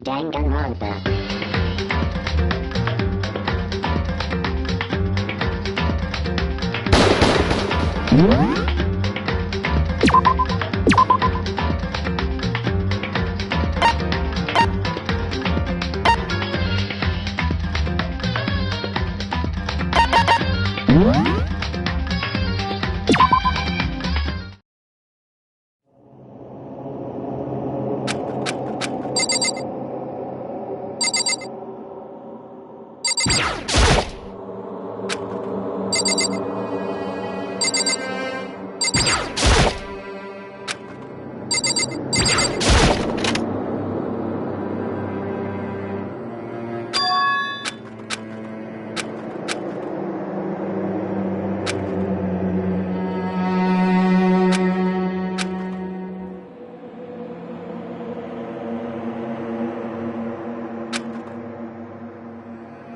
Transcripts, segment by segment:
Danganronpa.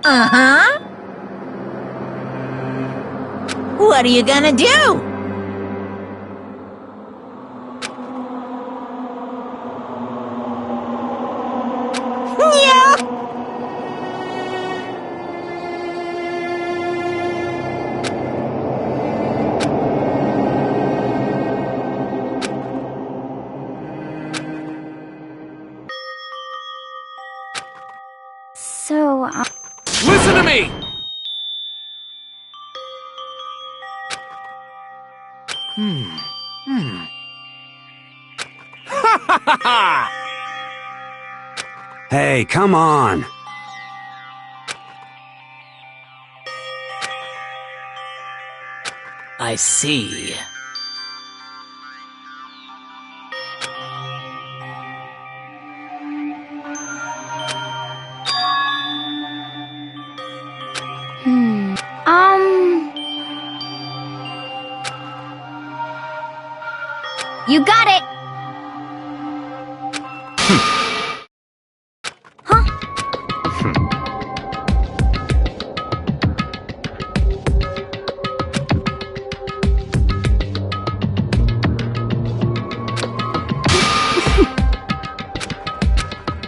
Uh-huh. What are you gonna do? Yeah. So, Listen to me! Ha ha ha! Hey, come on! I see. you got it! Huh?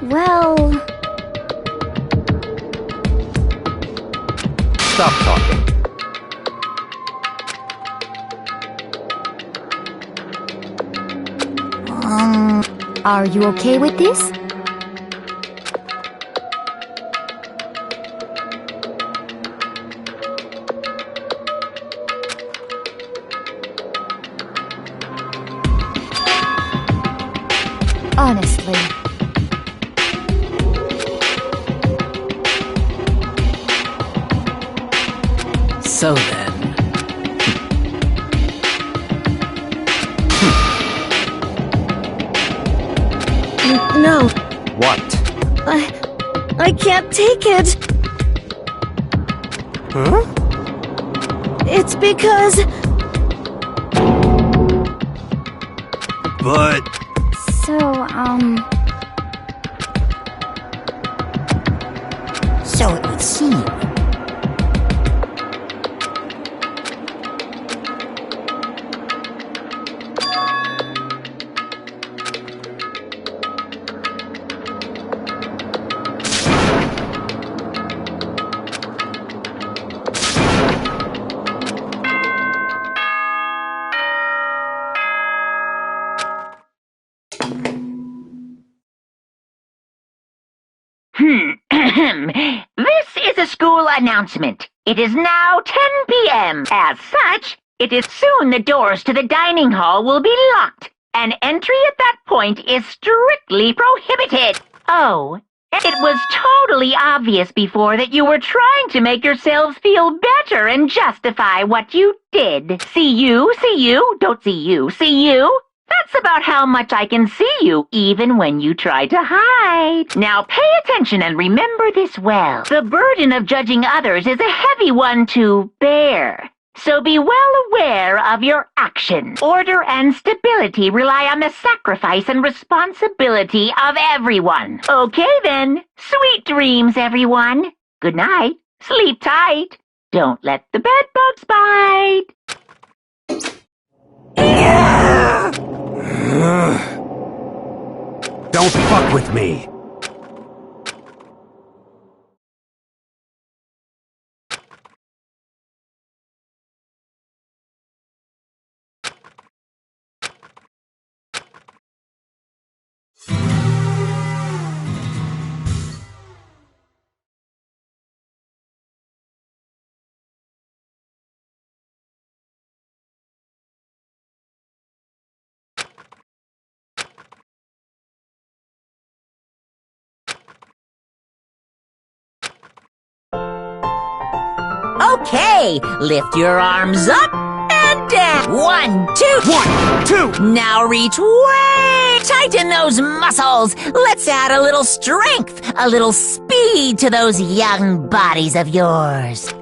Well... Stop talking. Are you okay with this? Honestly. So then... No, What? I can't take it. Huh? It's because... But... So, So it would seem. This is a school announcement. It is now 10 p.m. As such, it is soon the doors to the dining hall will be locked, and entry at that point is strictly prohibited. Oh, it was totally obvious before that you were trying to make yourselves feel better and justify what you did. See you, don't see you, see you. That's about how much I can see you, even when you try to hide. Now pay attention and remember this well. The burden of judging others is a heavy one to bear. So be well aware of your actions. Order and stability rely on the sacrifice and responsibility of everyone. Okay then. Sweet dreams, everyone. Good night. Sleep tight. Don't let the bedbugs bite. Don't fuck with me! Okay, lift your arms up and down. 1, 2. 1, 2. Now reach way. Tighten those muscles. Let's add a little strength, a little speed to those young bodies of yours.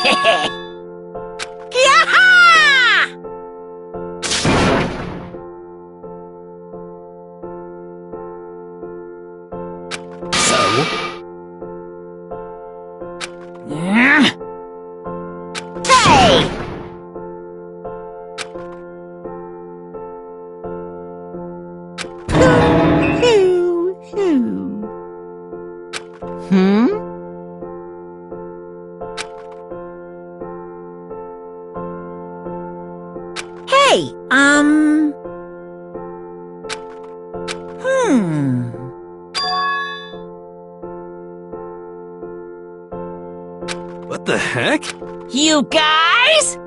Hey! Hey, What the heck? You guys?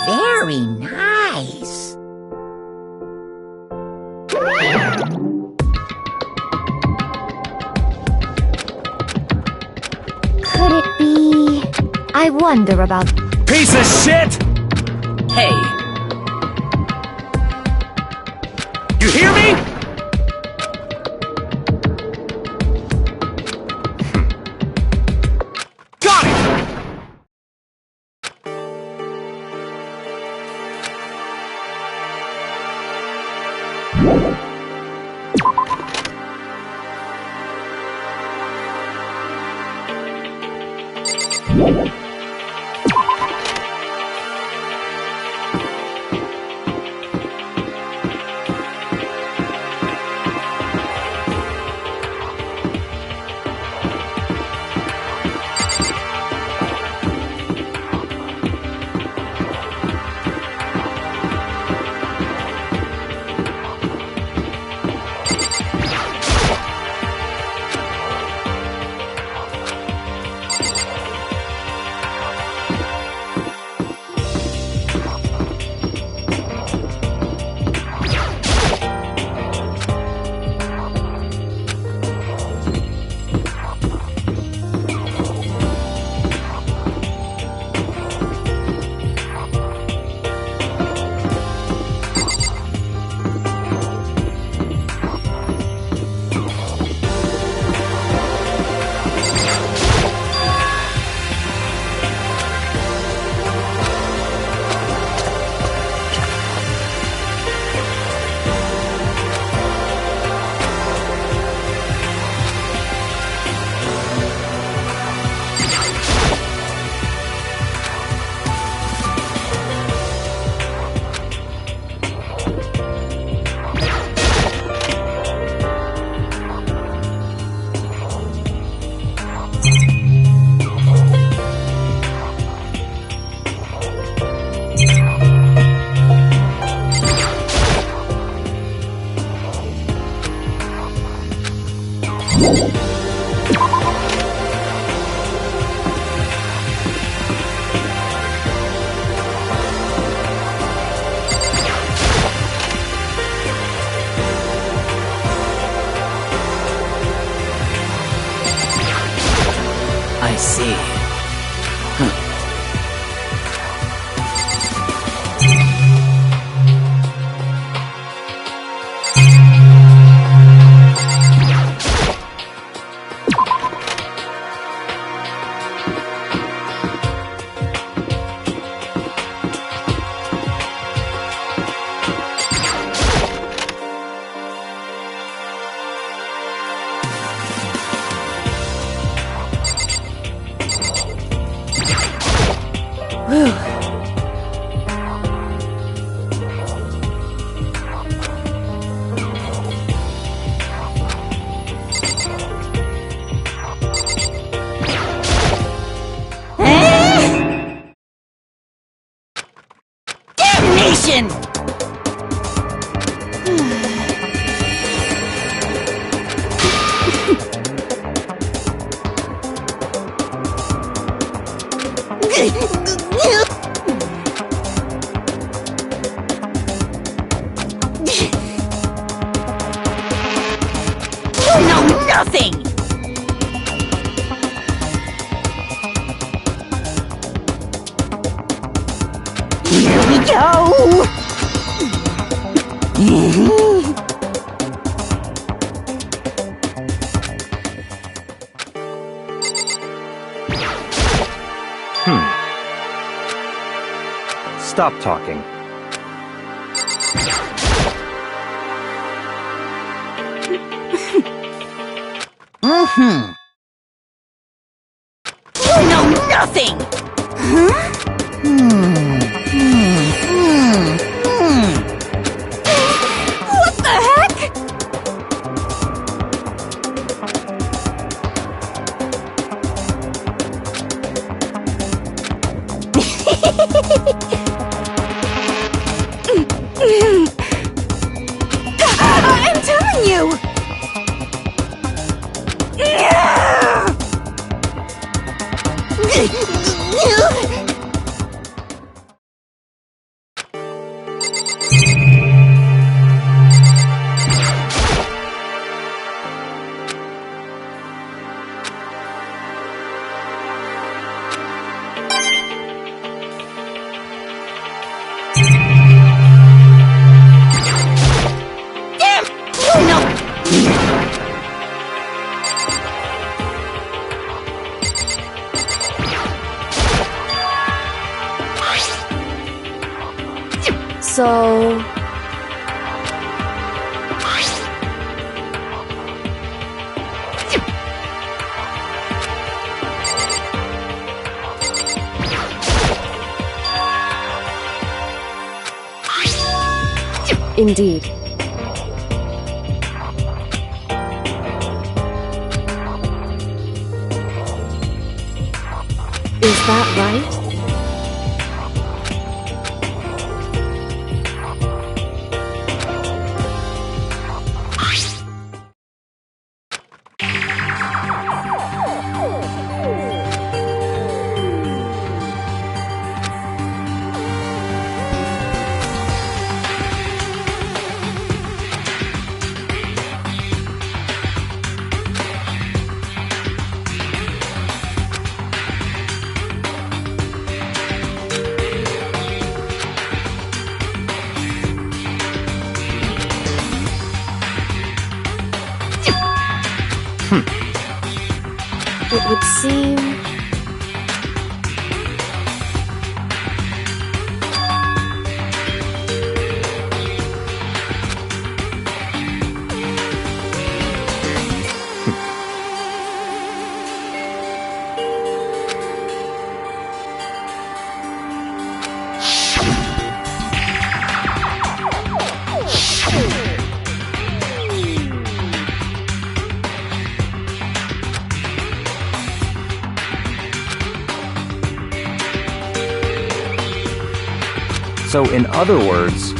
Very nice. Could it be... I wonder about... Piece of shit! Hey, You hear me? Got it! I see. Damnation! Stop talking. You know nothing! What the heck? I'm telling you! So... Indeed. Is that right? It would seem... So, in other words,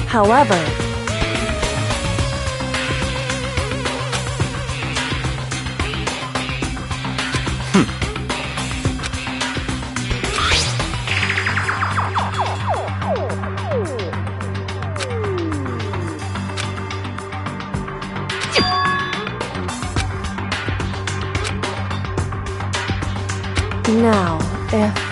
However... Now, if...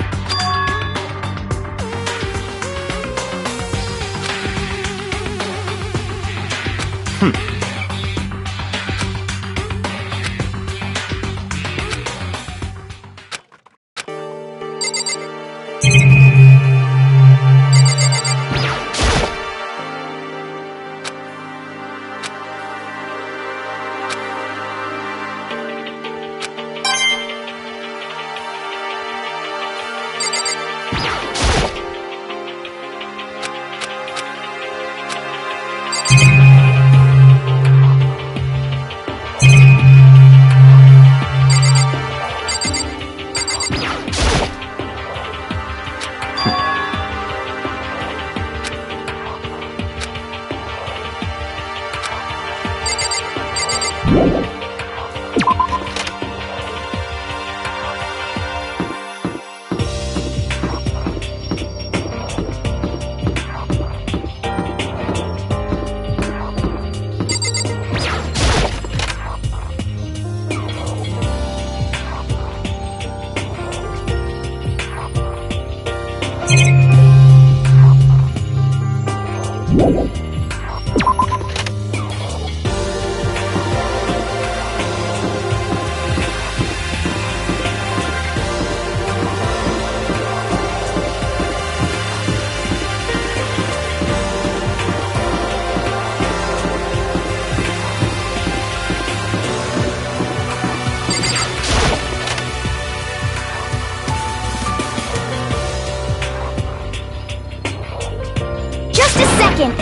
second.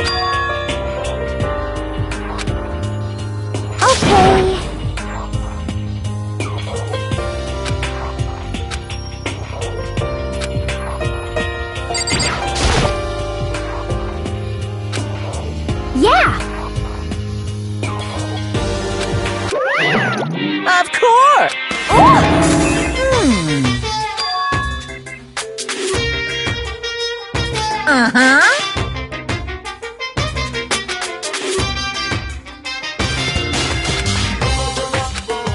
Okay. Yeah. Of course! Uh-huh.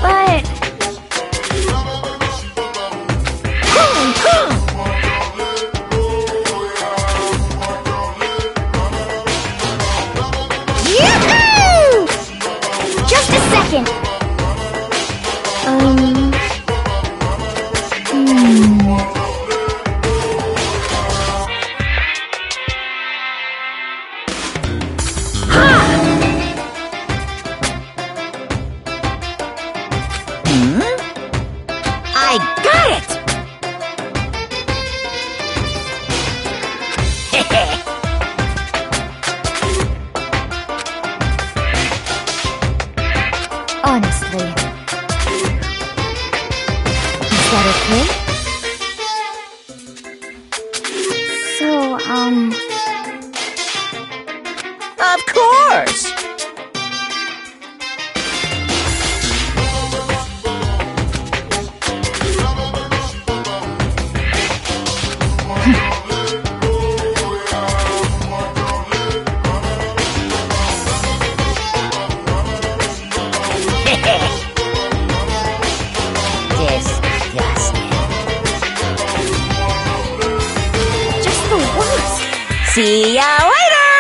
But Yoo-hoo! just a second. I got it! Honestly. Is that okay? So, Of course! Disgusting. just the worst. See ya later!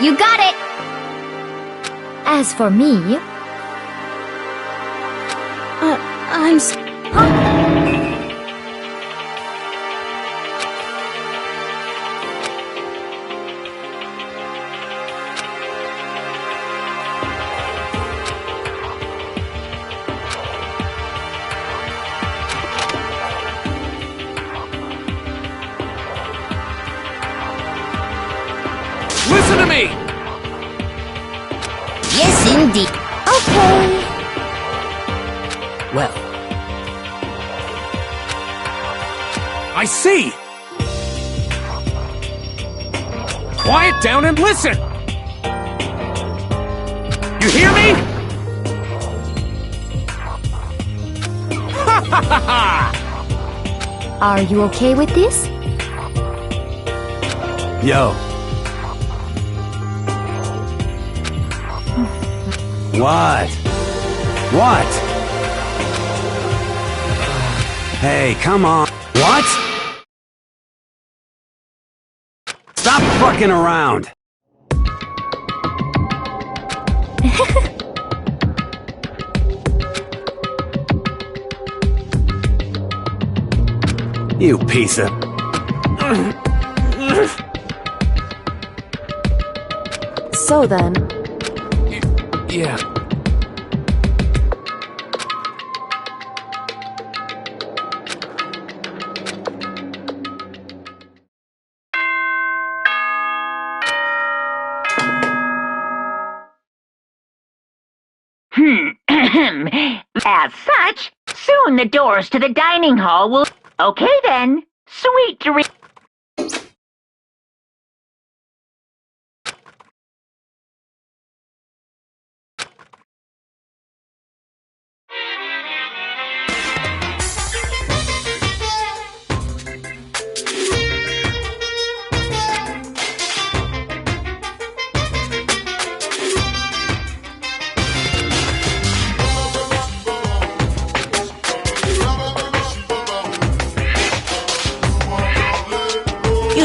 You got it! As for me... Listen to me! Yes, indeed. Okay. Well, I see! Quiet down and listen! You hear me? Ha ha ha ha! Are you okay with this? Yo. What? What? Hey, come on. What? Stop fucking around. You piece of... So then, Yeah. As such, soon the doors to the dining hall will... Okay then. Sweet dreams.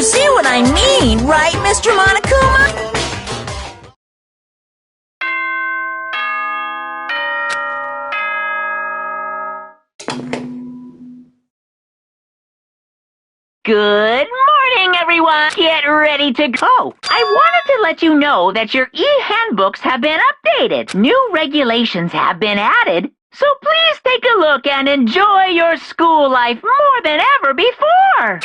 You see what I mean, right, Mr. Monokuma? Good morning, everyone. Get ready to go. I wanted to let you know that your e-handbooks have been updated. New regulations have been added, So please take a look and enjoy your school life more than ever before.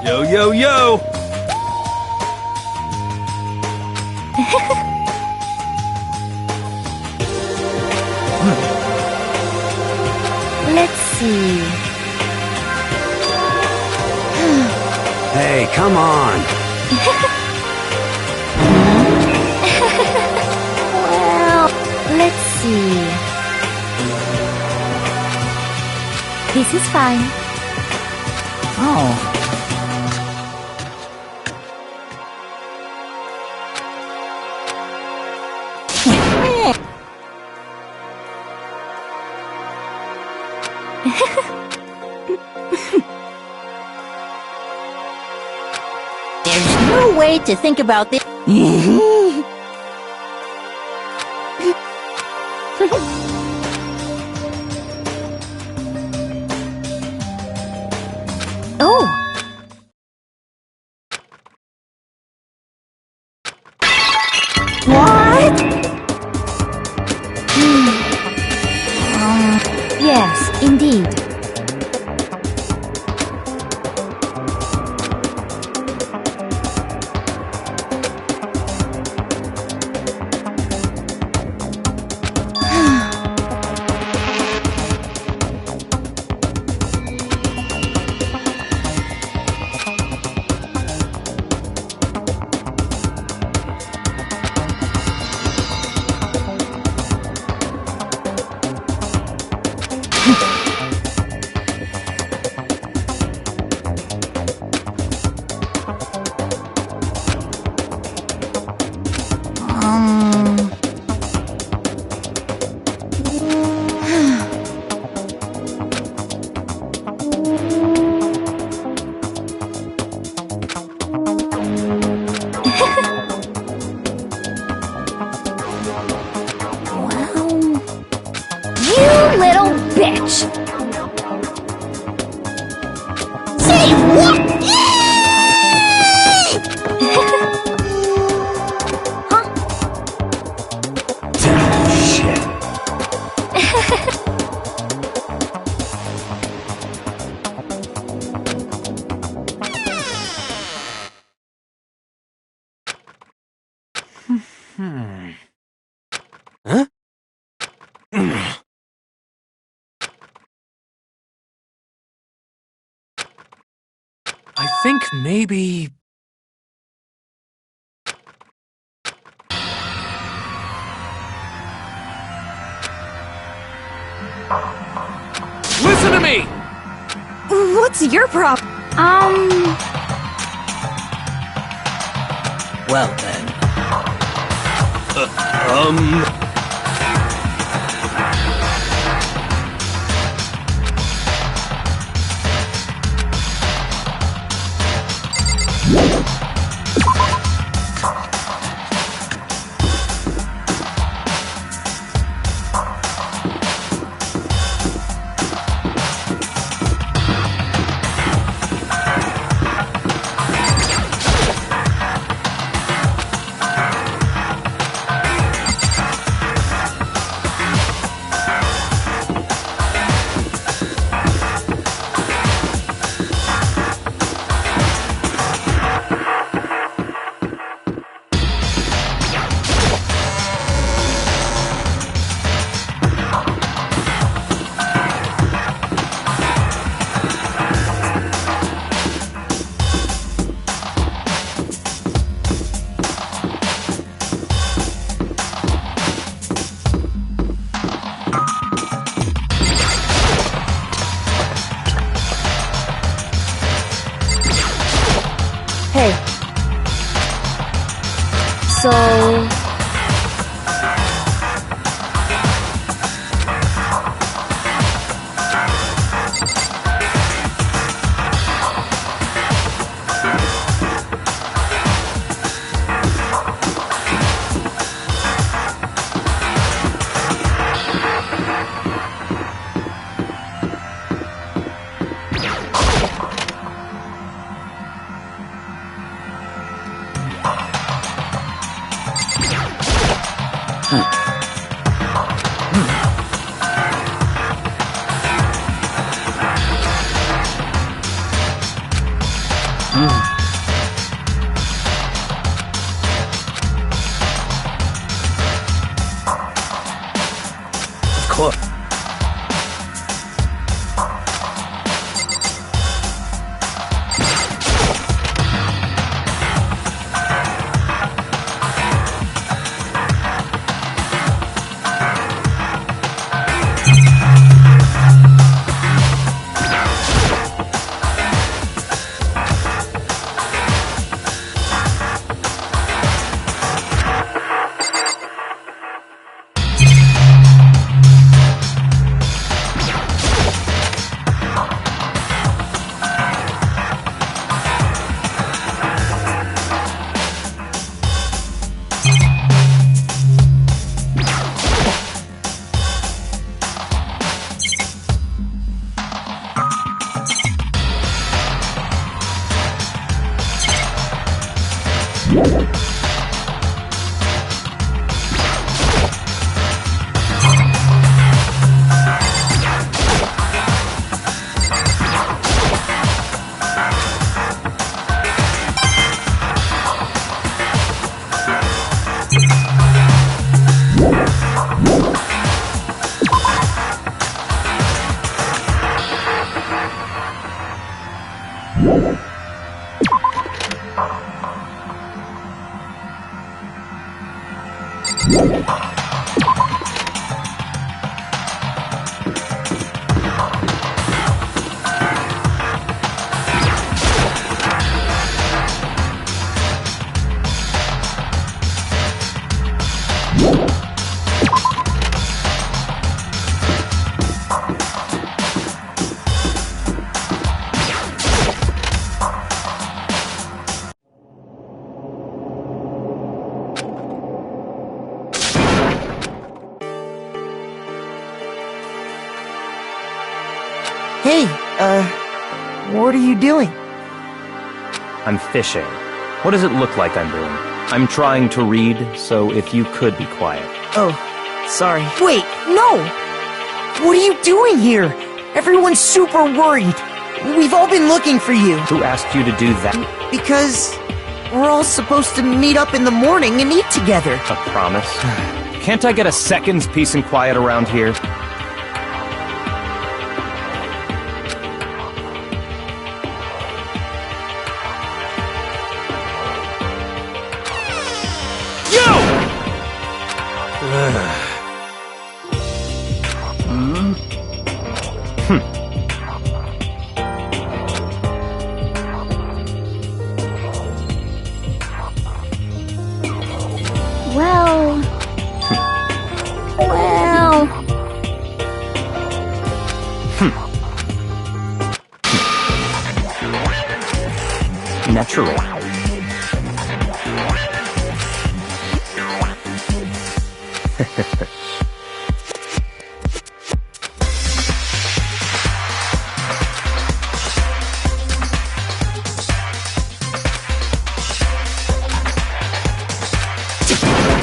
Yo, yo, yo! Let's see. Hey, come on! Well, let's see. This is fine. Oh. There's no way to think about this. Oh! What? Yes, indeed. Say what? Huh? I think maybe... Listen to me! What's your problem? Well then. So... Hey, what are you doing? I'm fishing. What does it look like I'm doing? I'm trying to read, so if you could be quiet. Oh, sorry. Wait, no! What are you doing here? Everyone's super worried. We've all been looking for you. Who asked you to do that? Because we're all supposed to meet up in the morning and eat together. A promise? Can't I get a second's peace and quiet around here? Natural.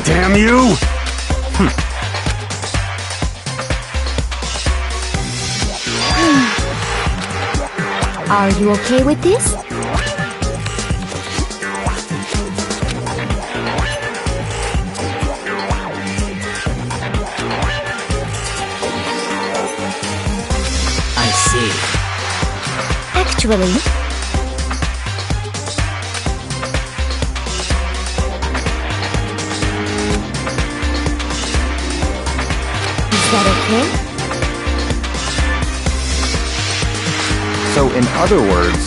Damn you! Are you okay with this? I see. Actually, is that okay? So, in other words...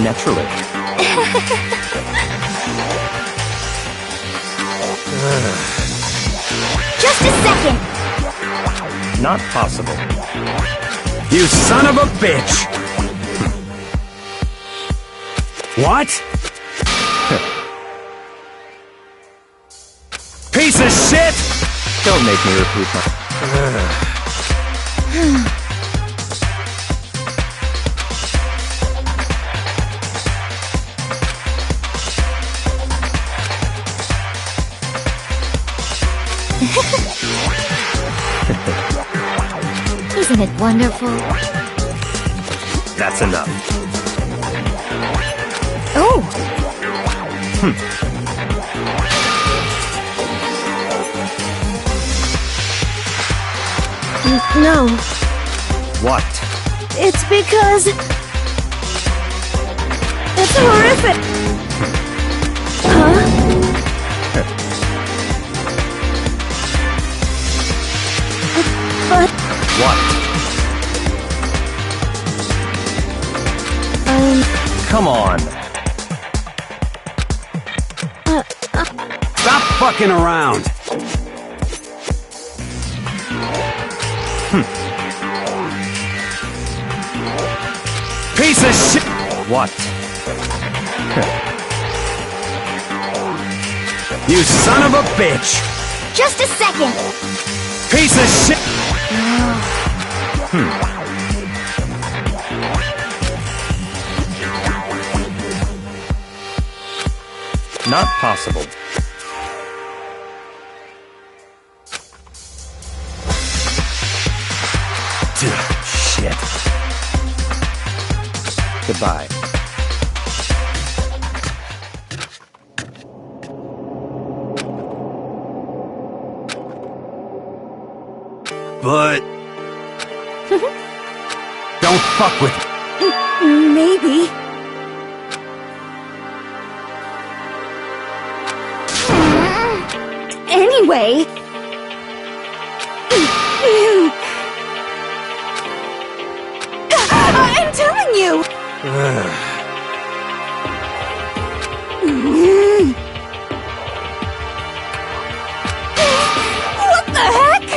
Naturally. Just a second. Not possible. You son of a bitch! What? Piece of shit! Don't make me repeat my... Isn't it wonderful? That's enough. Oh! No, What? it's because... It's horrific! Huh? But... What? Come on. Stop fucking around! Piece of shit! What? You son of a bitch! Just a second! Piece of shit! Not possible. Shit. Goodbye. But... Don't fuck with... Maybe. Anyway... I'm telling you! What the heck?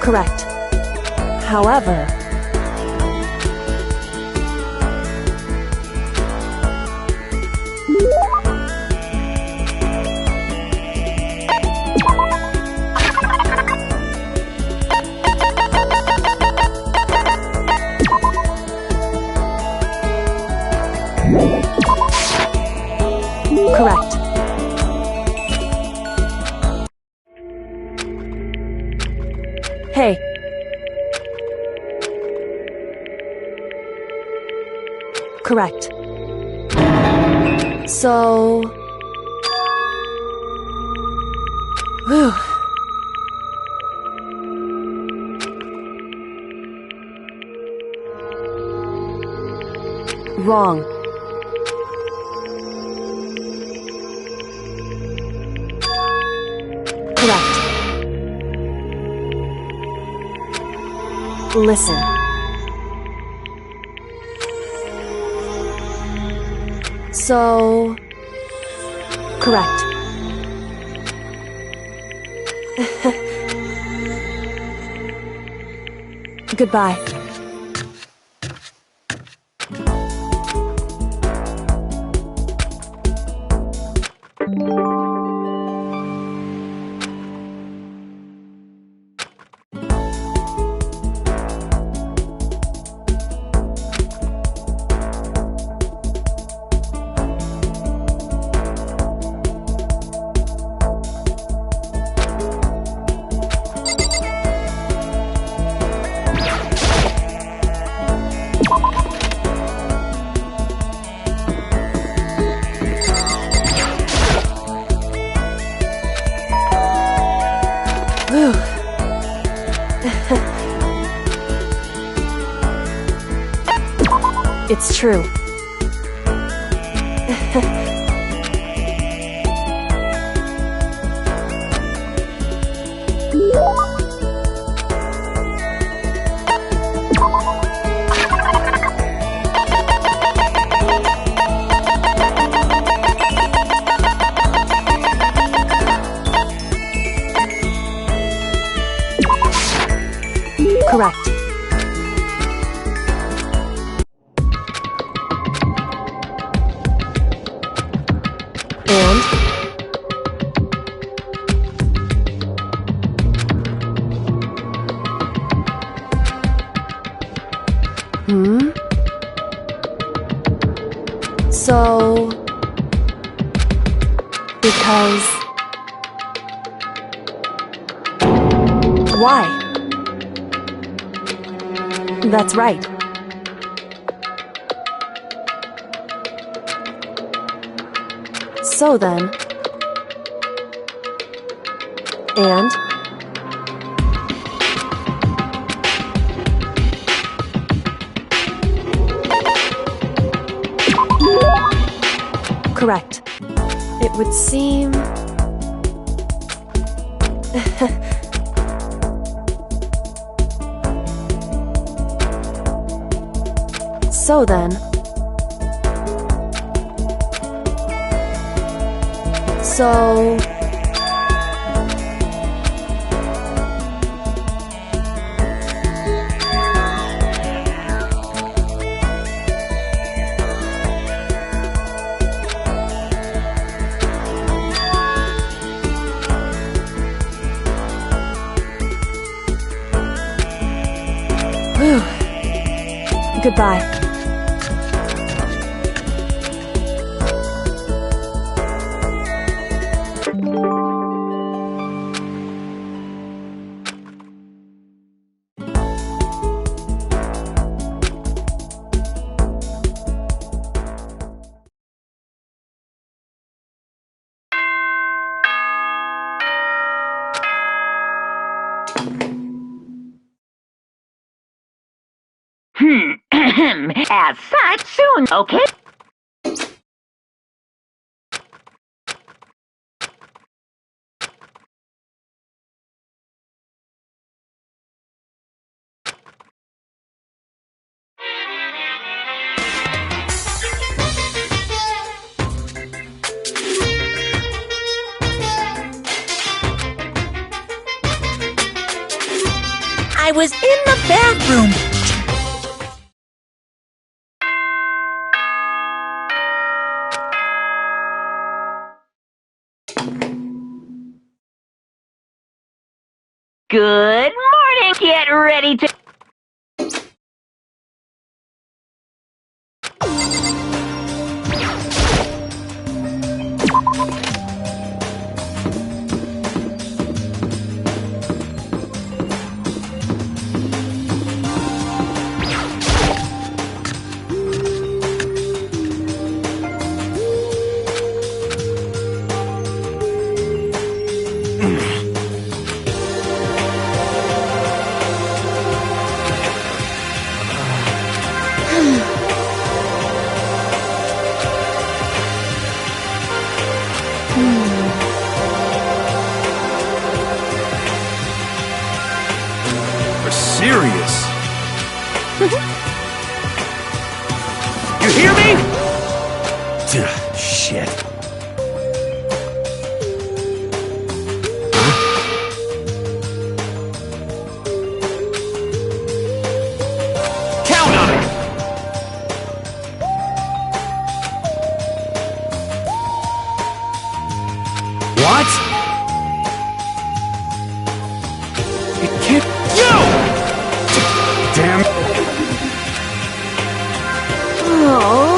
Correct. However... Correct. Hey. Correct. So... Whew. Wrong. Correct. Listen. So... Correct. Goodbye. Whew. It's true. Correct. And? So... Because... Why? That's right. So then... And... Correct. It would seem... So then... So... Whew. Goodbye. As such, soon, okay? I was in the bathroom. Good morning. Get ready to... You're serious? You hear me? Shit. Count on it! What? It can't... Damn. Oh.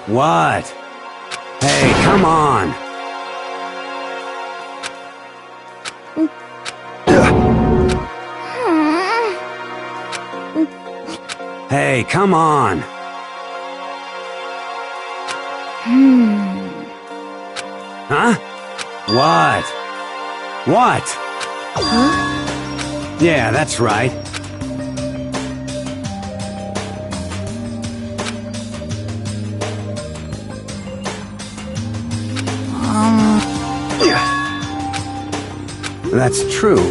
What? Hey, come on. Hey, come on. Huh? What? What? Huh? Yeah, that's right. That's true.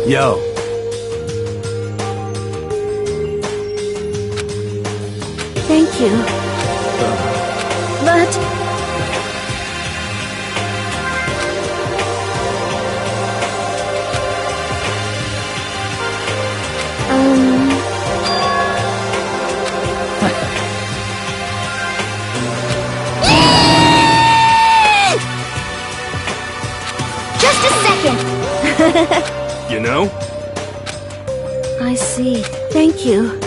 Yo. Thank you. But... Just a second. You know? I see. Thank you.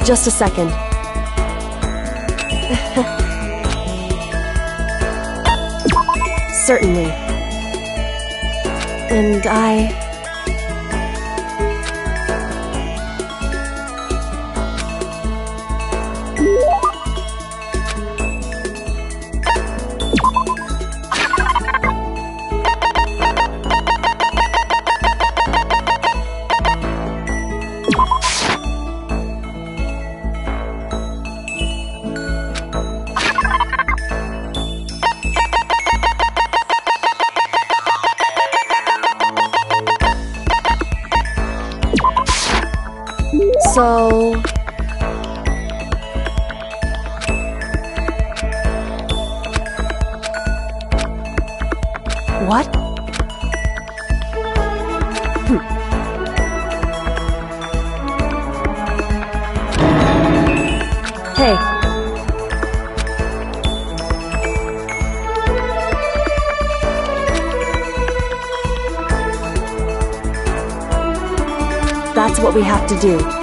Just a second. Certainly. And So... What? Hey. That's what we have to do.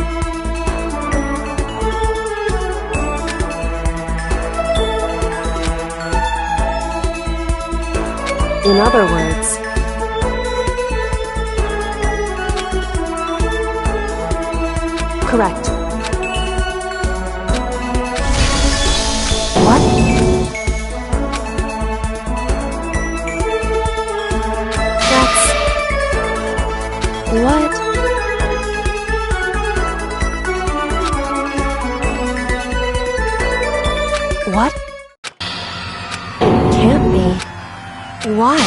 In other words... Correct. What? That's... What? What? Can't be. Why?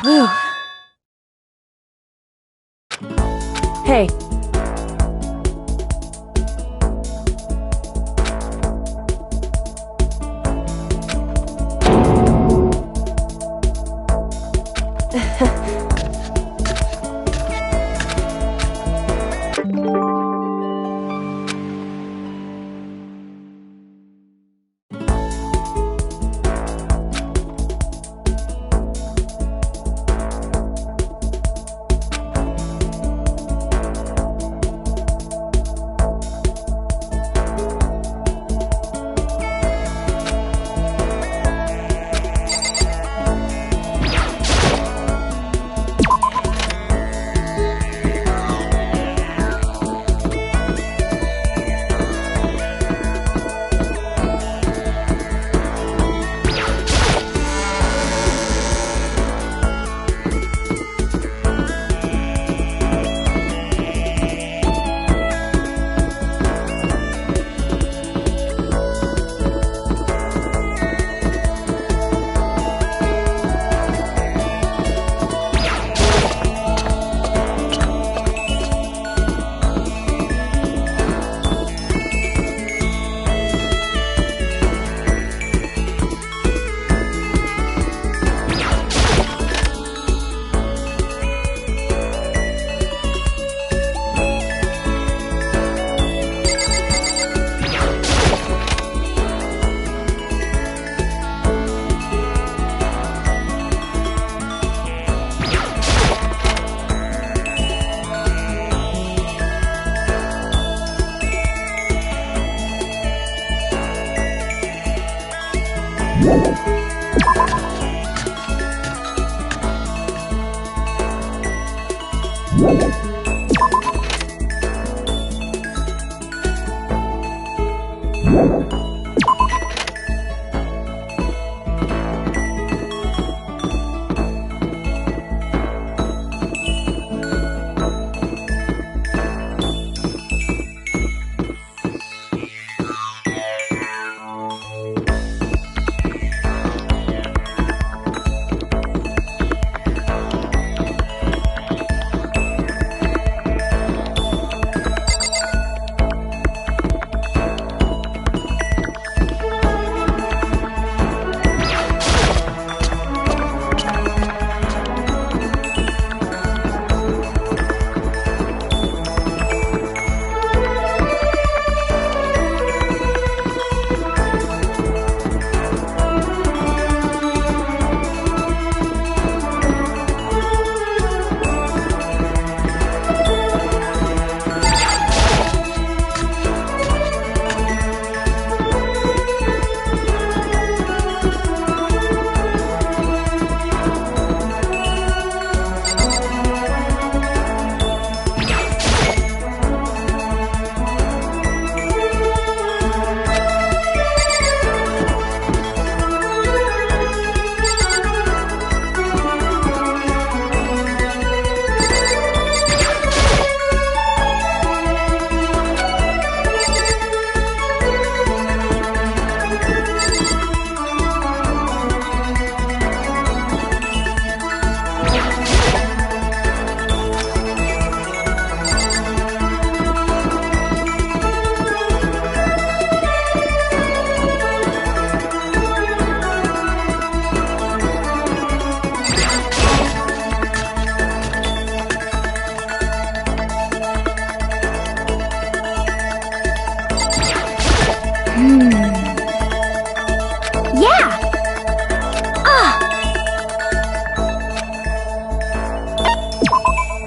Whew. Hey.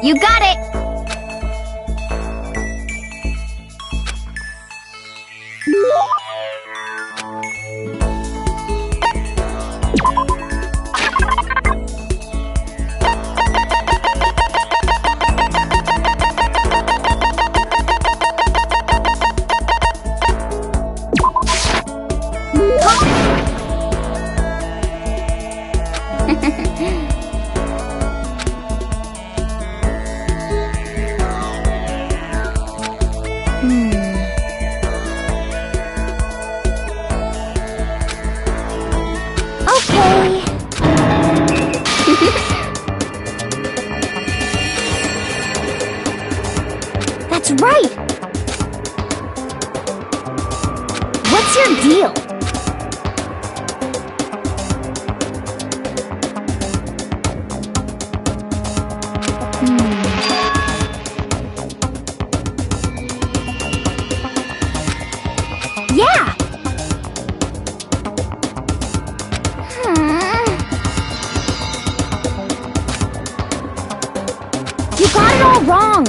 You got it! Okay. That's right. What's your deal? Yeah. You got it all wrong!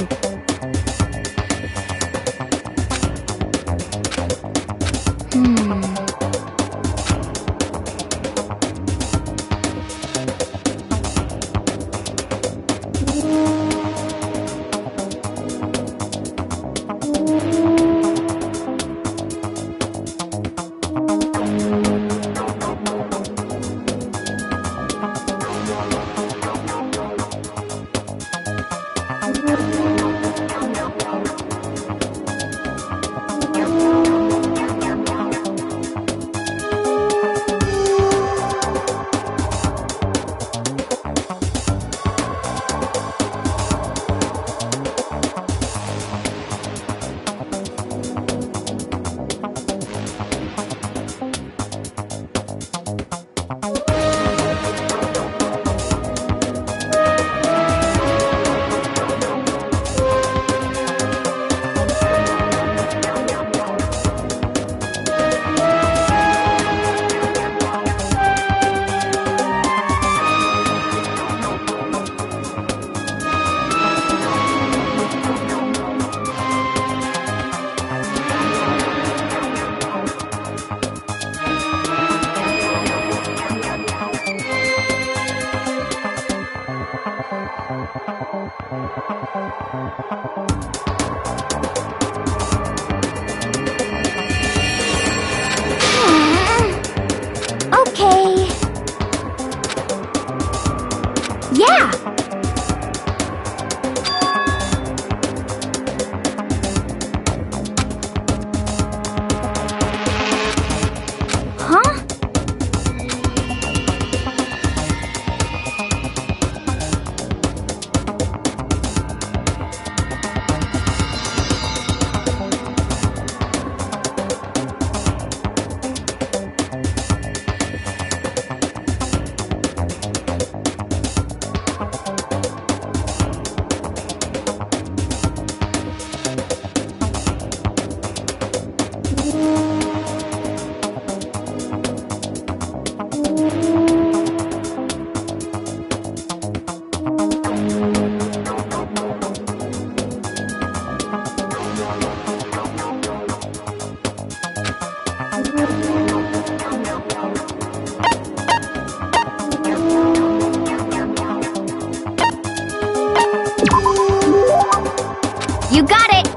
Okay. Yeah. Huh? You got it!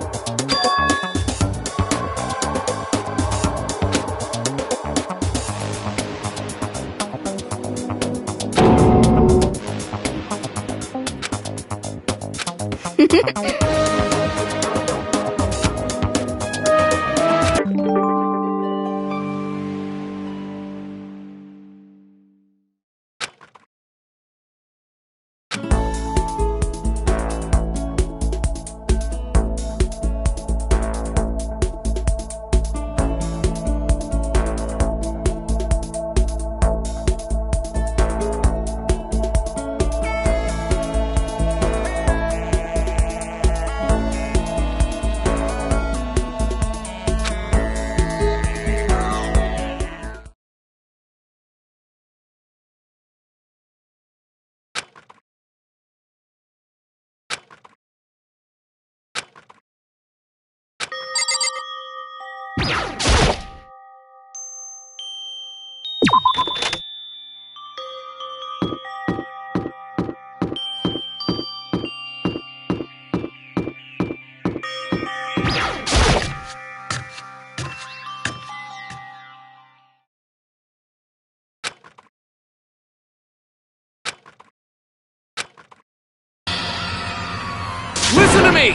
me!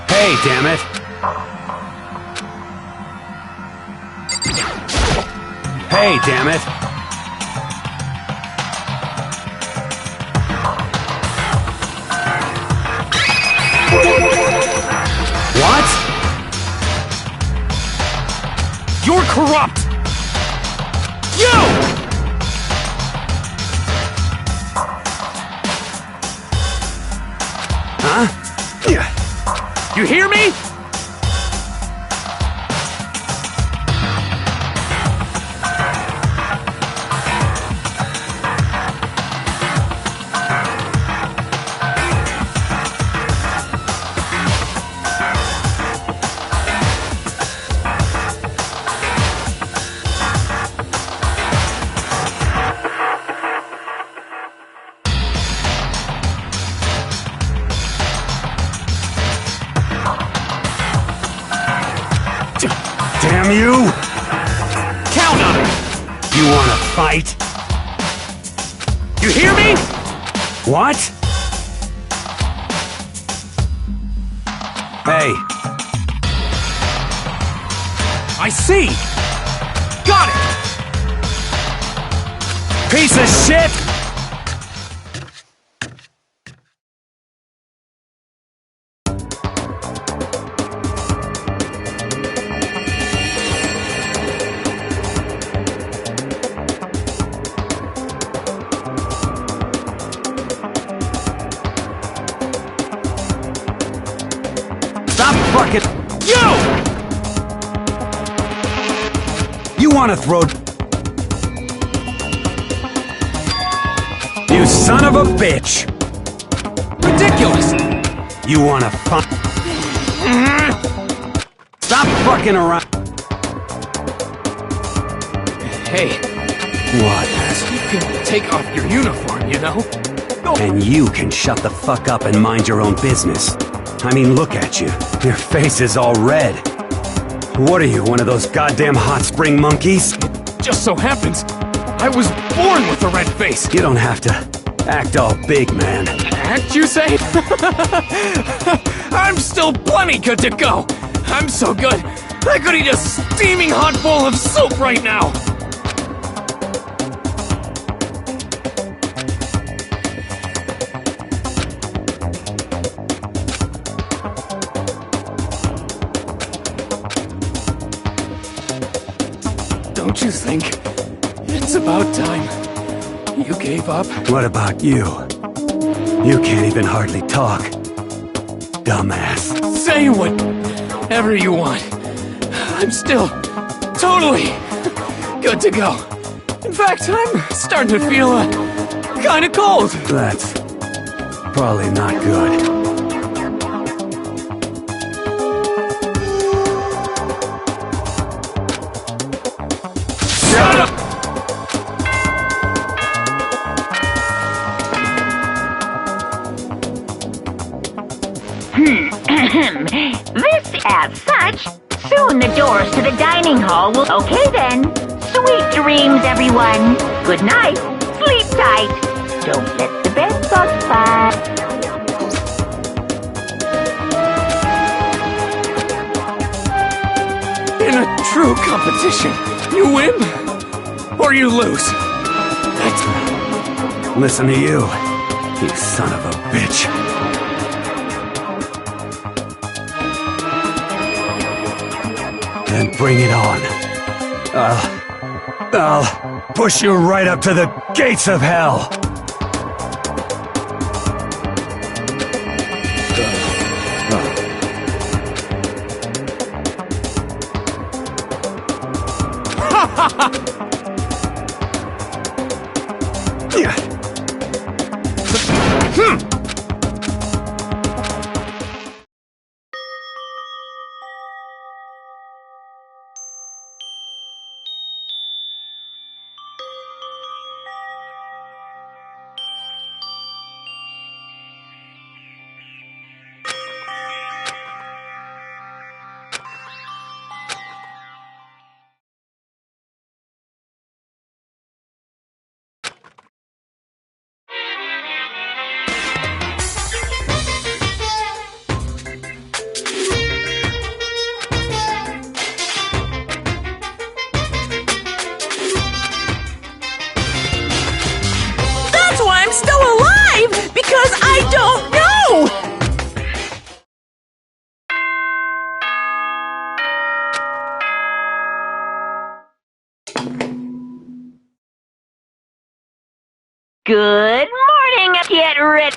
Hey, damn it! Hey, damn it! What? You're corrupt! You! Huh? Yeah. You hear me? Damn you! Count on it! You wanna fight? You hear me? What? Hey, I see! Got it! piece of shit! Stop fucking... You wanna throw... You son of a bitch! Ridiculous! You wanna fuck... Stop fucking around... Hey, What? you can take off your uniform, you know? Go. And you can shut the fuck up and mind your own business. I mean, look at you. Your face is all red. What are you, one of those goddamn hot spring monkeys? Just so happens, I was born with a red face. You don't have to act all big, man. Act, you say? I'm still plenty good to go. I'm so good, I could eat a steaming hot bowl of soup right now. Don't you think it's about time you gave up? What about you? You can't even hardly talk. Dumbass. Say whatever you want. I'm still totally good to go. In fact, I'm starting to feel kind of cold. That's probably not good. Shut up! This, as such, soon the doors to the dining hall will... Okay then. Sweet dreams, everyone. Good night. Sleep tight. Don't let the bed bugs bite. In a true competition, you win or you lose. That's... Listen to you, you son of a bitch. Then bring it on. I'll push you right up to the gates of hell. Good morning. Get ready.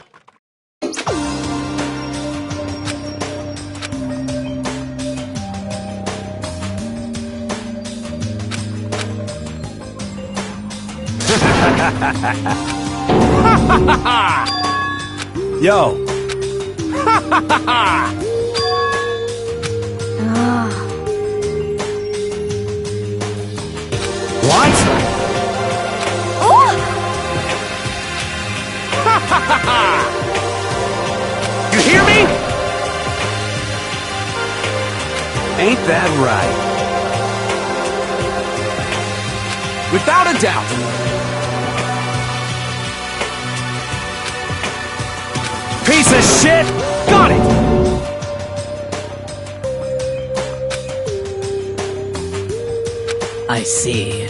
Yo! What? You hear me? Ain't that right? Without a doubt. Piece of shit! Got it! I see.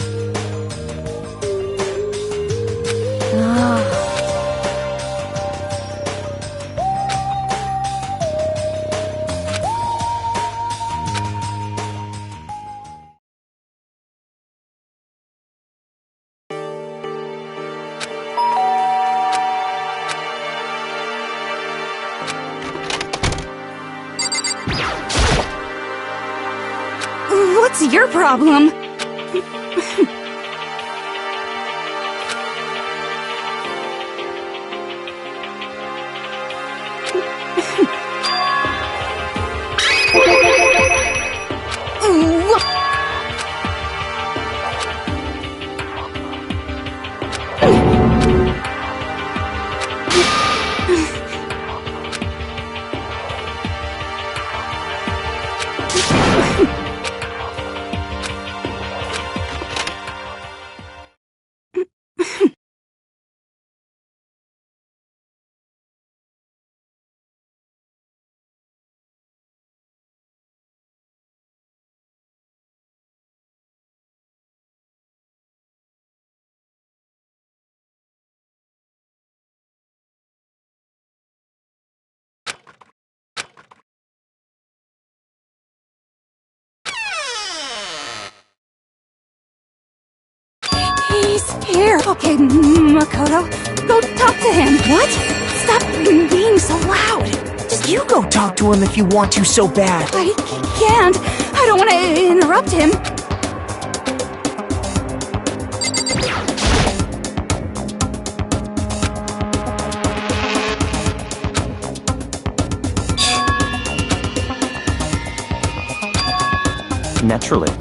What's your problem? He's here. Okay, Makoto, go talk to him. What? Stop being so loud. Just you go talk to him if you want to so bad. I can't. I don't want to interrupt him. Naturally.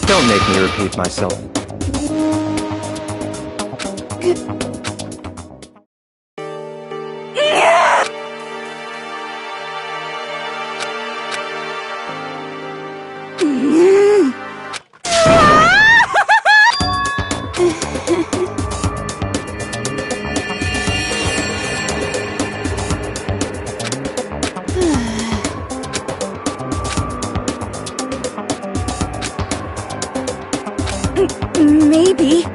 Don't make me repeat myself. Maybe.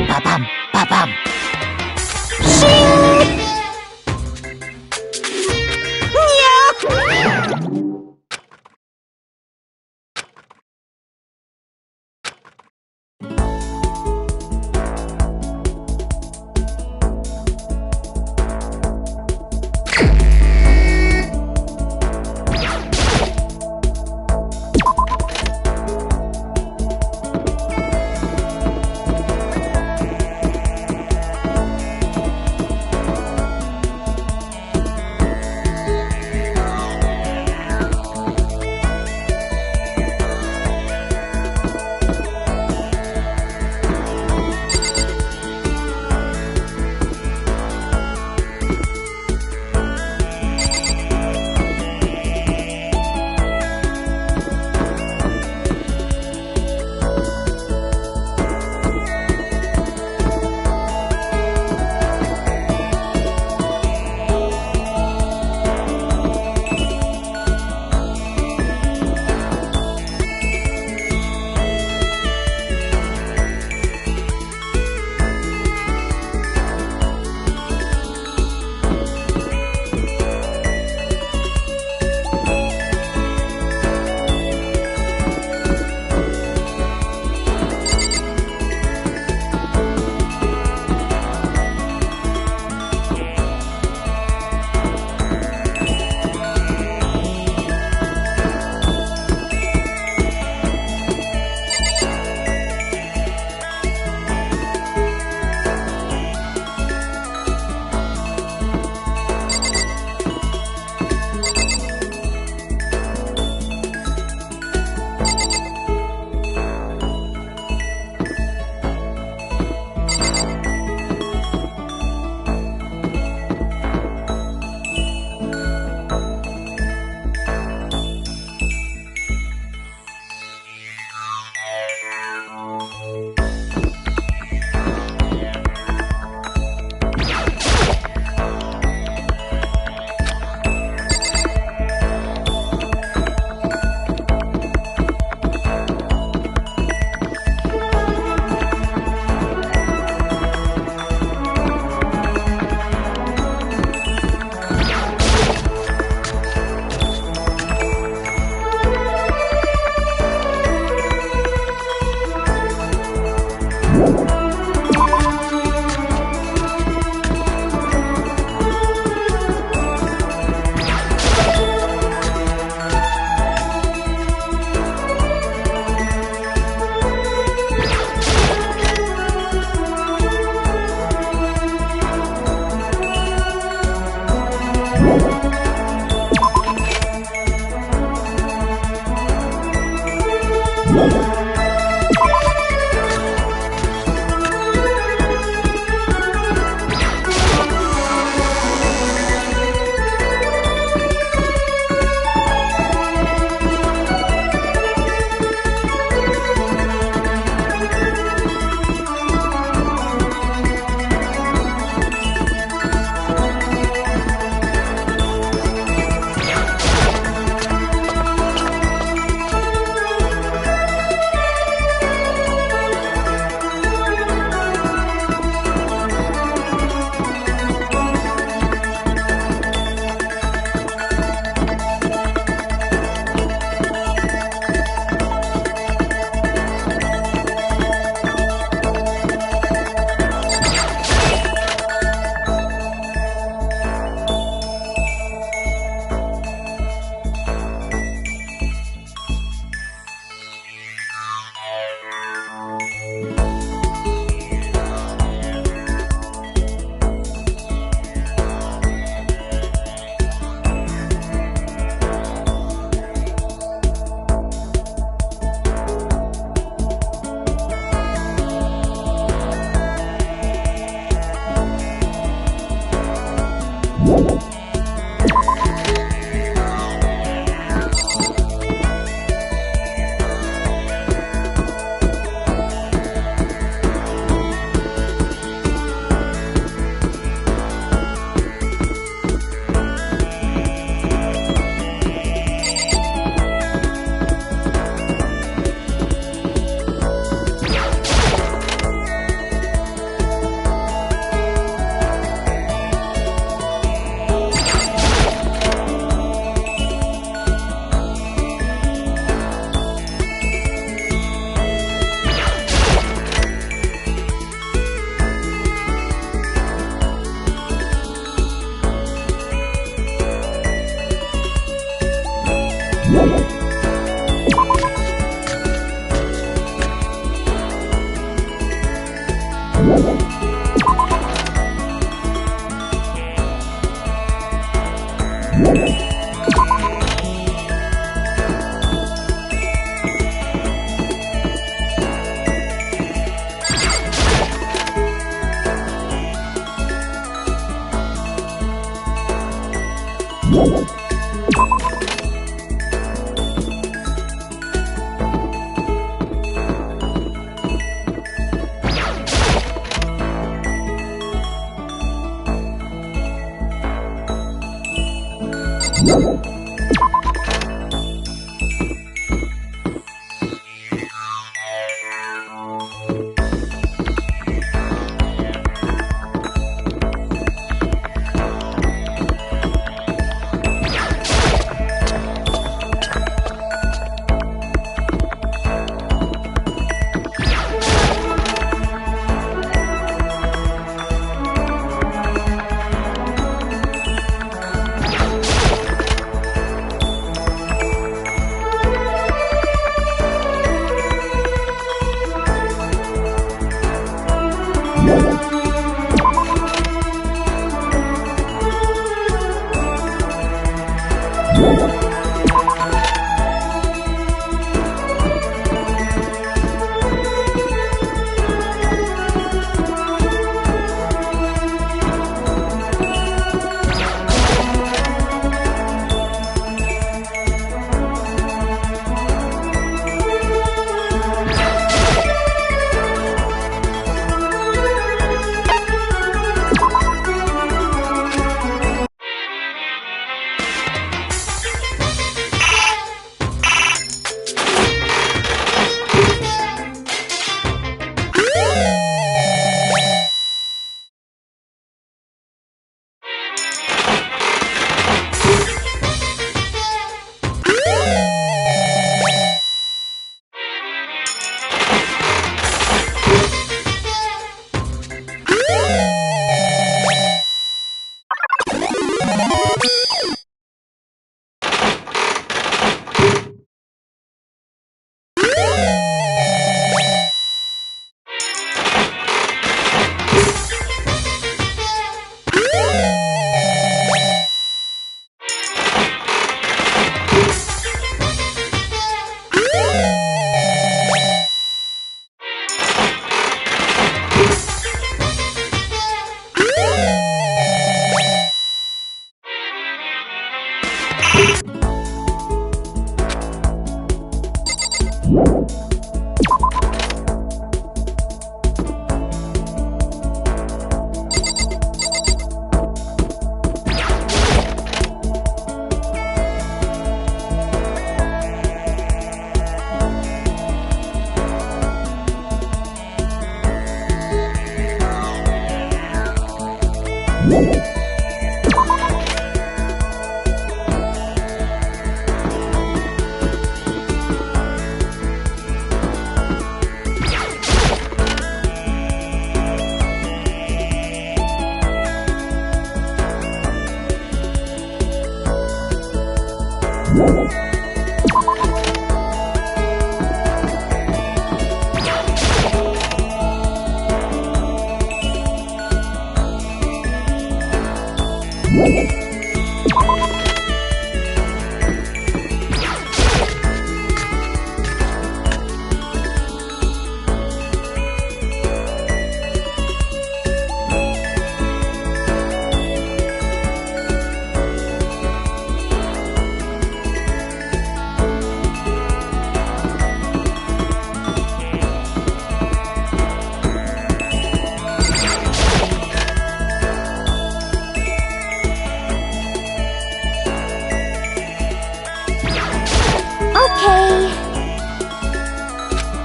Ba-bum, ba-bum.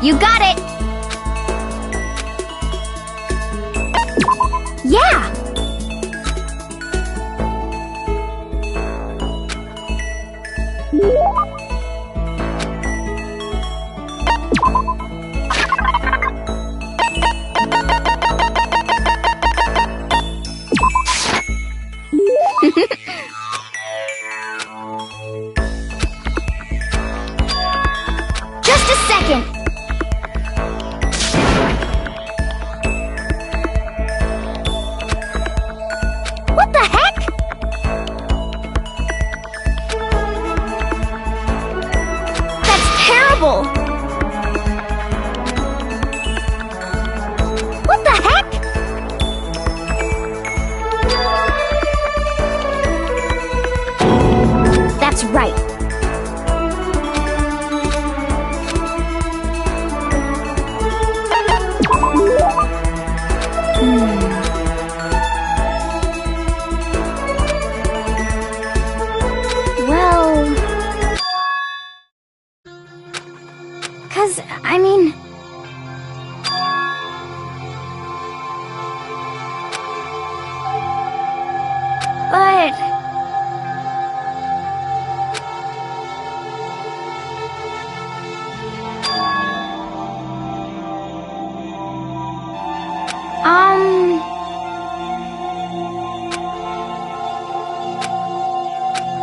You got it! Yeah! Right. Well... 'Cause, I mean... But...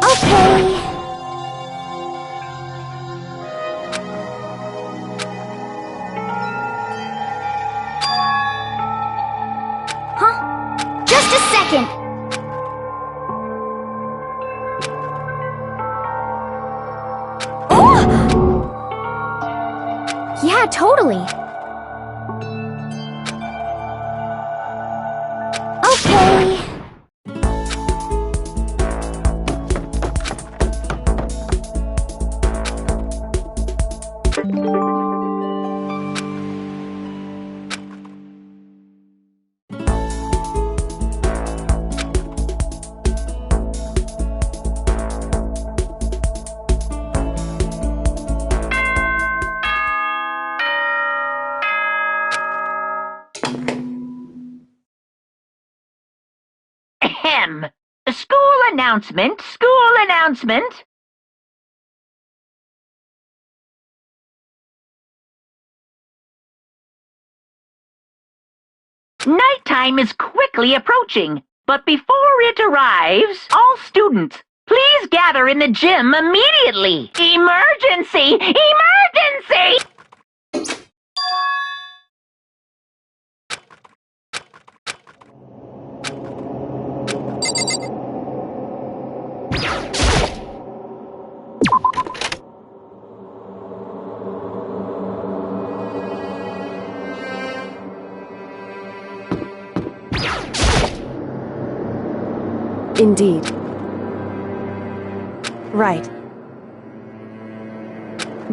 Okay. Huh? Just a second. Oh! Yeah, totally. Okay. Ahem. School announcement, school announcement. Nighttime is quickly approaching, but before it arrives, all students, please gather in the gym immediately. Emergency! Emergency! Indeed. Right.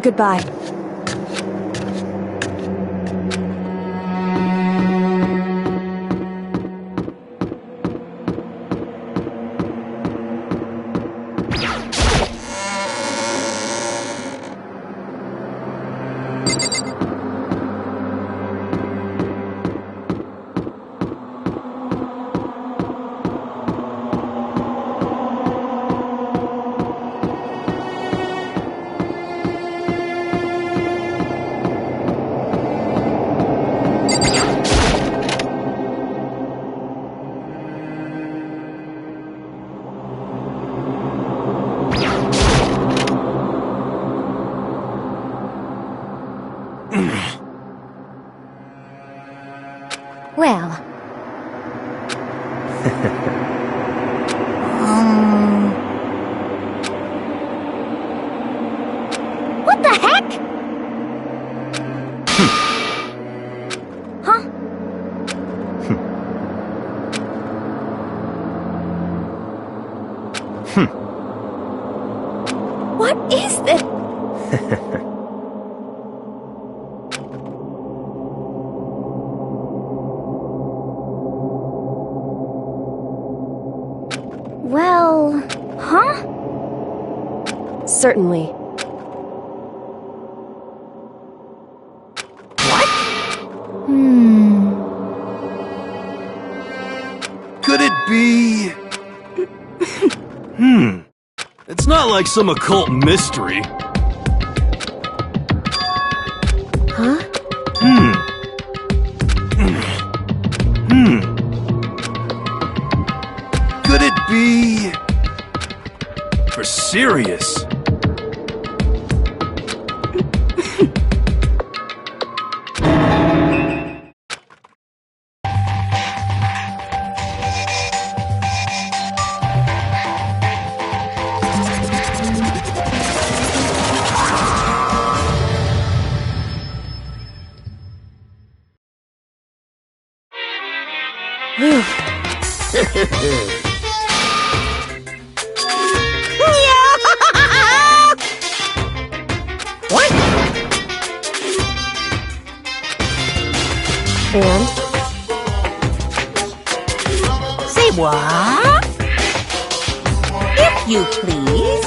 Goodbye. Well... What the heck? Huh? What is this? Well... Huh? Certainly. Could it be... It's not like some occult mystery. Huh? Could it be... For serious? And? Say what? If you please.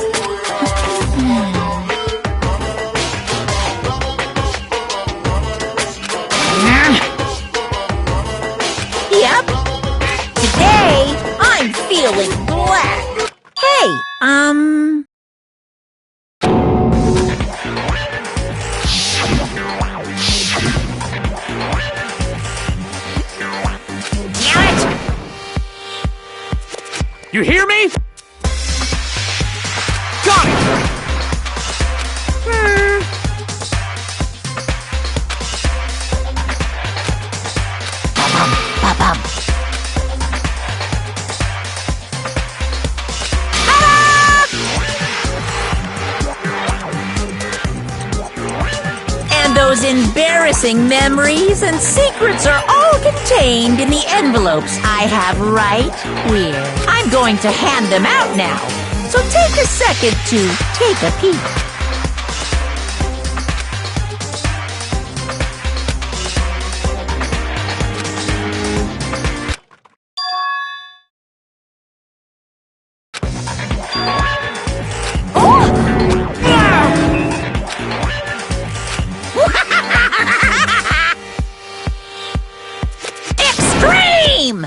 Yep. Today, I'm feeling black. Hey, You hear me? Got it! And those embarrassing memories and secrets are all contained in the envelopes I have right here. I'm going to hand them out now, so take a second to take a peek. Extreme!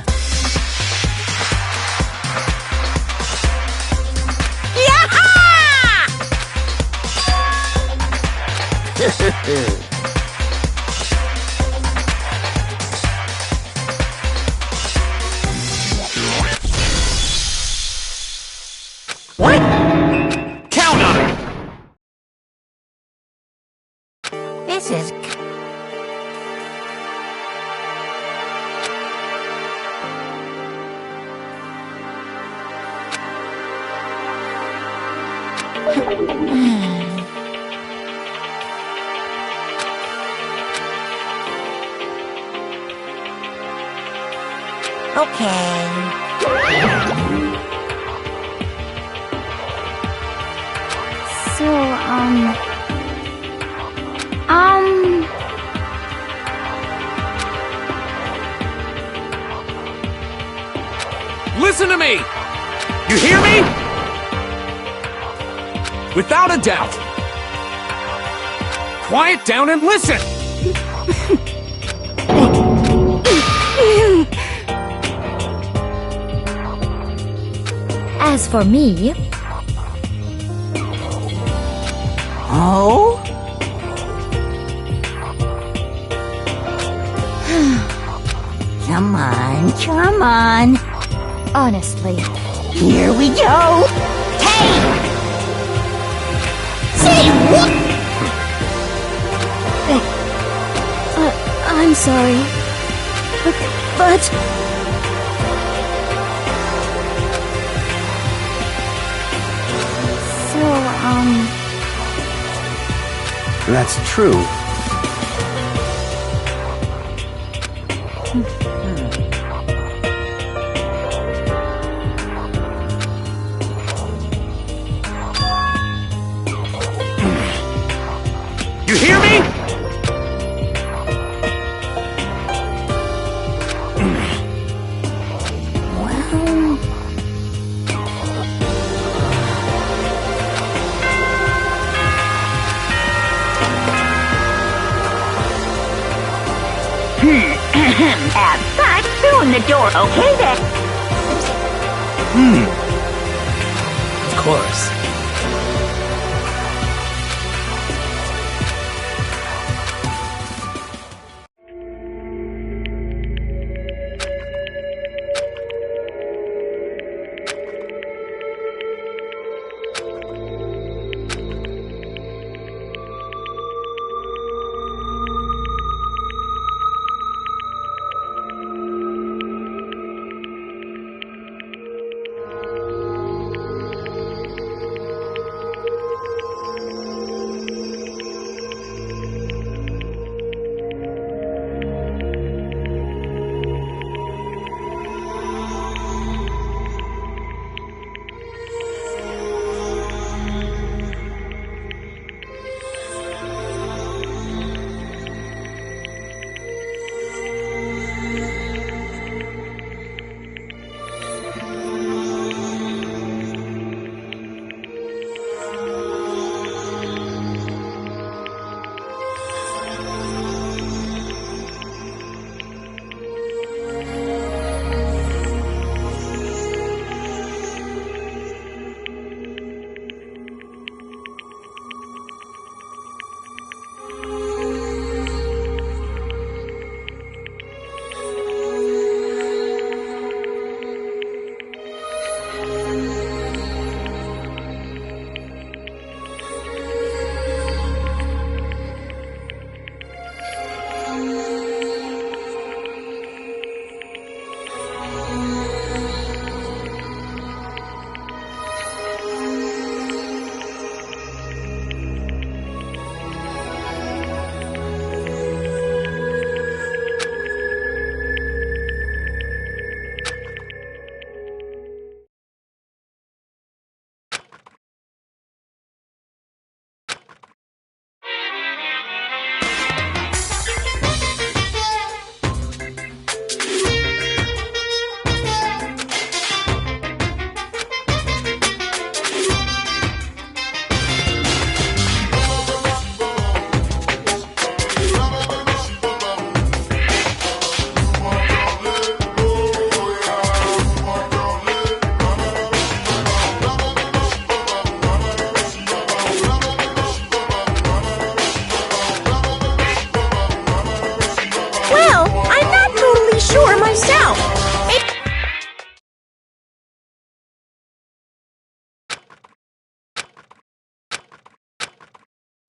What? Count on it! This is... Okay. So, Listen to me! You hear me? Without a doubt. Quiet down and listen! As for me... Oh? Come on, come on. Honestly... Here we go. Hey! Say what? I'm sorry. But... That's true. You hear me? As such, soon the door. Okay then. Of course.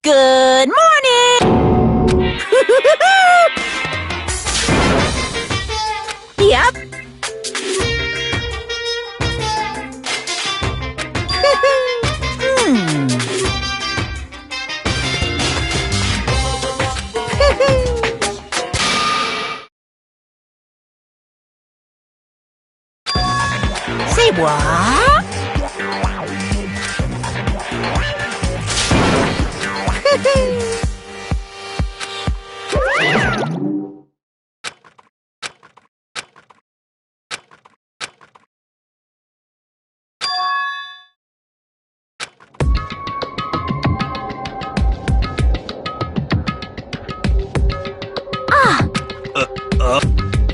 Good morning! Yep. Say what?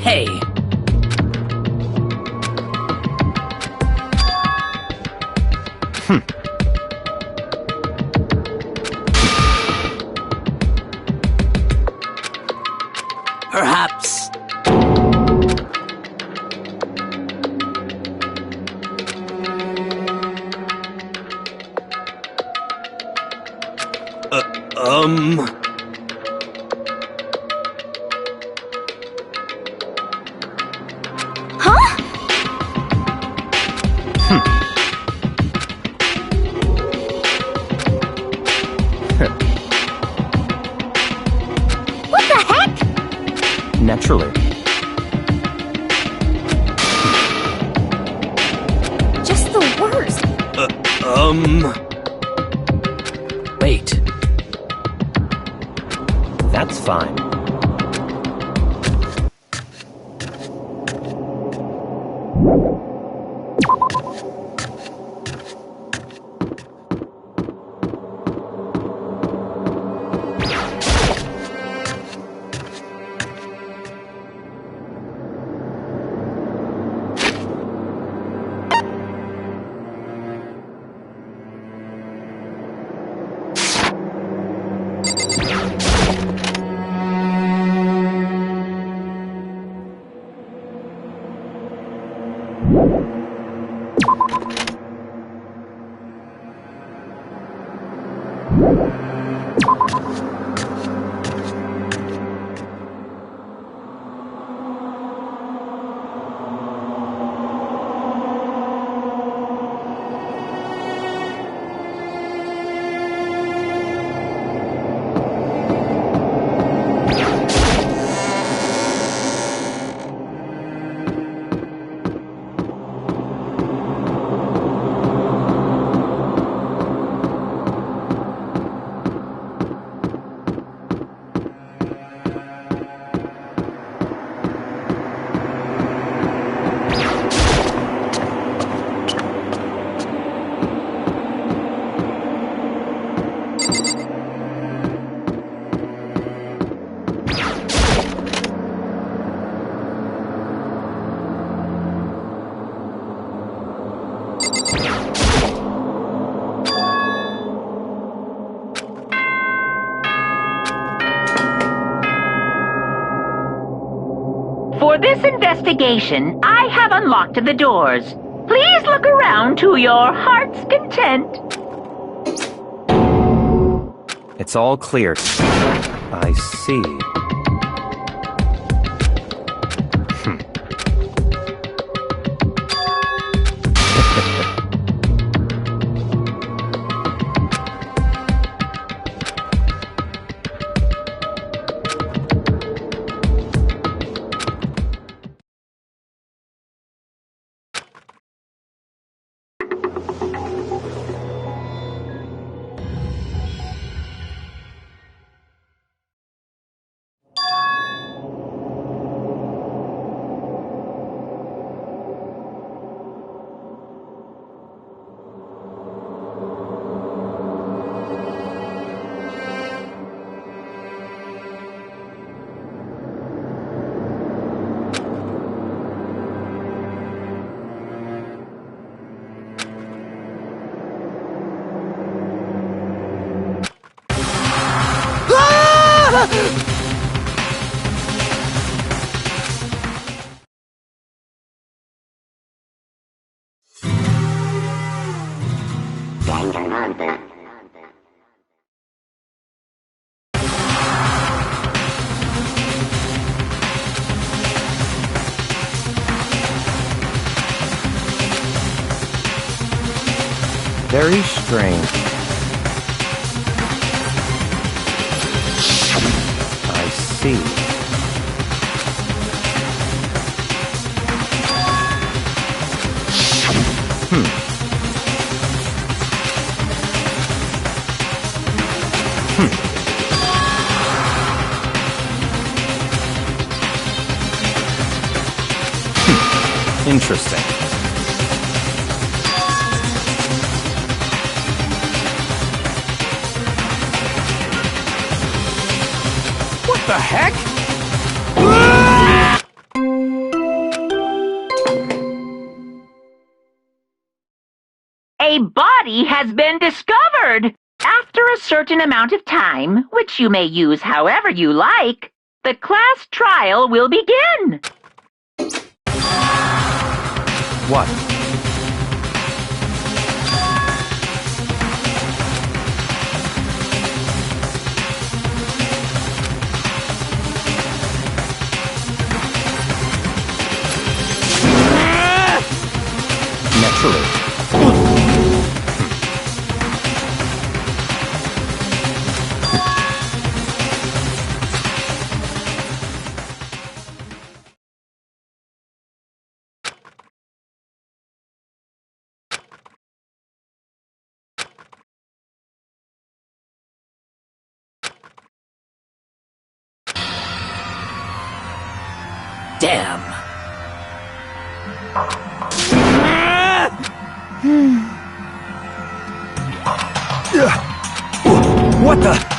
Hey. Perhaps. Huh? What the heck? Naturally. Just the worst. Wait. That's fine. For this investigation, I have unlocked the doors. Please look around to your heart's content. It's all clear. I see. Danganronpa. Very strange. I see. Interesting. What the heck? A body has been discovered! After a certain amount of time, which you may use however you like, the class trial will begin. What? Naturally. Damn. What the?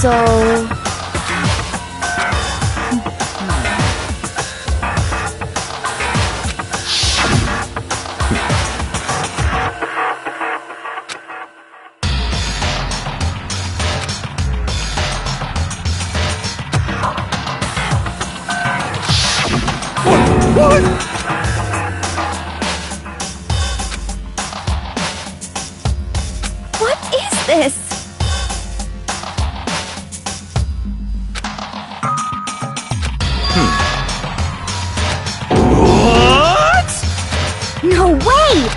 So... What is this? No way!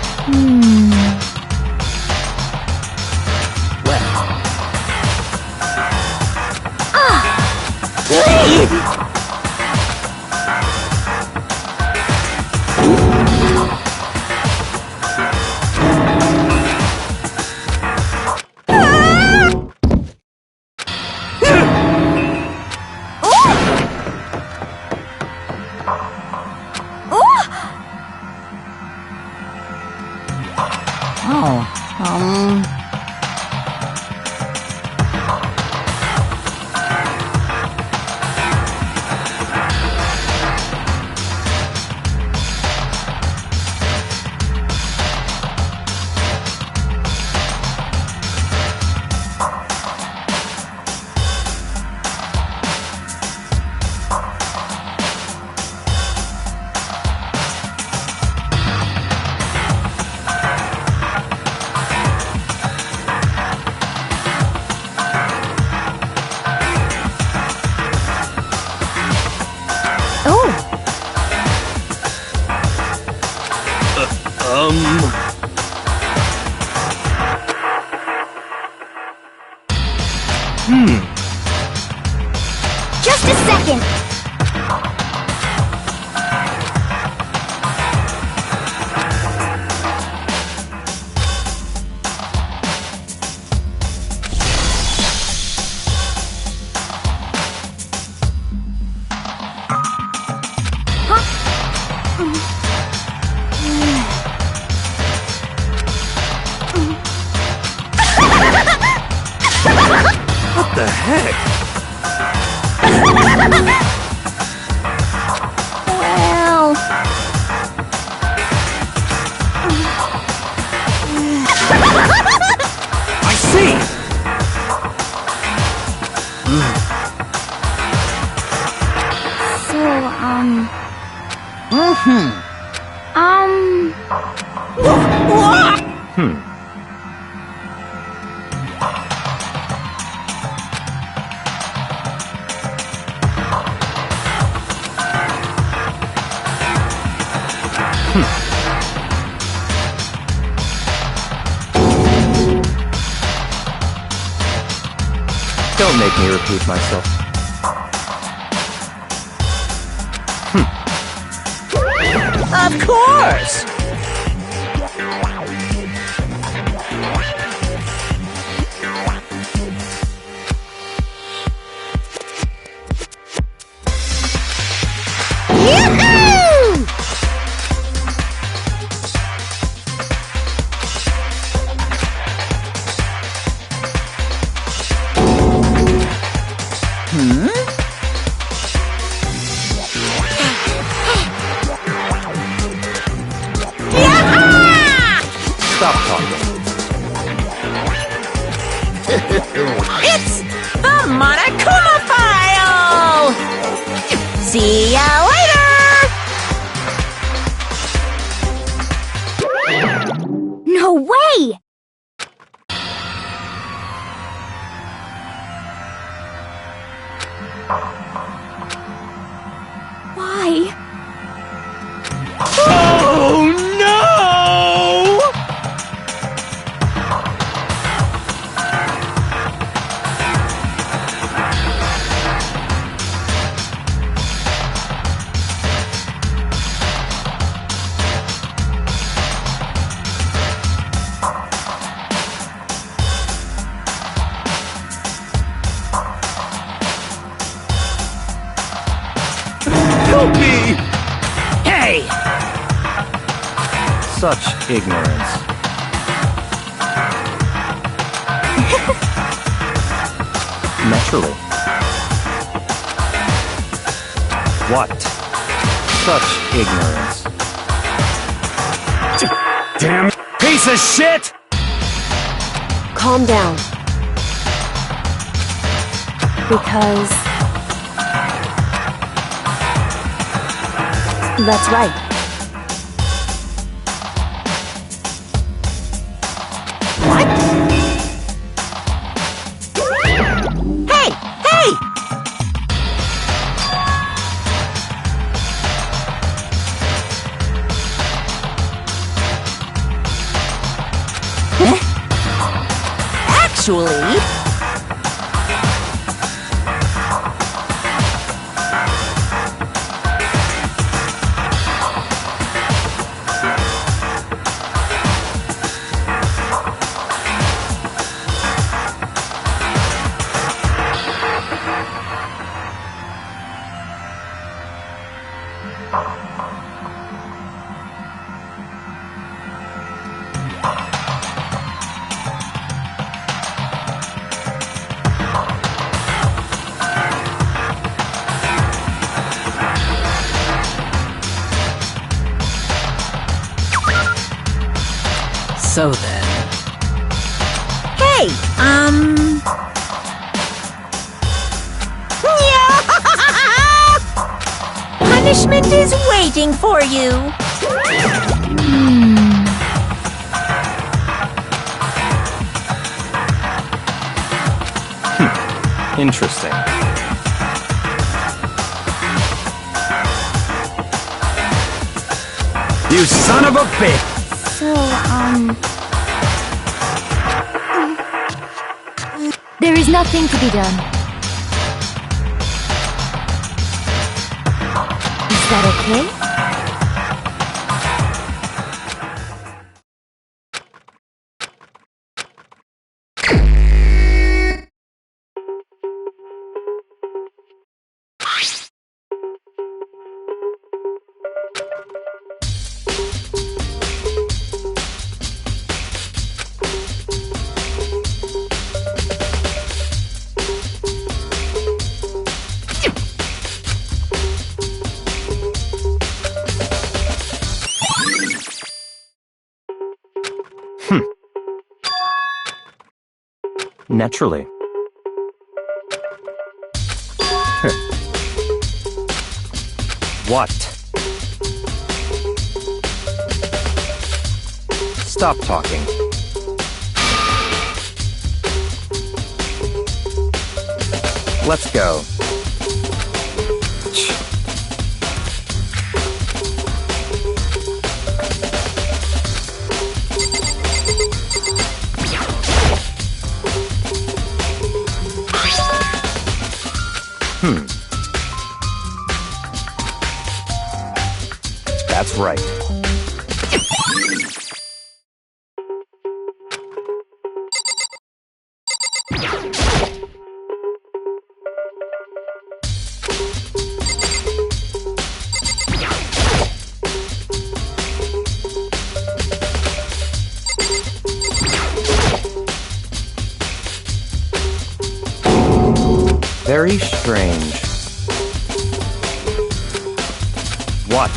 Just a second! Don't make me repeat myself. Of course! Yoo-hoo! Stop talking. It's the Monokuma File! See ya later! No way! Why? Oh no! Help me! Hey! Such ignorance. Naturally. What? Such ignorance. Damn piece of shit! Calm down. Because... that's right. What? Hey! Hey! Actually... So then... Hey, punishment is waiting for you. Interesting. You son of a bitch! So, there is nothing to be done. Is that okay? Naturally. What? Stop talking. Let's go. That's right. Very strange. What?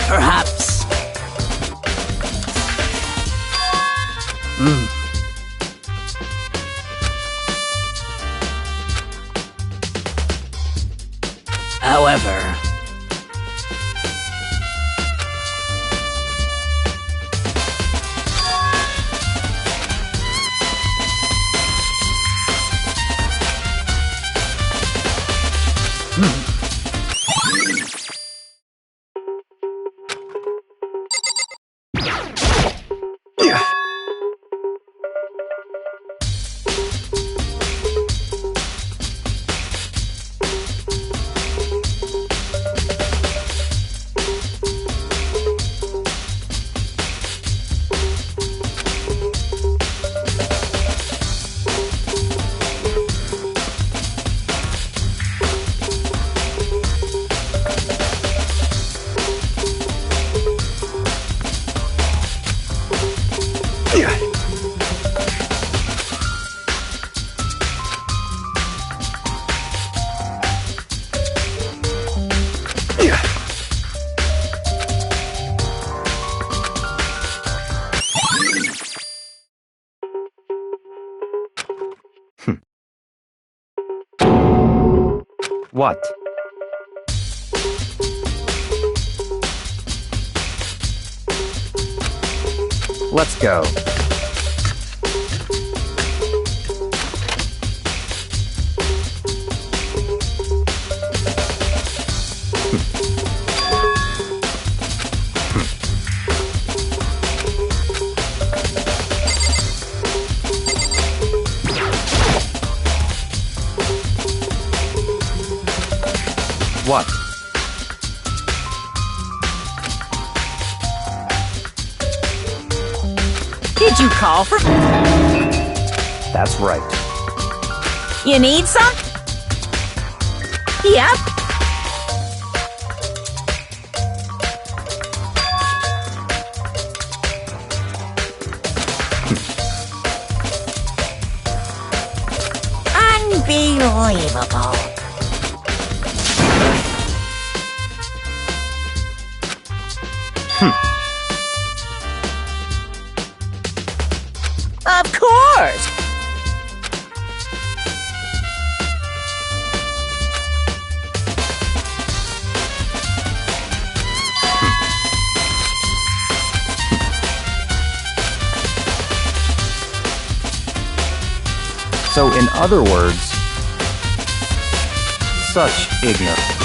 Perhaps. However, What? Let's go. What? Did you call for... That's right. You need some? Yep. Unbelievable. Of course! So, in other words, such ignorance.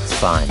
That's fine.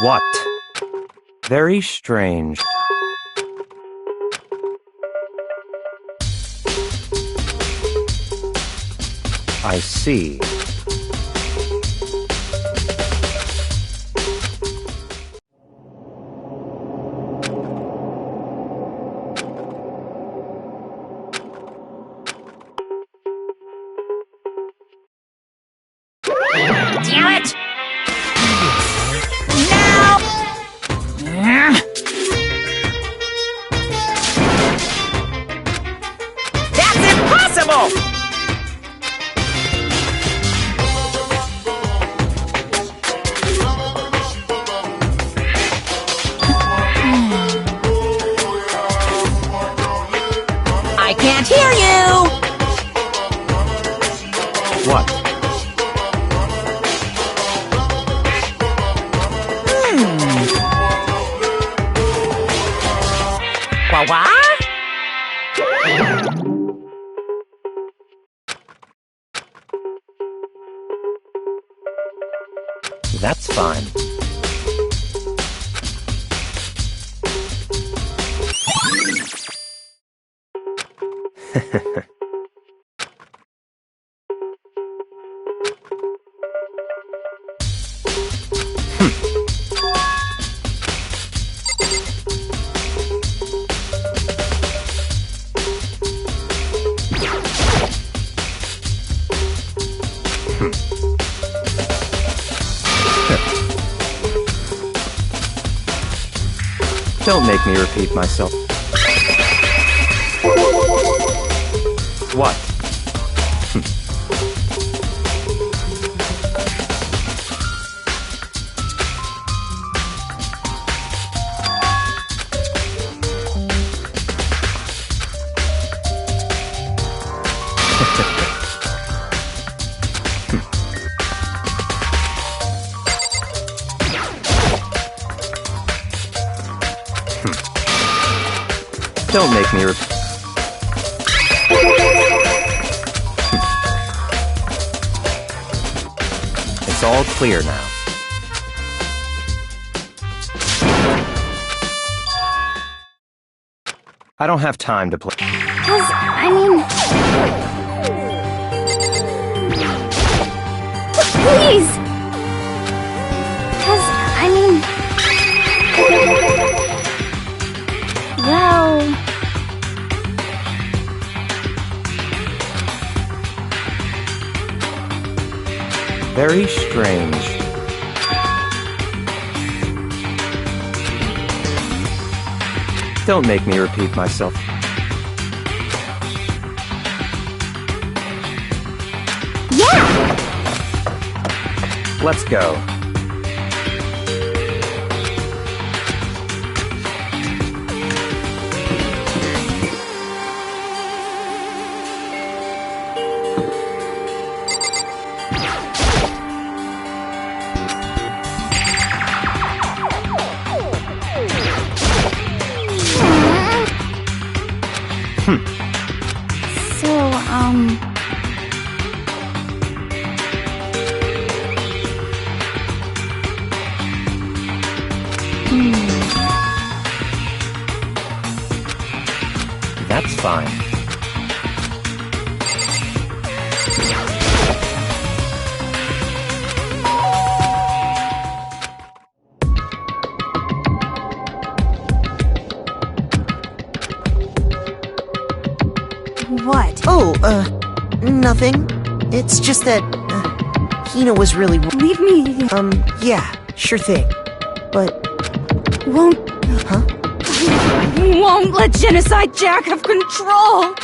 What? Very strange. I see. Damn it! That's impossible! I can't hear you! What? What? That's fine. Don't make me repeat myself. What? Don't make me repeat. It's all clear now. I don't have time to play. Please! Well... Very strange. Don't make me repeat myself. Yeah! Let's go. That's fine. What? Oh, nothing. It's just that, Hina was really... Leave me... yeah, sure thing. But... Won't... Huh? Won't let Genocide Jack have control!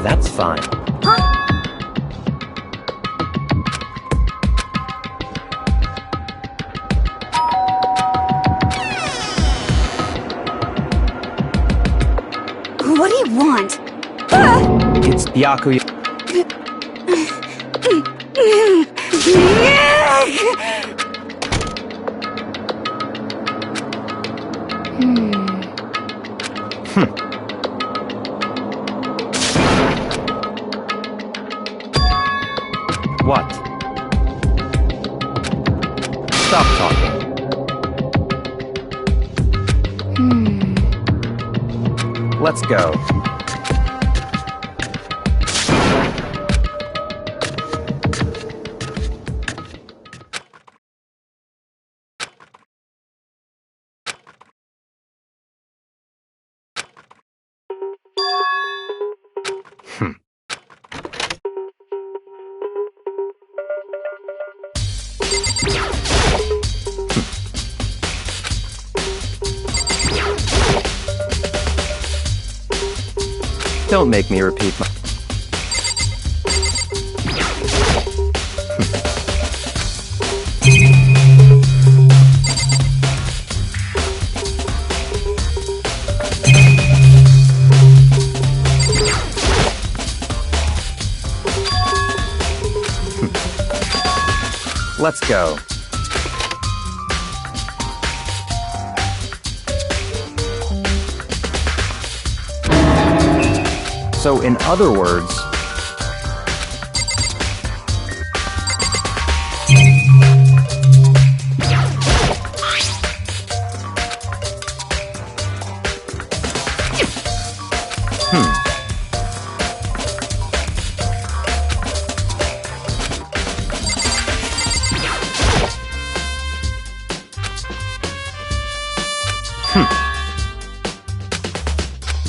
That's fine. What do you want? It's Byakuya. What? Stop talking. Let's go. Don't make me repeat my... Let's go. So, in other words...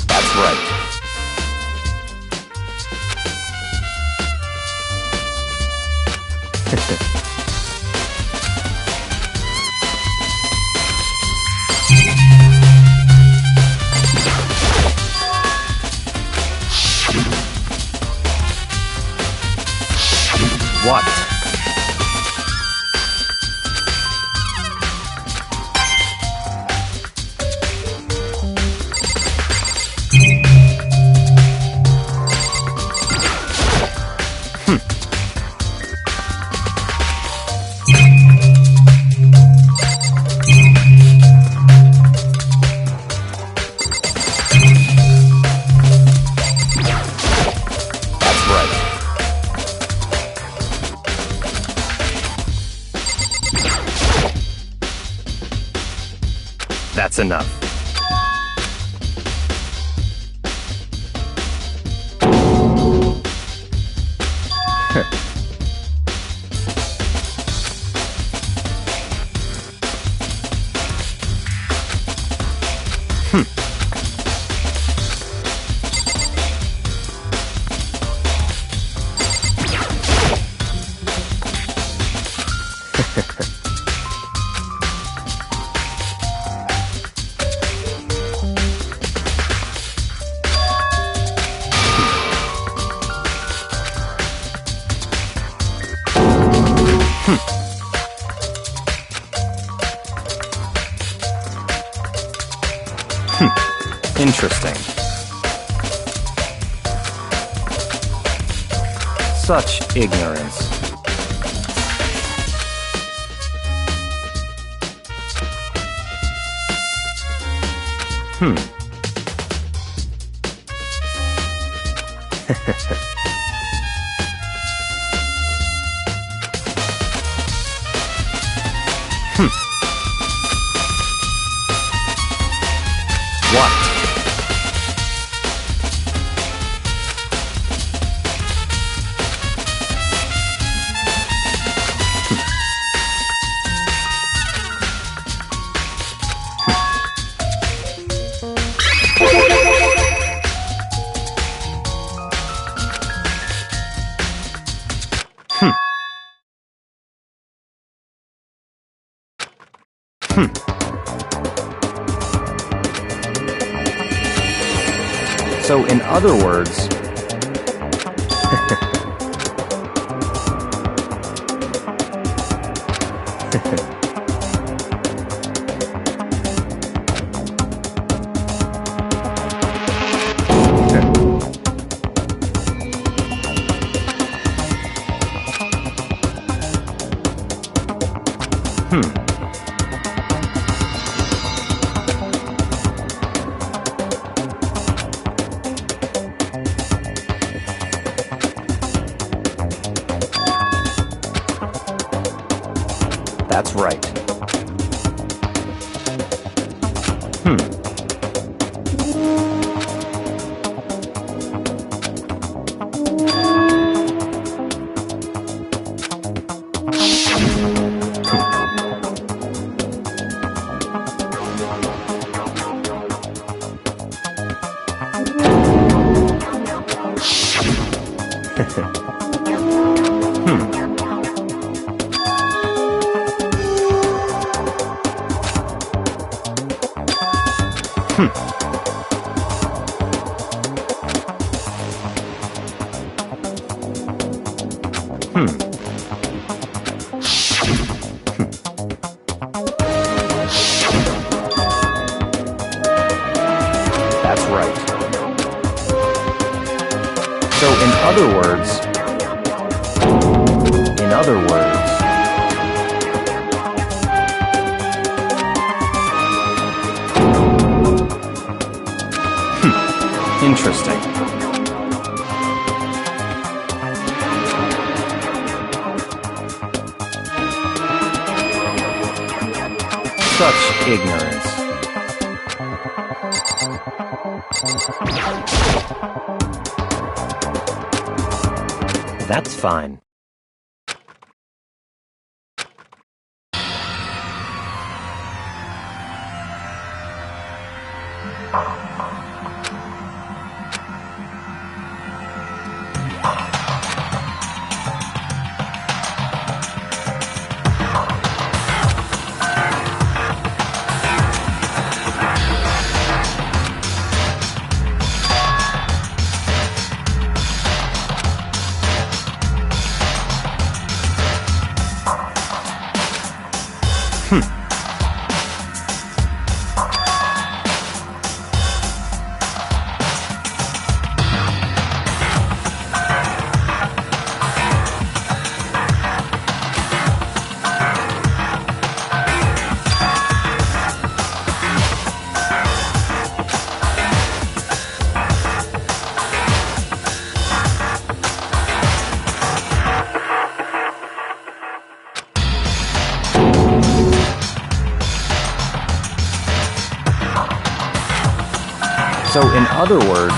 That's right. What? That's right. That's enough. Interesting. Such ignorance. What? So, in other words... That's right. That's right. So, in other words, interesting. Such ignorance. That's fine. So, in other words,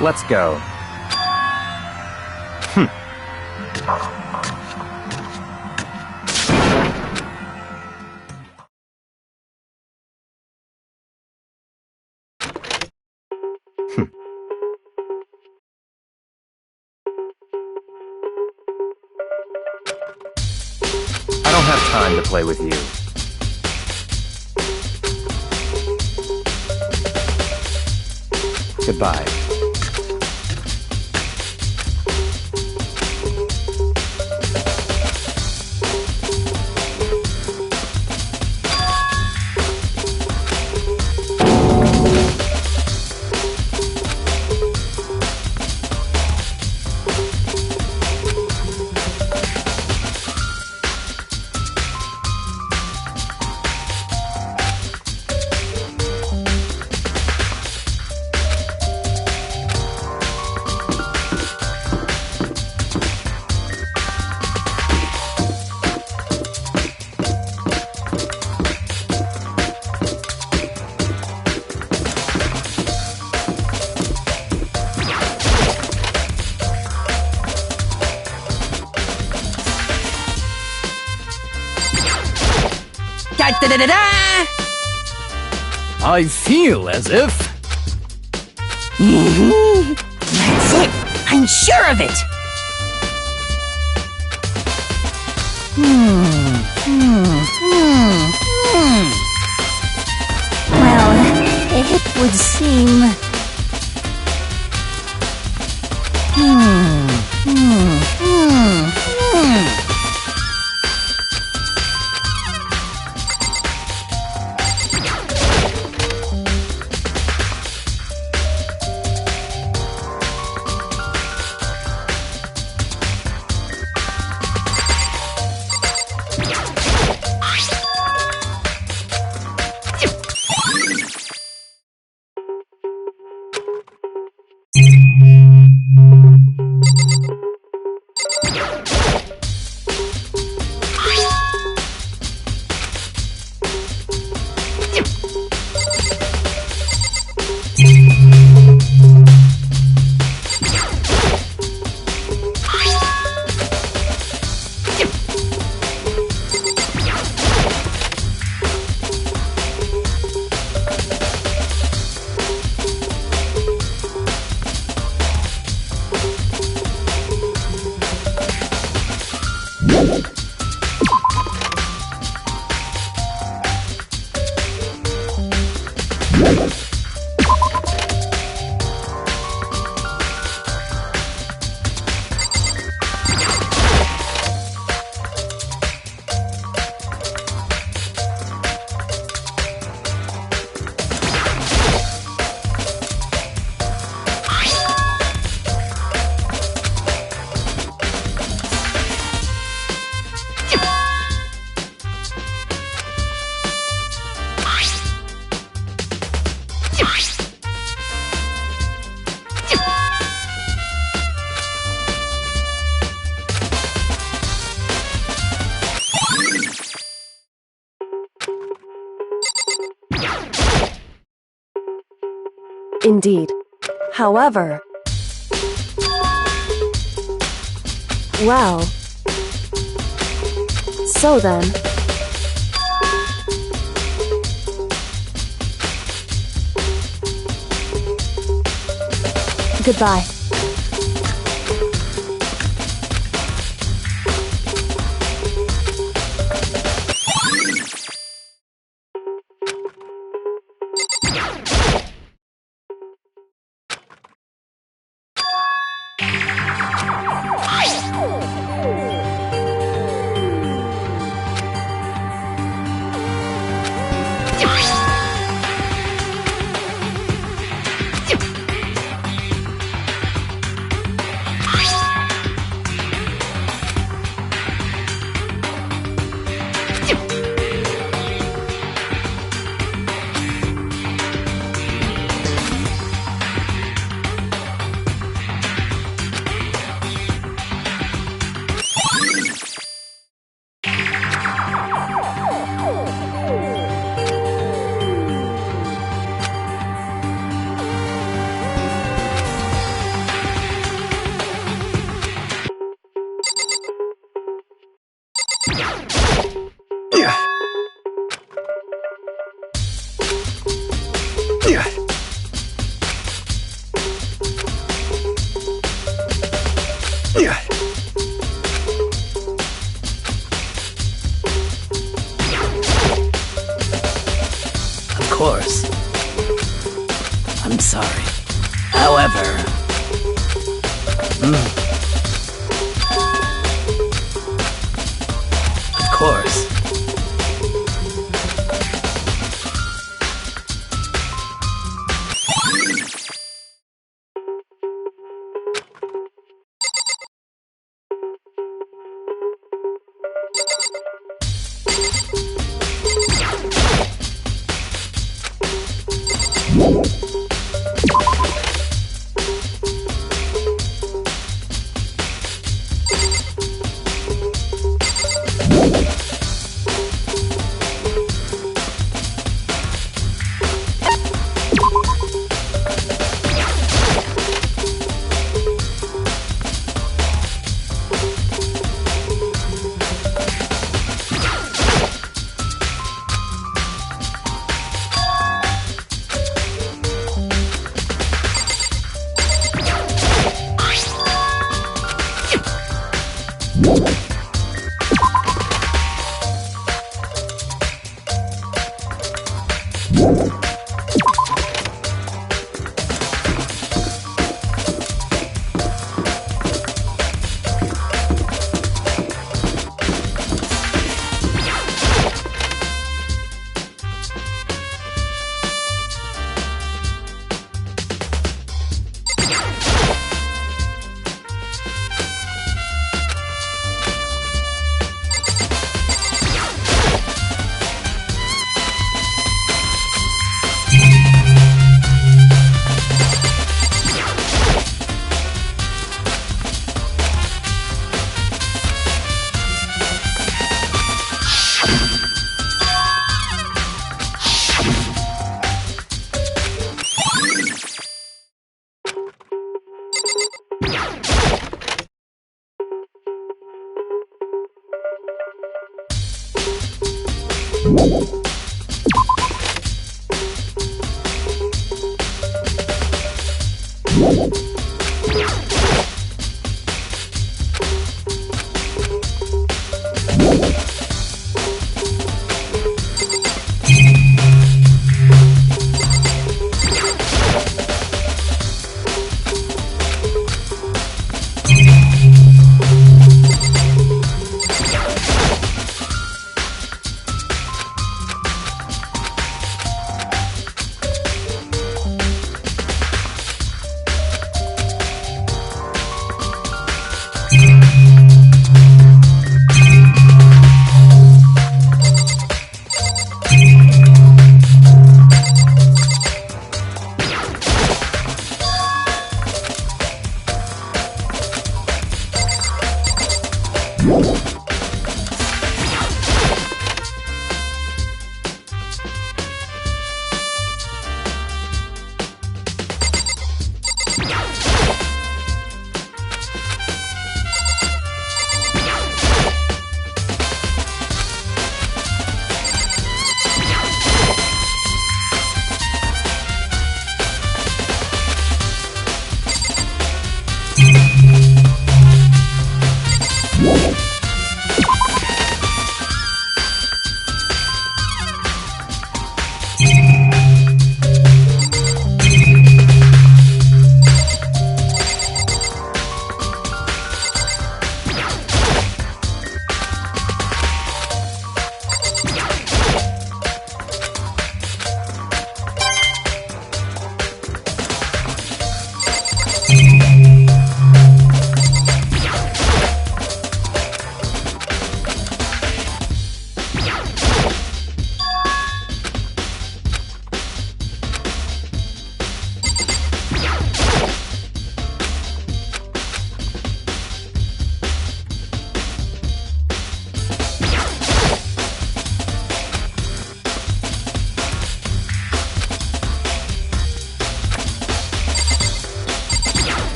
let's go. I don't have time to play with you. Goodbye. Da-da-da-da! I feel as if... That's it! I'm sure of it! Well, it would seem... Indeed. However... Well... So then... Goodbye. Of course. I'm sorry. However... Of course.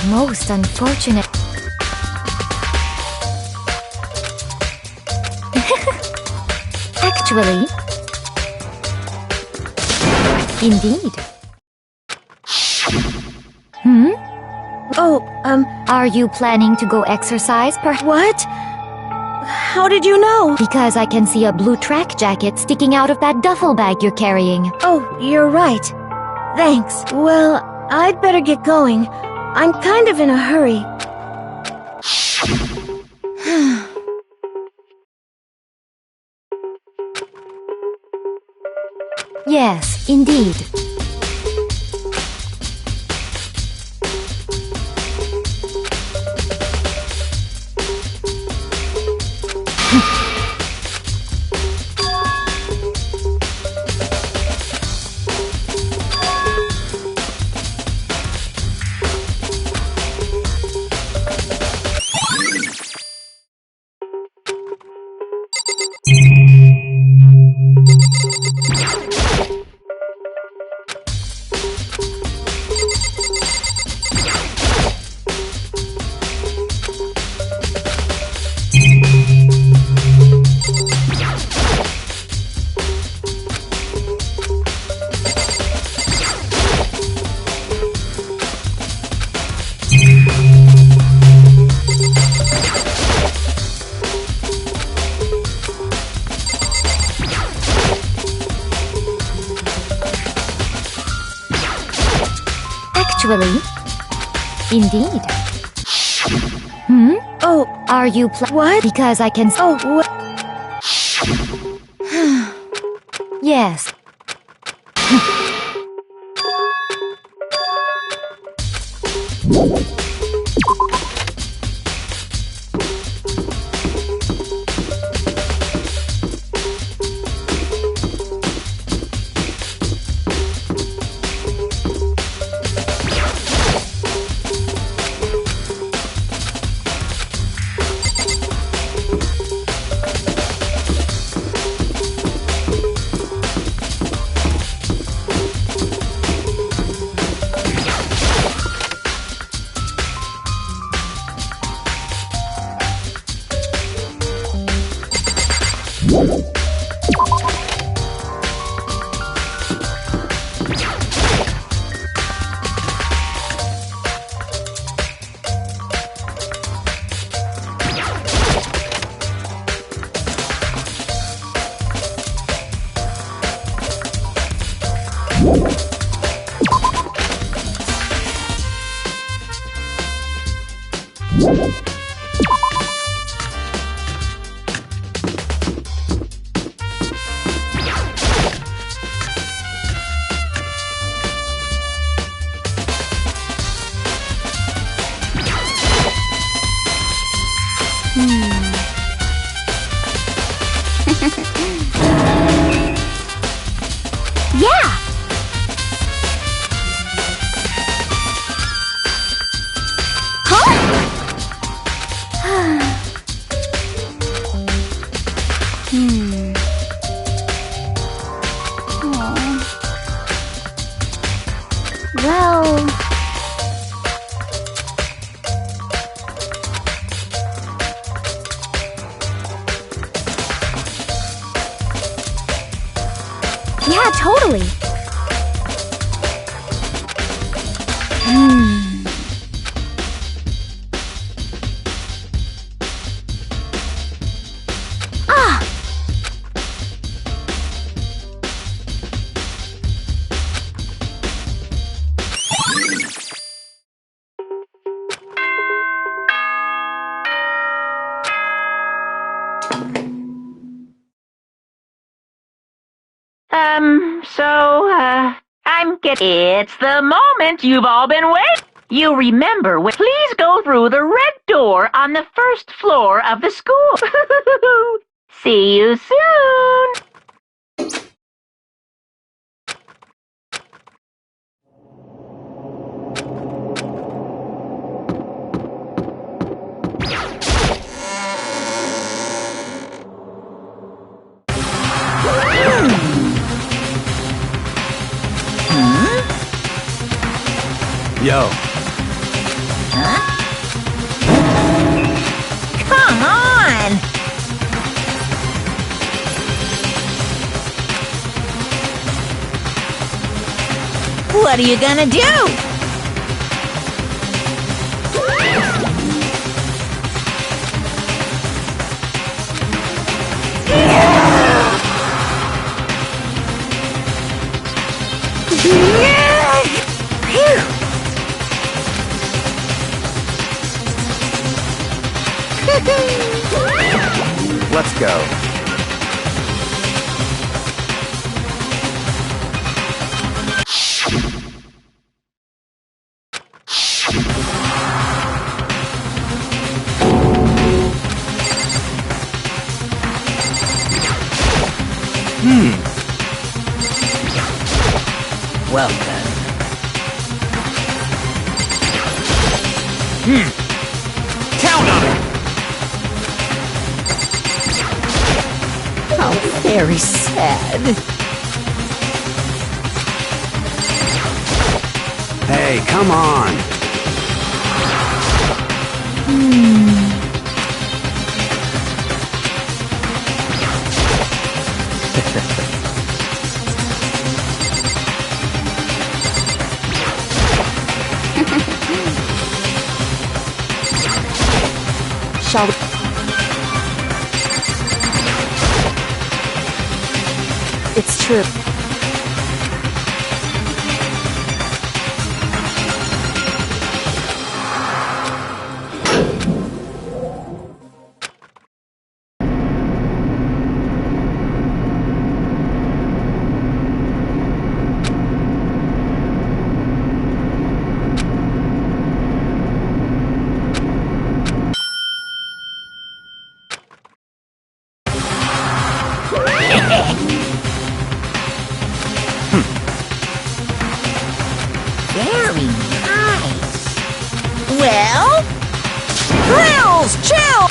Most unfortunate. Actually. Indeed. Oh, Are you planning to go exercise what? How did you know? Because I can see a blue track jacket sticking out of that duffel bag you're carrying. Oh, you're right. Thanks. Well, I'd better get going. I'm kind of in a hurry. Yes, indeed. Actually, indeed. Oh, Are you what? Because I can. Oh, Yes. yeah! Well. Yeah, totally. don't get it's the moment you've all been waiting. You remember when please go through the red door on the first floor of the school. See you soon. Yo. Huh? Come on! What are you gonna do? Let's go. Well then. Count on it! How very sad. Hey, come on. Shall we? It's true. Very nice. Well, Grills, chill!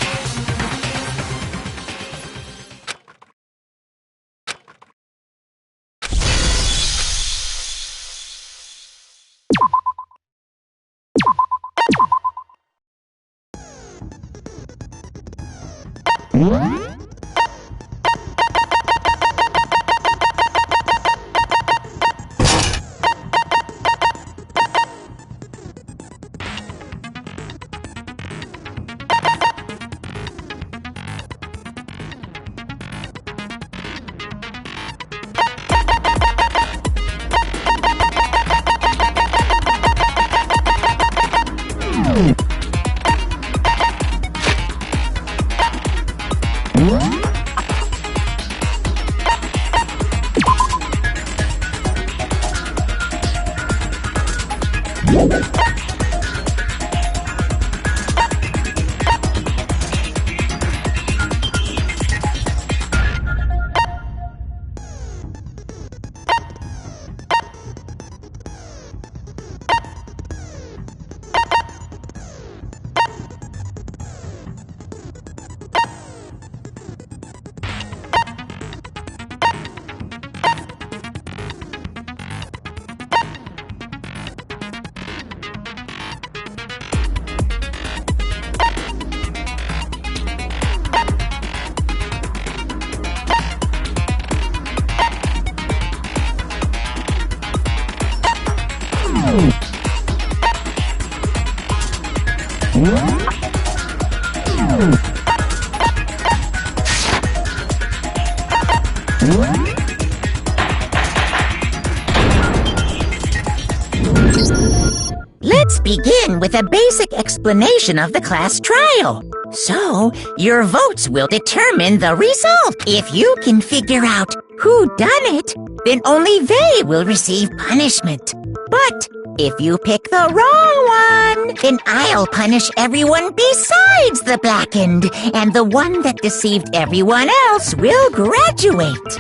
Let's begin with a basic explanation of the class trial. So, your votes will determine the result. If you can figure out who done it, then only they will receive punishment. But if you pick the wrong one, then I'll punish everyone besides the blackened, and the one that deceived everyone else will graduate.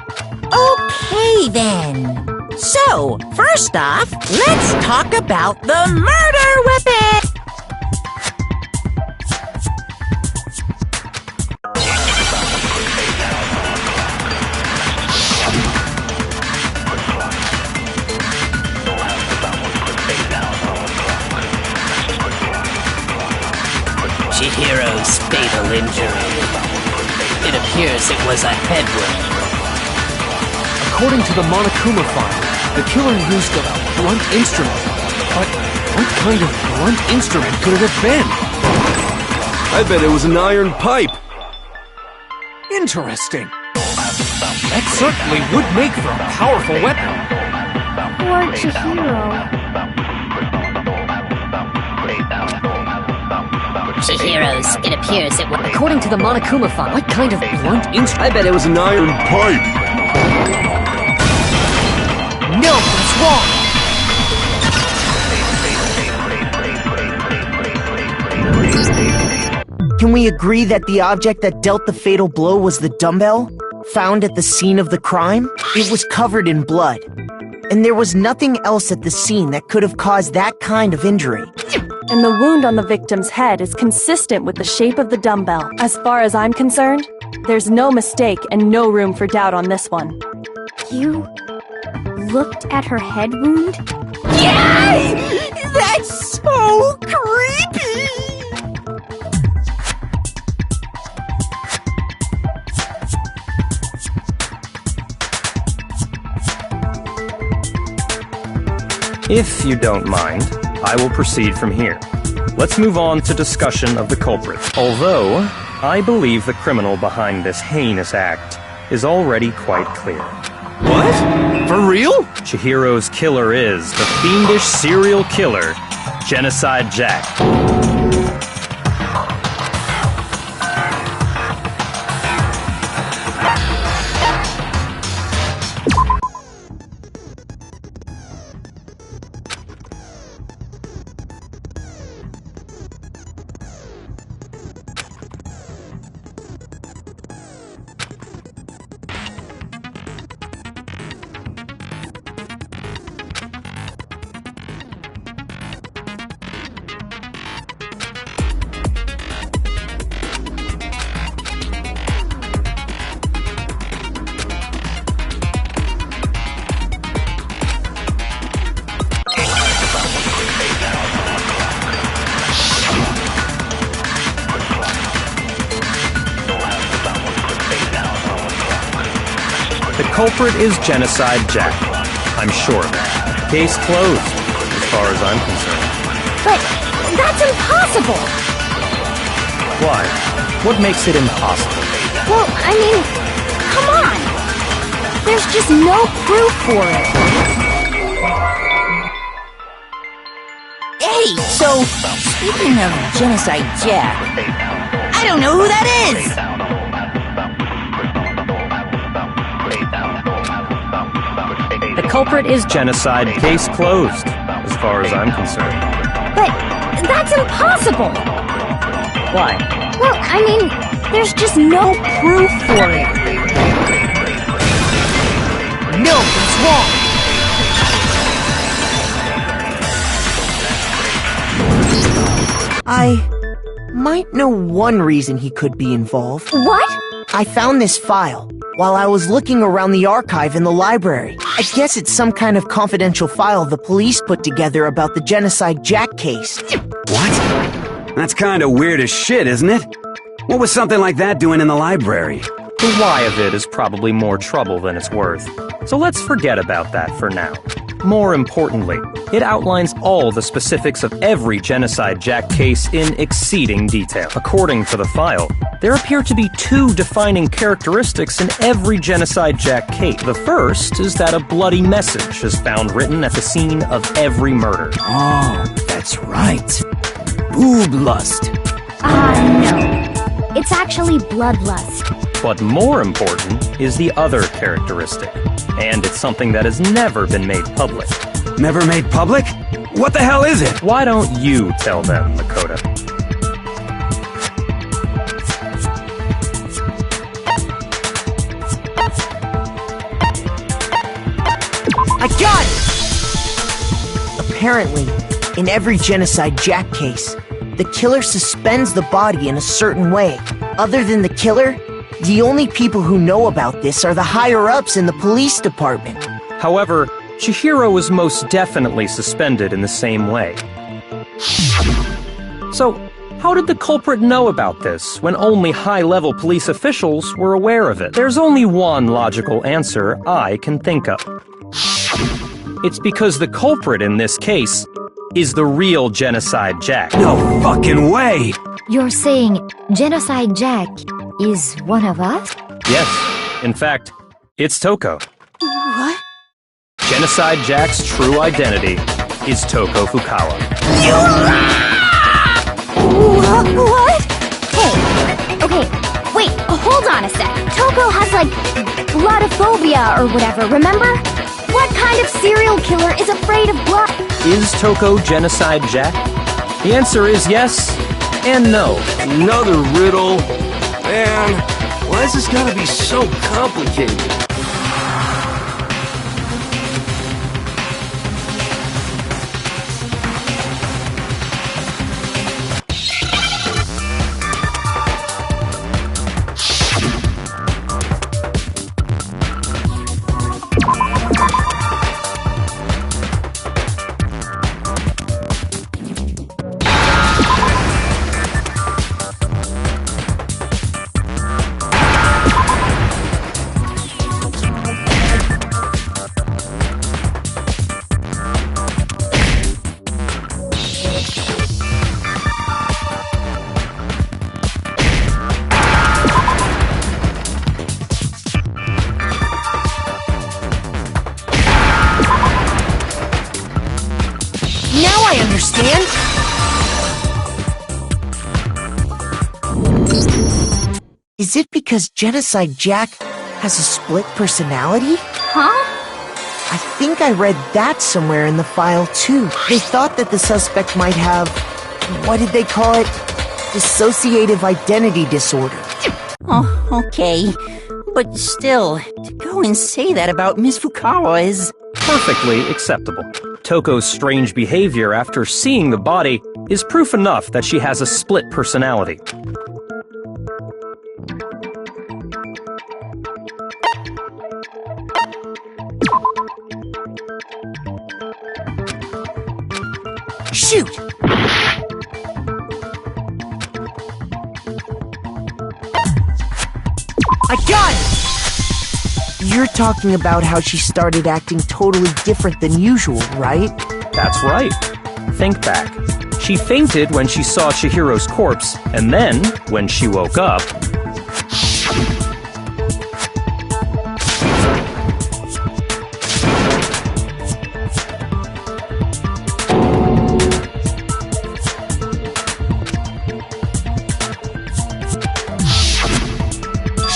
Okay, then. So, first off, let's talk about the murder weapon! Chihiro's fatal injury. It appears it was a head wound. According to the Monokuma file, the killer used a blunt instrument. But what kind of blunt instrument could it have been? I bet it was an iron pipe. Interesting. That certainly would make for a powerful weapon. Poor Chihiro. Chihiro's, it appears it was... According to the Monokuma file, what kind of blunt instrument? I bet it was an iron pipe. No, that's wrong! Can we agree that the object that dealt the fatal blow was the dumbbell? Found at the scene of the crime? It was covered in blood. And there was nothing else at the scene that could have caused that kind of injury. And the wound on the victim's head is consistent with the shape of the dumbbell. As far as I'm concerned, there's no mistake and no room for doubt on this one. You looked at her head wound? Yay! That's so creepy! If you don't mind, I will proceed from here. Let's move on to discussion of the culprit. Although, I believe the criminal behind this heinous act is already quite clear. What? For real? Chihiro's killer is the fiendish serial killer, Genocide Jack. The culprit is Genocide Jack. I'm sure of that. Case closed, as far as I'm concerned. But that's impossible! Why? What makes it impossible? Well, I mean, come on! There's just no proof for it. Hey, so, speaking of Genocide Jack, I don't know who that is! The culprit is Genocide. Case closed, as far as I'm concerned. But that's impossible! Why? Well, I mean, there's just no proof for it. No, that's wrong! I might know one reason he could be involved. What? I found this file while I was looking around the archive in the library. I guess it's some kind of confidential file the police put together about the Genocide Jack case. What? That's kind of weird as shit, isn't it? What was something like that doing in the library? The why of it is probably more trouble than it's worth. So let's forget about that for now. More importantly, it outlines all the specifics of every Genocide Jack case in exceeding detail. According to the file, there appear to be two defining characteristics in every Genocide Jack case. The first is that a bloody message is found written at the scene of every murder. Oh, that's right. Boob lust. No. It's actually bloodlust. But more important, is the other characteristic, and it's something that has never been made public. Never made public? What the hell is it? Why don't you tell them, Makoto? I got it! Apparently, in every Genocide Jack case, the killer suspends the body in a certain way. Other than the killer, the only people who know about this are the higher-ups in the police department. However, Chihiro was most definitely suspended in the same way. So, how did the culprit know about this when only high-level police officials were aware of it? There's only one logical answer I can think of. It's because the culprit in this case is the real Genocide Jack. No fucking way! You're saying Genocide Jack is one of us? Yes, in fact, it's Toko. What? Genocide Jack's true identity is Toko Fukawa. What? Hey, okay, wait, hold on a sec. Toko has, like, bloodophobia or whatever, remember? What kind of serial killer is afraid of blood? Is Toko Genocide Jack? The answer is yes and no. Another riddle. Man, why is this gotta be so complicated? Is it because Genocide Jack has a split personality? Huh? I think I read that somewhere in the file, too. They thought that the suspect might have... what did they call it? Dissociative identity disorder. Oh, okay. But still, to go and say that about Miss Fukawa is... perfectly acceptable. Toko's strange behavior after seeing the body is proof enough that she has a split personality. Shoot! I got it! You're talking about how she started acting totally different than usual, right? That's right. Think back. She fainted when she saw Chihiro's corpse, and then, when she woke up...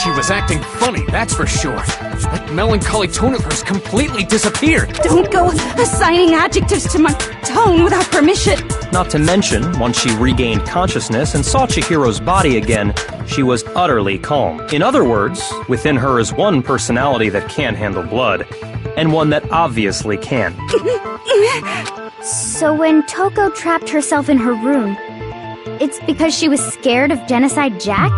She was acting funny, that's for sure. That melancholy tone of hers completely disappeared. Don't go assigning adjectives to my tone without permission. Not to mention, once she regained consciousness and saw Chihiro's body again, she was utterly calm. In other words, within her is one personality that can't handle blood, and one that obviously can. So when Toko trapped herself in her room, it's because she was scared of Genocide Jack?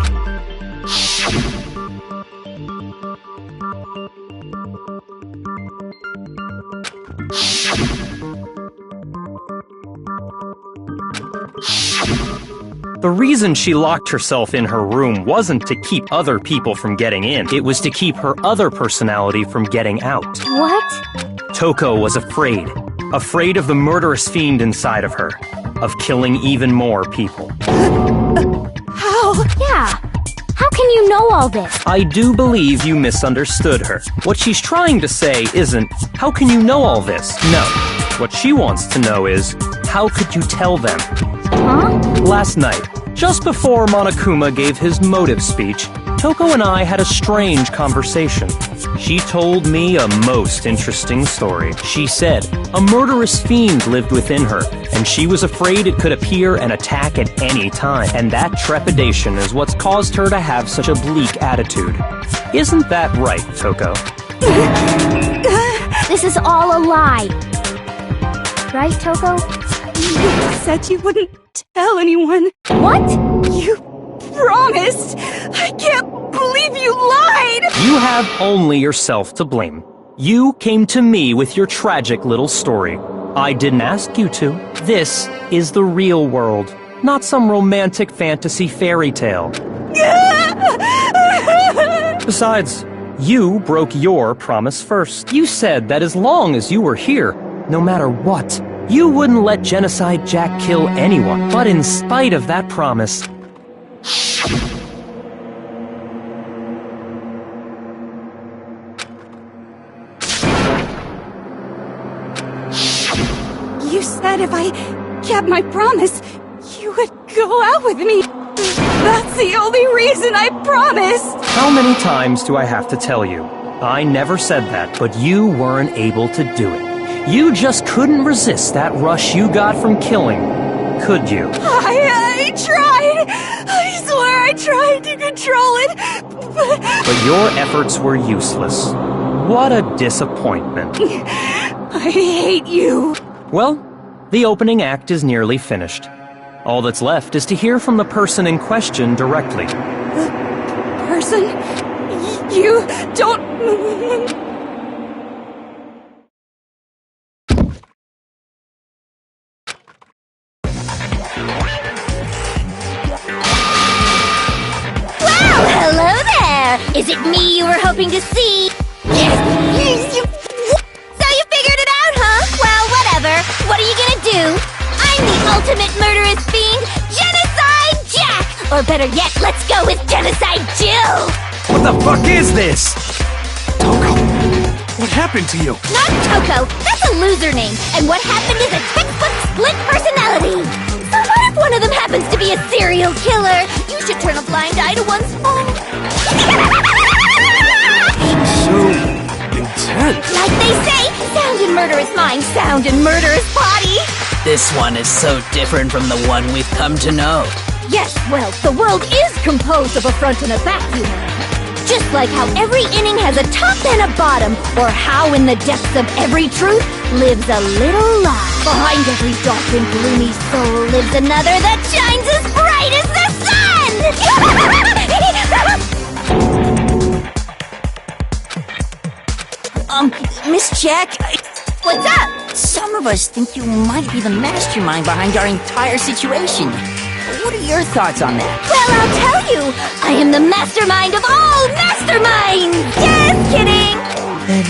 The reason she locked herself in her room wasn't to keep other people from getting in. It was to keep her other personality from getting out. What? Toko was afraid. Afraid of the murderous fiend inside of her. Of killing even more people. How? Yeah. How can you know all this? I do believe you misunderstood her. What she's trying to say isn't, how can you know all this? No. What she wants to know is, how could you tell them? Huh? Last night, just before Monokuma gave his motive speech, Toko and I had a strange conversation. She told me a most interesting story. She said a murderous fiend lived within her, and she was afraid it could appear and attack at any time. And that trepidation is what's caused her to have such a bleak attitude. Isn't that right, Toko? This is all a lie. Right, Toko? You said you wouldn't tell anyone. What? You promised! I can't believe you lied! You have only yourself to blame. You came to me with your tragic little story. I didn't ask you to. This is the real world, not some romantic fantasy fairy tale. Besides, you broke your promise first. You said that as long as you were here, no matter what, you wouldn't let Genocide Jack kill anyone. But in spite of that promise, You said if I kept my promise, you would go out with me. That's the only reason I promised. how many times do I have to tell you? I never said that, but you weren't able to do it. You just couldn't resist that rush you got from killing, could you? I tried. I swear I tried to control it, But your efforts were useless. What a disappointment. I hate you. Well, the opening act is nearly finished. All that's left is to hear from the person in question directly. Person, you don't... Hello there! Is it me you were hoping to see? So you figured it out, huh? Well, whatever. What are you gonna do? I'm the ultimate murderous fiend, Genocide Jack! Or better yet, let's go with Genocide Jill! What the fuck is this? Toko, what happened to you? Not Toko! That's a loser name! And what happened is a textbook split personality! So what if one of them happens to be a serial killer? You should turn a blind eye to one's fault. So intense. Like they say, sound in murderous mind, sound in murderous body! This one is so different from the one we've come to know. Yes, well, the world is composed of a front and a back, you know. Just like how every inning has a top and a bottom, or how in the depths of every truth lives a little lie. Behind every dark and gloomy soul lives another that shines as bright as the sun! Miss Jack, What's up? some of us think you might be the mastermind behind our entire situation. What are your thoughts on that? Well, I'll tell you, I am the mastermind of all masterminds! Just kidding! Then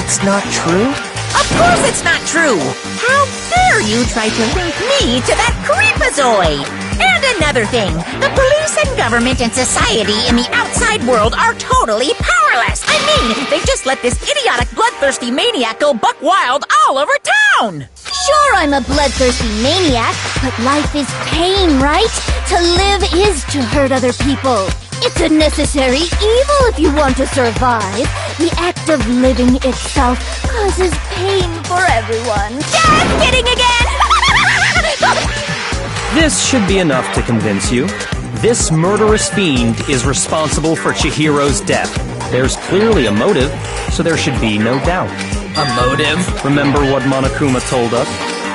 it's not true? Of course it's not true! How dare you try to link me to that creepazoid! And another thing, the police and government and society in the outside world are totally powerless! I mean, they just let this idiotic bloodthirsty maniac go buck wild all over town! Sure, I'm a bloodthirsty maniac, but life is pain, right? To live is to hurt other people. It's a necessary evil if you want to survive. The act of living itself causes pain for everyone. Just kidding again! This should be enough to convince you. This murderous fiend is responsible for Chihiro's death. There's clearly a motive, so there should be no doubt. A motive? Remember what Monokuma told us?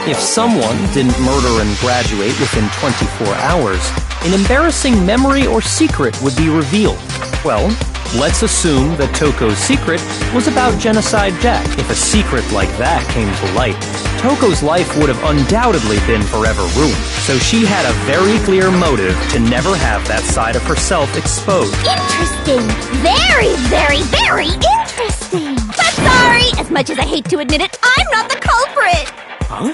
If someone didn't murder and graduate within 24 hours, an embarrassing memory or secret would be revealed. Well, let's assume that Toko's secret was about Genocide Jack. If a secret like that came to light, Toko's life would have undoubtedly been forever ruined. So she had a very clear motive to never have that side of herself exposed. Interesting. Very, very, very interesting. But sorry, as much as I hate to admit it, I'm not the culprit. Huh?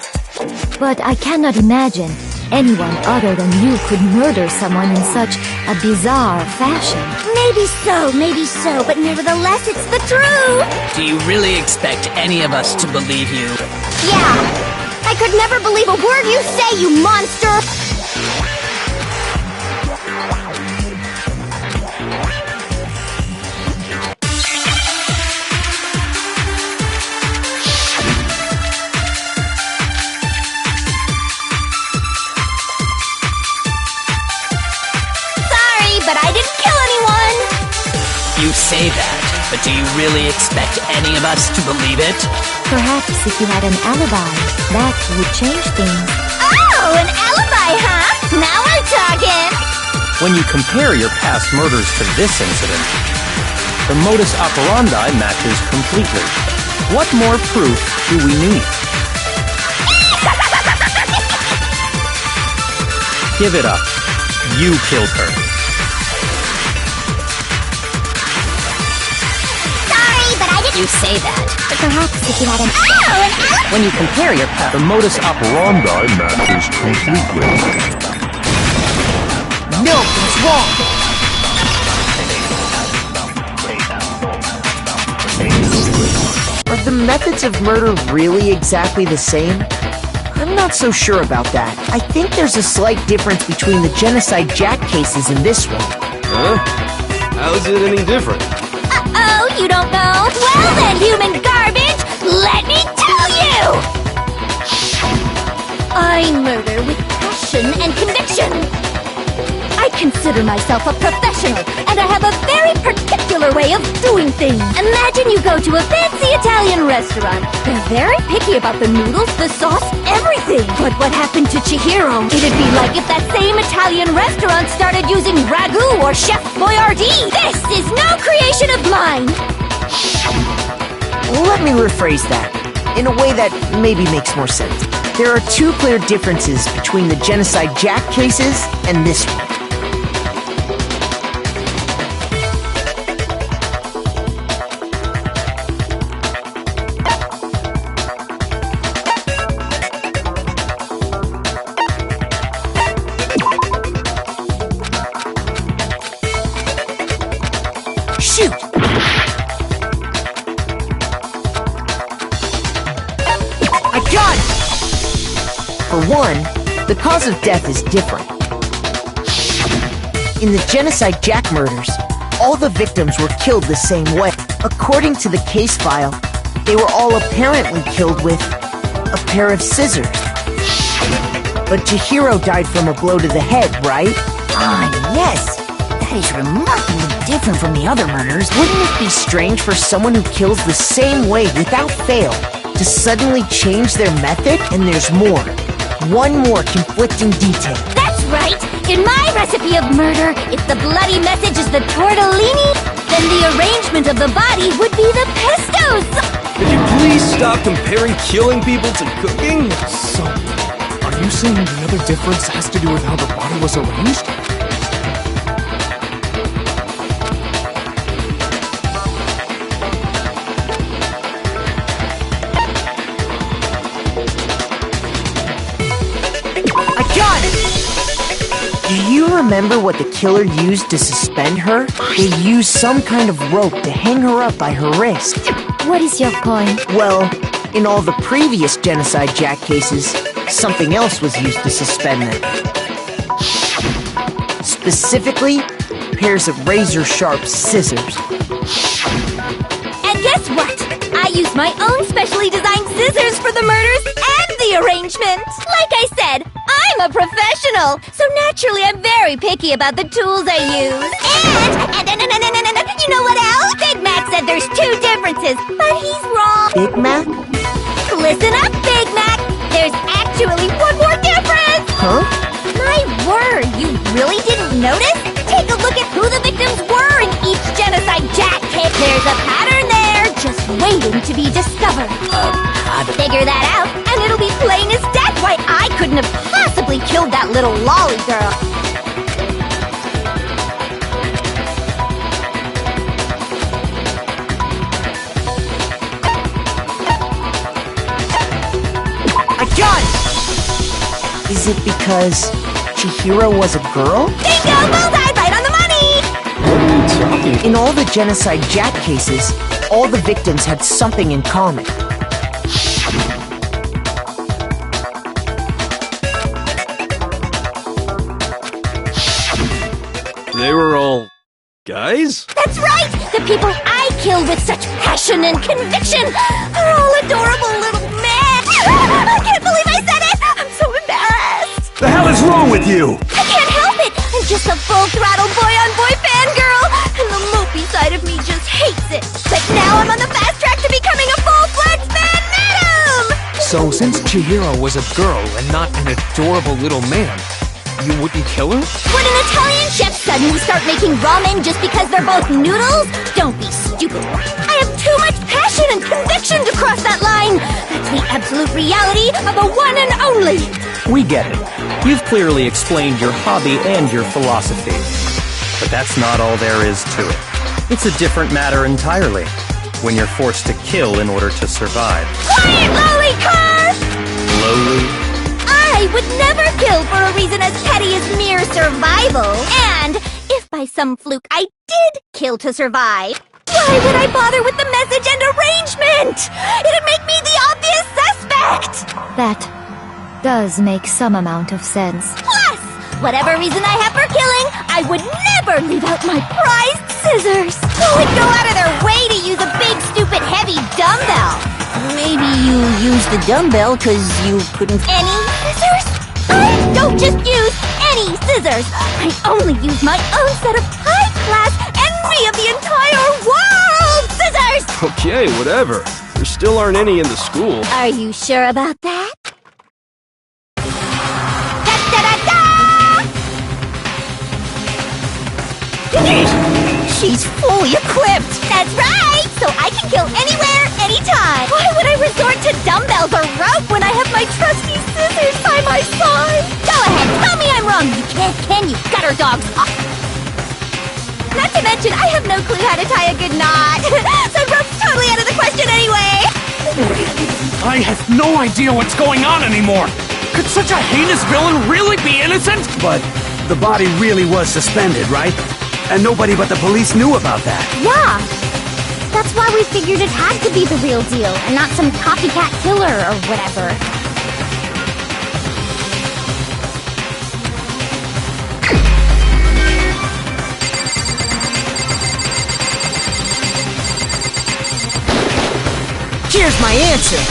But I cannot imagine anyone other than you could murder someone in such a bizarre fashion. Maybe so, but nevertheless, it's the truth. Do you really expect any of us to believe you? Yeah. I could never believe a word you say, you monster. say that, but do you really expect any of us to believe it? Perhaps if you had an alibi, that would change things. Oh, an alibi, huh? Now we're talking! When you compare your past murders to this incident, the modus operandi matches completely. What more proof do we need? Give it up. You killed her. Sorry, but I didn't... You say that, but perhaps if you had an... Oh, an alibi! When you compare your past, the modus operandi matches completely. No, it's wrong! Are the methods of murder really exactly the same? I'm not so sure about that. I think there's a slight difference between the Genocide Jack cases and this one. Huh? How's it any different? Uh-oh, you don't know? Well then, human garbage, let me tell you! I murder with passion and conviction. I consider myself a professional, and I have a very particular way of doing things. Imagine you go to a fancy Italian restaurant. They're very picky about the noodles, the sauce, everything. But what happened to Chihiro? It'd be like if that same Italian restaurant started using ragu or Chef Boyardee. This is no creation of mine. Let me rephrase that, in a way that maybe makes more sense. There are two clear differences between the Genocide Jack cases and this one. Shoot! I got it! For one, the cause of death is different. In the Genocide Jack murders, all the victims were killed the same way. According to the case file, they were all apparently killed with a pair of scissors. But Chihiro died from a blow to the head, right? Ah, yes. That is remarkably different from the other murders. Wouldn't it be strange for someone who kills the same way without fail to suddenly change their method? And there's more. One more conflicting detail. That's right! In my recipe of murder, if the bloody message is the tortellini, then the arrangement of the body would be the pestos! Could you please stop comparing killing people to cooking? So, are you saying the other difference has to do with how the body was arranged? Do you remember what the killer used to suspend her? They used some kind of rope to hang her up by her wrist. What is your point? Well, in all the previous Genocide Jack cases, something else was used to suspend them. Specifically, pairs of razor-sharp scissors. And guess what? I use my own specially designed scissors for the murders and the arrangement. Like I said, I'm a professional, so naturally I'm very picky about the tools I use. And you know what else? Big Mac said there's two differences, but he's wrong. Big Mac? Listen up, Big Mac. There's actually one more difference. Huh? My word, you really didn't notice? Take a look at who the victims were in each Genocide Jack case. There's a pattern there, just waiting to be discovered. Figure that out, and it'll be plain as death why I couldn't have possibly killed that little lolly girl. I got it! Is it because Chihiro was a girl? Bingo! Bullseye! Right on the money! In all the Genocide Jack cases, all the victims had something in common. They were all guys? That's right! The people I kill with such passion and conviction are all adorable little men! I can't believe I said it! I'm so embarrassed! The hell is wrong with you? I can't help it! I'm just a full-throttle boy-on-boy fangirl! And the mopey side of me just I'm on the fast track to becoming a full-fledged man, madam! So, since Chihiro was a girl and not an adorable little man, you wouldn't kill her? Would an Italian chef suddenly start making ramen just because they're both noodles? Don't be stupid. I have too much passion and conviction to cross that line. That's the absolute reality of the one and only. We get it. You've clearly explained your hobby and your philosophy. But that's not all there is to it. It's a different matter entirely, when you're forced to kill in order to survive. Quiet, lowly cur! Lowly? I would never kill for a reason as petty as mere survival. And if by some fluke I did kill to survive, why would I bother with the message and arrangement? It'd make me the obvious suspect! That does make some amount of sense. Plus, whatever reason I have for killing, I would never leave out my prized scissors. Who would go out of their way to use a big, stupid, heavy dumbbell? Maybe you used the dumbbell because you couldn't... Any scissors? I don't just use any scissors. I only use my own set of high-class envy of the entire world scissors! Okay, whatever. There still aren't any in the school. Are you sure about that? She's fully equipped! That's right! So I can kill anywhere, anytime! Why would I resort to dumbbells or rope when I have my trusty scissors by my side? Go ahead, tell me I'm wrong! You can't, can you? Gutter dogs! Not to mention, I have no clue how to tie a good knot! So rope's totally out of the question anyway! I have no idea what's going on anymore! Could such a heinous villain really be innocent? But the body really was suspended, right? And nobody but the police knew about that. Yeah. That's why we figured it had to be the real deal, and not some copycat killer or whatever. Here's my answer!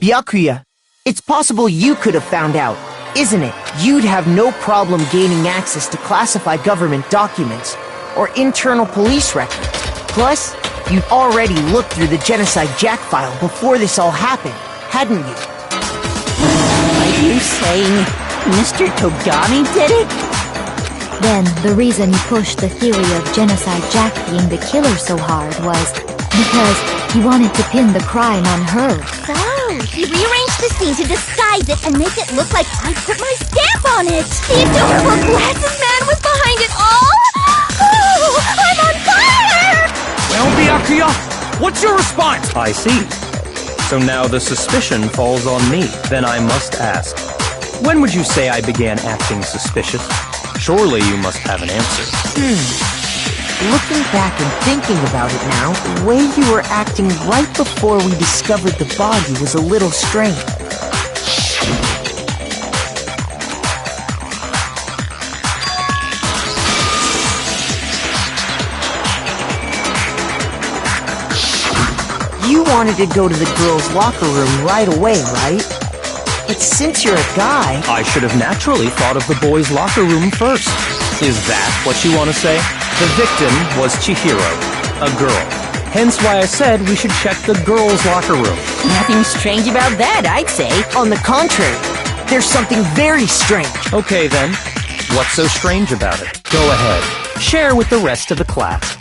Byakuya, it's possible you could have found out, isn't it? You'd have no problem gaining access to classified government documents or internal police records. Plus, you'd already looked through the Genocide Jack file before this all happened, hadn't you? Are you saying Mr. Togami did it? Then, the reason he pushed the theory of Genocide Jack being the killer so hard was because he wanted to pin the crime on her. So, he rearranged the scene to disguise it and make it look like I put my stamp on it! The adorable glasses man was behind it all? Oh, I'm on fire! Well, Byakuya, what's your response? I see. So now the suspicion falls on me. Then I must ask, when would you say I began acting suspicious? Surely you must have an answer. Looking back and thinking about it now, the way you were acting right before we discovered the body was a little strange. You wanted to go to the girls' locker room right away, right? But since you're a guy... I should have naturally thought of the boys' locker room first. Is that what you want to say? The victim was Chihiro, a girl. Hence why I said we should check the girls' locker room. Nothing strange about that, I'd say. On the contrary, there's something very strange. Okay then, what's so strange about it? Go ahead, share with the rest of the class.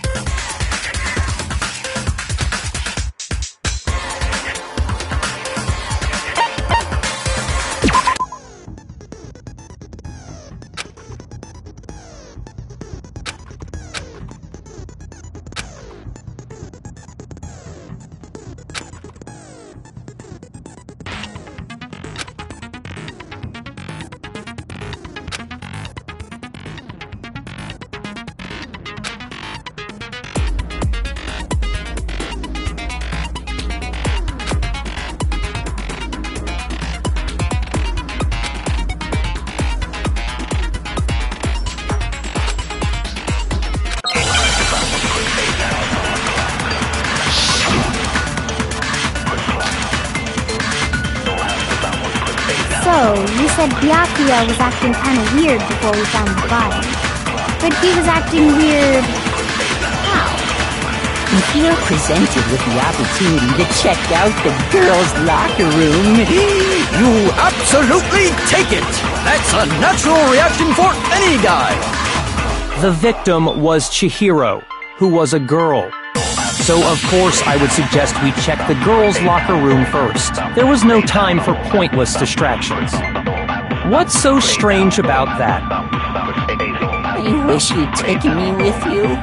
So, you said Byakuya was acting kind of weird before we found the body. But he was acting weird... how? If you're presented with the opportunity to check out the girls' locker room, You absolutely take it! That's a natural reaction for any guy! The victim was Chihiro, who was a girl. So of course I would suggest we check the girls' locker room first. There was no time for pointless distractions. What's so strange about that? I wish you'd taken me with you.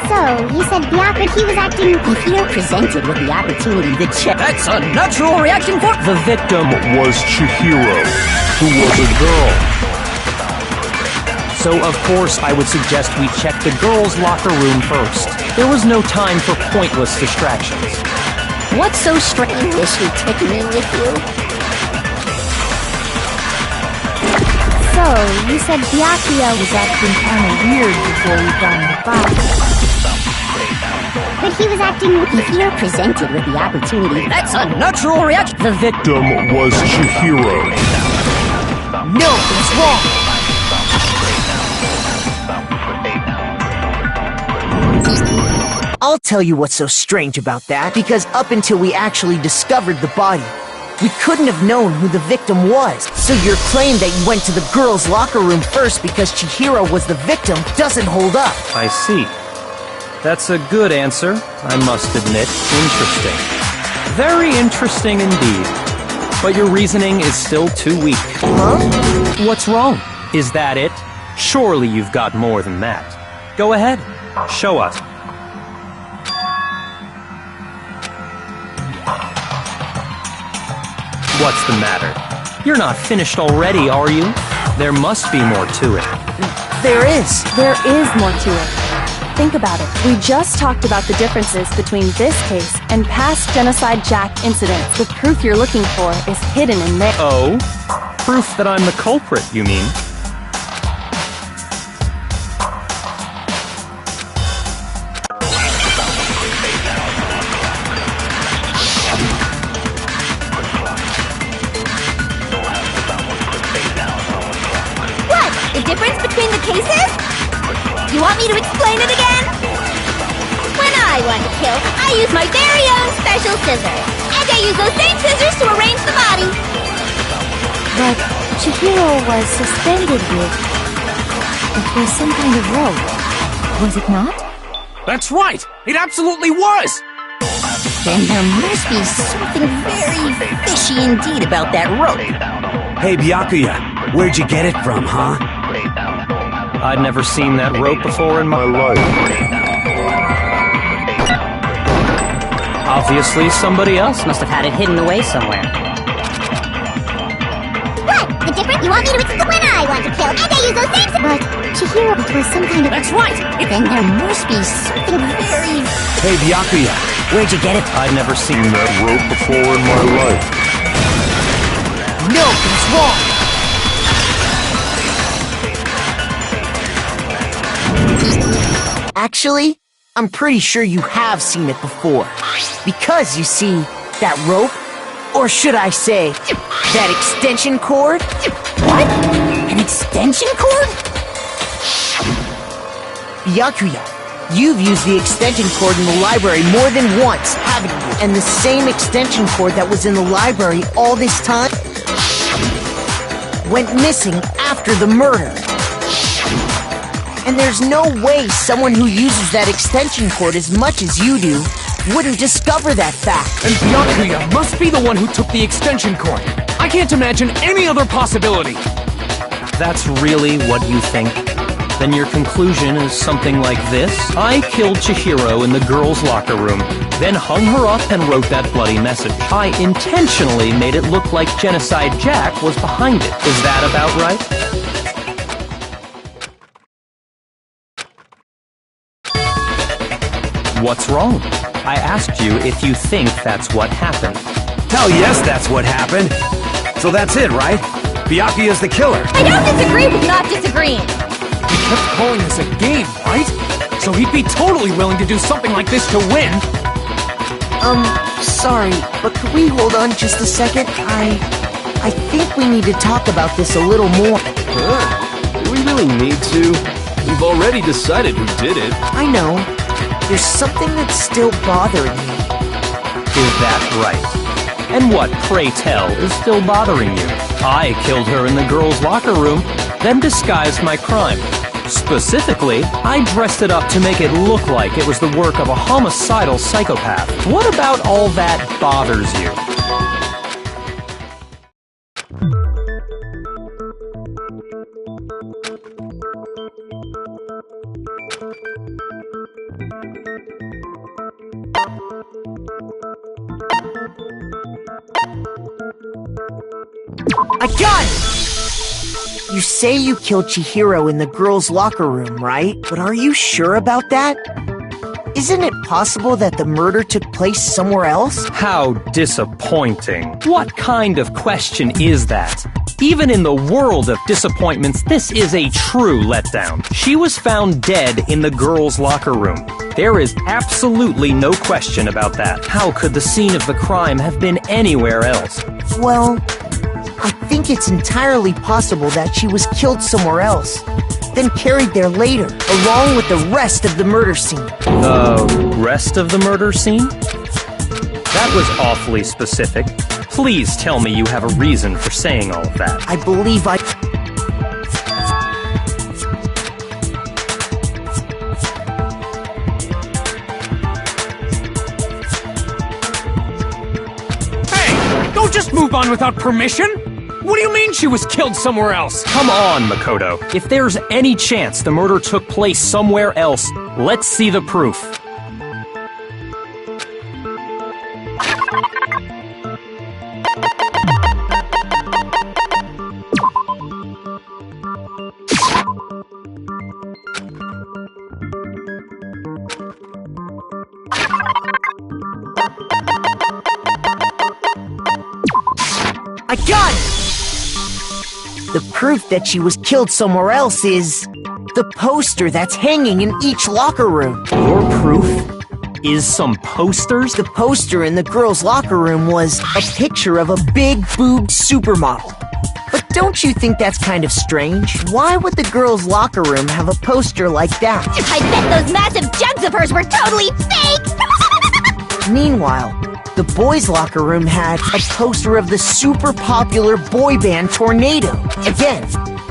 So, you said Byakuya, he was acting... If you're presented with the opportunity to check... That's a natural reaction for... The victim was Chihiro, who was a girl. So of course I would suggest we check the girls' locker room first. There was no time for pointless distractions. What's so strange? I wish you'd taken me with you. So, you said Byakuya was acting kind of weird before we found the body. But he was acting... If you're presented with the opportunity... That's a natural reaction! The victim was Chihiro. No, it's wrong! I'll tell you what's so strange about that, because up until we actually discovered the body, we couldn't have known who the victim was. So your claim that you went to the girls' locker room first because Chihiro was the victim doesn't hold up. I see. That's a good answer, I must admit. Interesting. Very interesting indeed. But your reasoning is still too weak. Huh? What's wrong? Is that it? Surely you've got more than that. Go ahead. Show us. What's the matter? You're not finished already, are you? There must be more to it. There is. There is more to it. Think about it. We just talked about the differences between this case and past Genocide Jack incidents. The proof you're looking for is hidden in there. Oh? Proof that I'm the culprit, you mean? What? The difference between the cases? You want me to explain it again? When I want to kill, I use my very own special scissors. And I use those same scissors to arrange the body. But Chihiro was suspended with some kind of rope. Was it not? That's right! It absolutely was! Then there must be something very fishy indeed about that rope. Hey, Byakuya, where'd you get it from, huh? I'd never seen that rope before in my life. Obviously, somebody else must have had it hidden away somewhere. What? The difference? You want me to explain? When I want to kill, and I use those same... But Chihiro, it was some kind of... That's right! Then there must be something very... Hey, Byakuya, where'd you get it? I'd never seen that rope before in my life. No, it's wrong! Actually, I'm pretty sure you have seen it before. Because, you see, that rope, or should I say, that extension cord? What? An extension cord? Byakuya, you've used the extension cord in the library more than once, haven't you? And the same extension cord that was in the library all this time went missing after the murder. And there's no way someone who uses that extension cord as much as you do wouldn't discover that fact. And Byakuya must be the one who took the extension cord. I can't imagine any other possibility. That's really what you think? Then your conclusion is something like this? I killed Chihiro in the girls' locker room, then hung her up and wrote that bloody message. I intentionally made it look like Genocide Jack was behind it. Is that about right? What's wrong? I asked you if you think that's what happened. Hell yes, that's what happened. So that's it, right? Byakuya's the killer. I don't disagree with not disagreeing. He kept calling this a game, right? So he'd be totally willing to do something like this to win. Sorry, but could we hold on just a second? I think we need to talk about this a little more. Do we really need to? We've already decided who did it. I know. There's something that's still bothering me. Is that right? And what, pray tell, is still bothering you? I killed her in the girls' locker room, then disguised my crime. Specifically, I dressed it up to make it look like it was the work of a homicidal psychopath. What about all that bothers you? I got it! You say you killed Chihiro in the girls' locker room, right? But are you sure about that? Isn't it possible that the murder took place somewhere else? How disappointing. What kind of question is that? Even in the world of disappointments, this is a true letdown. She was found dead in the girls' locker room. There is absolutely no question about that. How could the scene of the crime have been anywhere else? Well, I think it's entirely possible that she was killed somewhere else, then carried there later, along with the rest of the murder scene. The rest of the murder scene? That was awfully specific. Please tell me you have a reason for saying all of that. I believe Hey! Don't just move on without permission! What do you mean she was killed somewhere else? Come on, Makoto. If there's any chance the murder took place somewhere else, let's see the proof. I got it! The proof that she was killed somewhere else is the poster that's hanging in each locker room. Your proof is some posters? The poster in the girls' locker room was a picture of a big-boobed supermodel. But don't you think that's kind of strange? Why would the girls' locker room have a poster like that? I bet those massive jugs of hers were totally fake! Meanwhile, the boys' locker room had a poster of the super popular boy band Tornado. Again,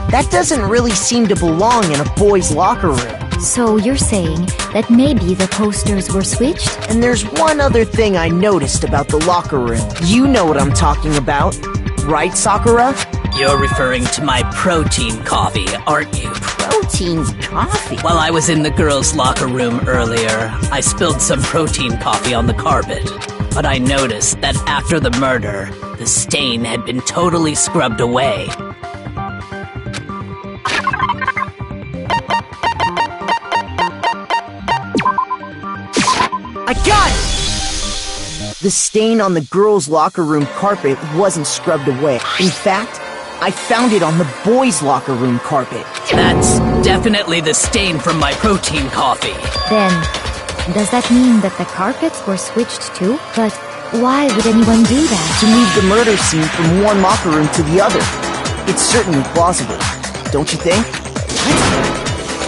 that doesn't really seem to belong in a boys' locker room. So you're saying that maybe the posters were switched? And there's one other thing I noticed about the locker room. You know what I'm talking about, right, Sakura? You're referring to my protein coffee, aren't you? Protein coffee? While I was in the girls' locker room earlier, I spilled some protein coffee on the carpet. But I noticed that after the murder, the stain had been totally scrubbed away. I got it! The stain on the girls' locker room carpet wasn't scrubbed away. In fact, I found it on the boys' locker room carpet. That's definitely the stain from my protein coffee. Then, does that mean that the carpets were switched too? But why would anyone do that? To move the murder scene from one locker room to the other. It's certainly plausible, don't you think?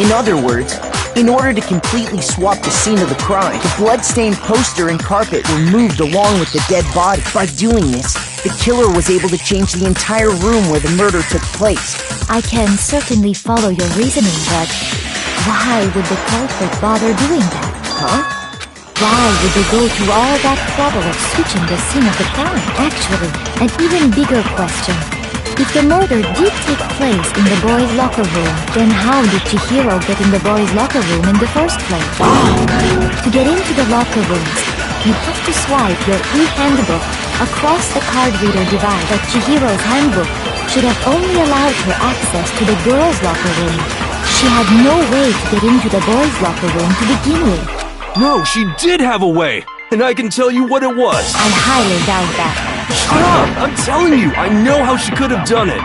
In other words, in order to completely swap the scene of the crime, the blood-stained poster and carpet were moved along with the dead body. By doing this, the killer was able to change the entire room where the murder took place. I can certainly follow your reasoning, but why would the culprit bother doing that? Huh? Why would they go through all that trouble of switching the scene of the crime? Actually, an even bigger question. If the murder did take place in the boys' locker room, then how did Chihiro get in the boys' locker room in the first place? To get into the locker rooms, you have to swipe your e-handbook across the card reader device. But Chihiro's handbook should have only allowed her access to the girls' locker room. She had no way to get into the boys' locker room to begin with. No, she did have a way, and I can tell you what it was. I highly doubt that. Shut up! I'm telling you, I know how she could have done it.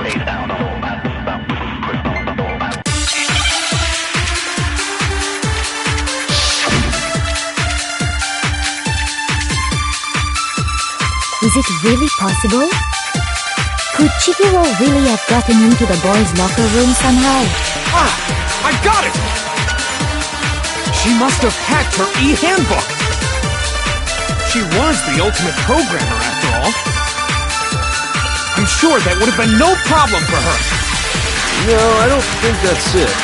Is it really possible? Could Chihiro really have gotten into the boys' locker room somehow? Ah! I got it! She must have hacked her e-handbook! She was the ultimate programmer, after all. I'm sure that would have been no problem for her. No, I don't think that's it.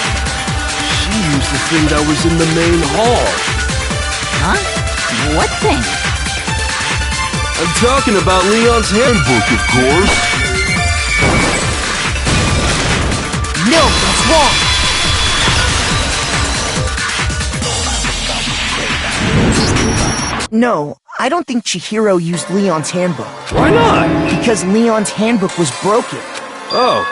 She used the thing that was in the main hall. Huh? What thing? I'm talking about Leon's handbook, of course. No, that's wrong! No, I don't think Chihiro used Leon's handbook. Why not? Because Leon's handbook was broken. Oh.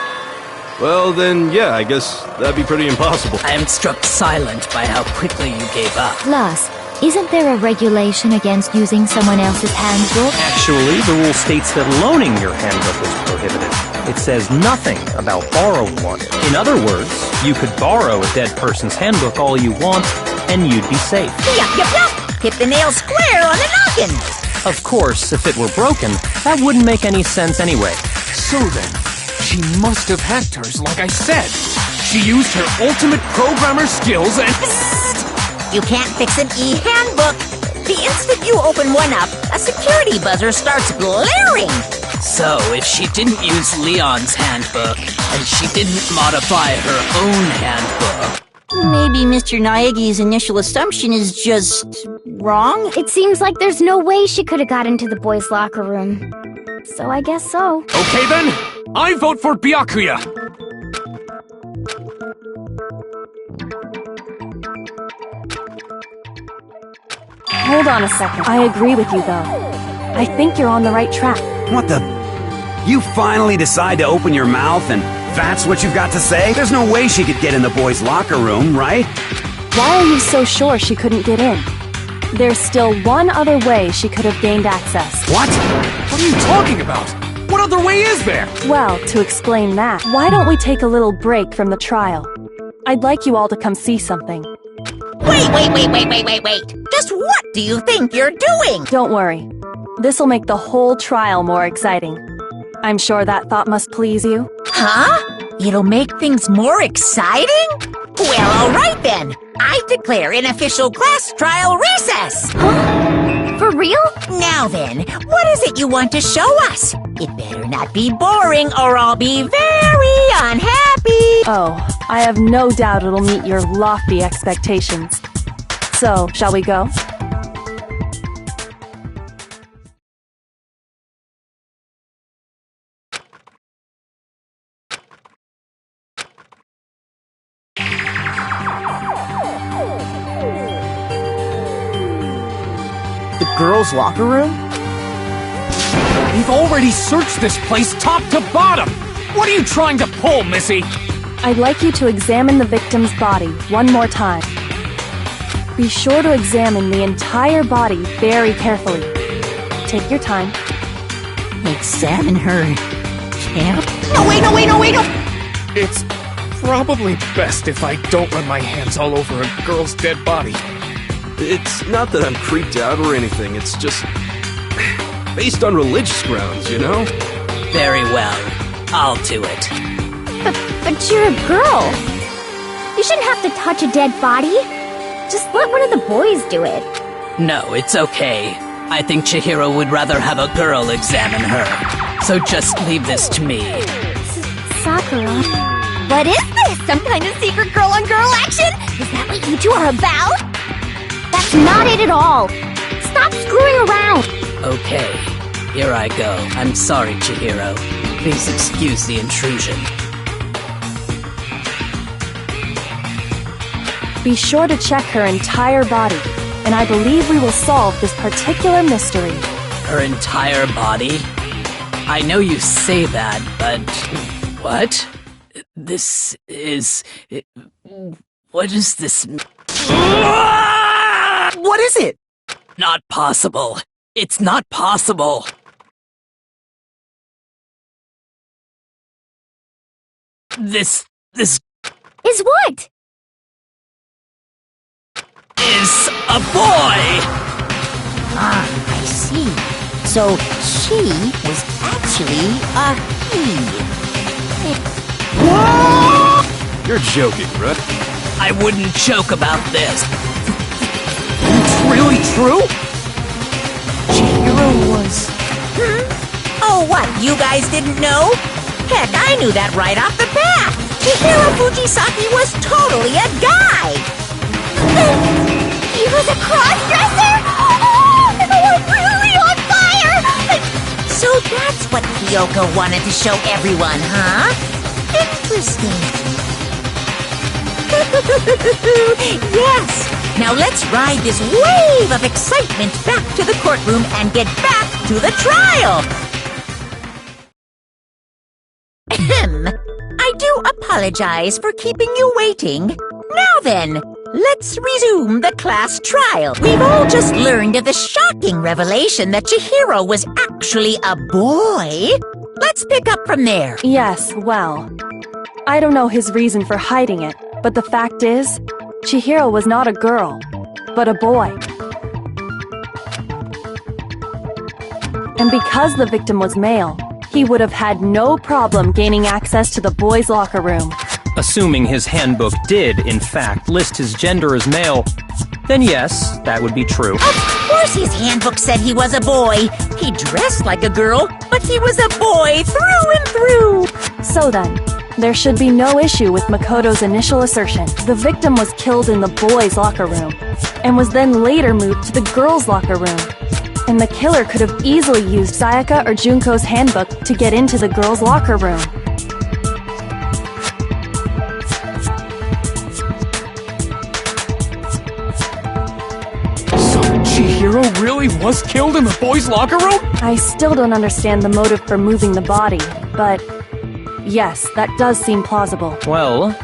Well, then, yeah, I guess that'd be pretty impossible. I am struck silent by how quickly you gave up. Plus, isn't there a regulation against using someone else's handbook? Actually, the rule states that loaning your handbook is prohibited. It says nothing about borrowing one. In other words, you could borrow a dead person's handbook all you want, and you'd be safe. Yup, yup, yup! Hit the nail square on the noggin! Of course, if it were broken, that wouldn't make any sense anyway. So then, she must have hacked hers, like I said. She used her ultimate programmer skills and... You can't fix an e-handbook! The instant you open one up, a security buzzer starts blaring! So, if she didn't use Leon's handbook, and she didn't modify her own handbook... Maybe Mr. Naegi's initial assumption is just wrong? It seems like there's no way she could have got into the boys' locker room. So I guess so. Okay then, I vote for Byakuya! Hold on a second. I agree with you, though. I think you're on the right track. What the... You finally decide to open your mouth and that's what you've got to say? There's no way she could get in the boys' locker room, right? Why are you so sure she couldn't get in? There's still one other way she could have gained access. What? What are you talking about? What other way is there? Well, to explain that, why don't we take a little break from the trial? I'd like you all to come see something. Wait! Just what do you think you're doing? Don't worry. This'll make the whole trial more exciting. I'm sure that thought must please you. Huh? It'll make things more exciting? Well, alright then. I declare an official class trial recess! Huh? For real? Now then, what is it you want to show us? It better not be boring or I'll be very unhappy! Oh, I have no doubt it'll meet your lofty expectations. So, shall we go? The girls' locker room? We've already searched this place top to bottom! What are you trying to pull, Missy? I'd like you to examine the victim's body one more time. Be sure to examine the entire body very carefully. Take your time. Examine her, champ? No, wait! It's probably best if I don't run my hands all over a girl's dead body. It's not that I'm creeped out or anything, it's just... based on religious grounds, you know? Very well. I'll do it. But you're a girl. You shouldn't have to touch a dead body. Just let one of the boys do it. No, it's okay. I think Chihiro would rather have a girl examine her. So just leave this to me. Sakura. What is this? Some kind of secret girl-on-girl action? Is that what you two are about? That's not it at all. Stop screwing around. Okay, here I go. I'm sorry, Chihiro. Please excuse the intrusion. Be sure to check her entire body, and I believe we will solve this particular mystery. Her entire body? I know you say that, but... What? This is... What is this... What is it? Not possible. It's not possible. This Is what? is a boy! Ah, I see. So she was actually a he. You're joking, right? I wouldn't joke about this. Really true? Chihiro was... Oh, what, you guys didn't know? Heck, I knew that right off the bat! Chihiro Fujisaki was totally a guy! He was a cross-dresser? Oh, I'm really on fire! So that's what Kyoko wanted to show everyone, huh? Interesting. Yes! Now let's ride this wave of excitement back to the courtroom and get back to the trial! I do apologize for keeping you waiting. Now then, let's resume the class trial. We've all just learned of the shocking revelation that Chihiro was actually a boy. Let's pick up from there. Yes, well, I don't know his reason for hiding it, but the fact is, Chihiro was not a girl, but a boy. And because the victim was male, he would have had no problem gaining access to the boys' locker room. Assuming his handbook did, in fact, list his gender as male, then yes, that would be true. Of course his handbook said he was a boy. He dressed like a girl, but he was a boy through and through. So then, there should be no issue with Makoto's initial assertion. The victim was killed in the boys' locker room, and was then later moved to the girls' locker room. And the killer could have easily used Sayaka or Junko's handbook to get into the girls' locker room. So Chihiro really was killed in the boys' locker room? I still don't understand the motive for moving the body, but yes, that does seem plausible. Well,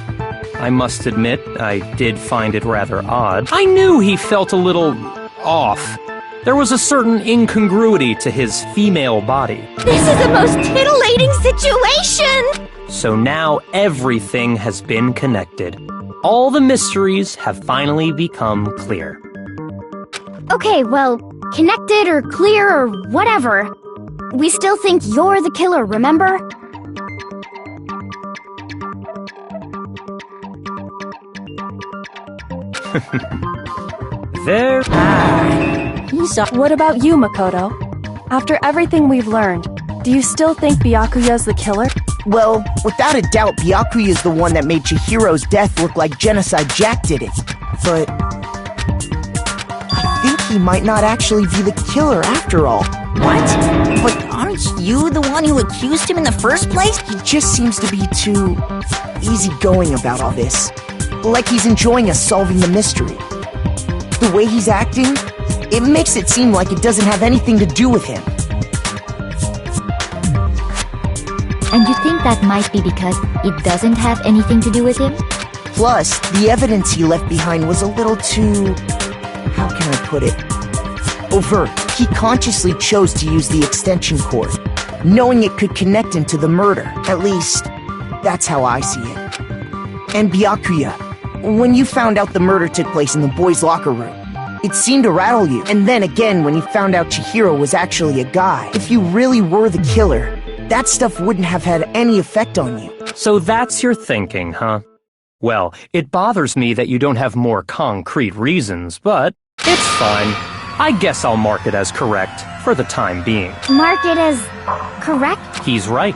I must admit, I did find it rather odd. I knew he felt a little off. There was a certain incongruity to his female body. This is the most titillating situation! So now everything has been connected. All the mysteries have finally become clear. Okay, well, connected or clear or whatever. We still think you're the killer, remember? There. What about you, Makoto? After everything we've learned, do you still think Byakuya's the killer? Well, without a doubt, Byakuya is the one that made Chihiro's death look like Genocide Jack did it. But I think he might not actually be the killer after all. What? But aren't you the one who accused him in the first place? He just seems to be too easygoing about all this. Like he's enjoying us solving the mystery. The way he's acting, it makes it seem like it doesn't have anything to do with him. And you think that might be because it doesn't have anything to do with him? Plus, the evidence he left behind was a little too... how can I put it? Overt. He consciously chose to use the extension cord, knowing it could connect him to the murder. At least, that's how I see it. And Byakuya, when you found out the murder took place in the boys' locker room, it seemed to rattle you. And then again, when you found out Chihiro was actually a guy, if you really were the killer, that stuff wouldn't have had any effect on you. So that's your thinking, huh? Well, it bothers me that you don't have more concrete reasons, but it's fine. I guess I'll mark it as correct for the time being. Mark it as correct? He's right.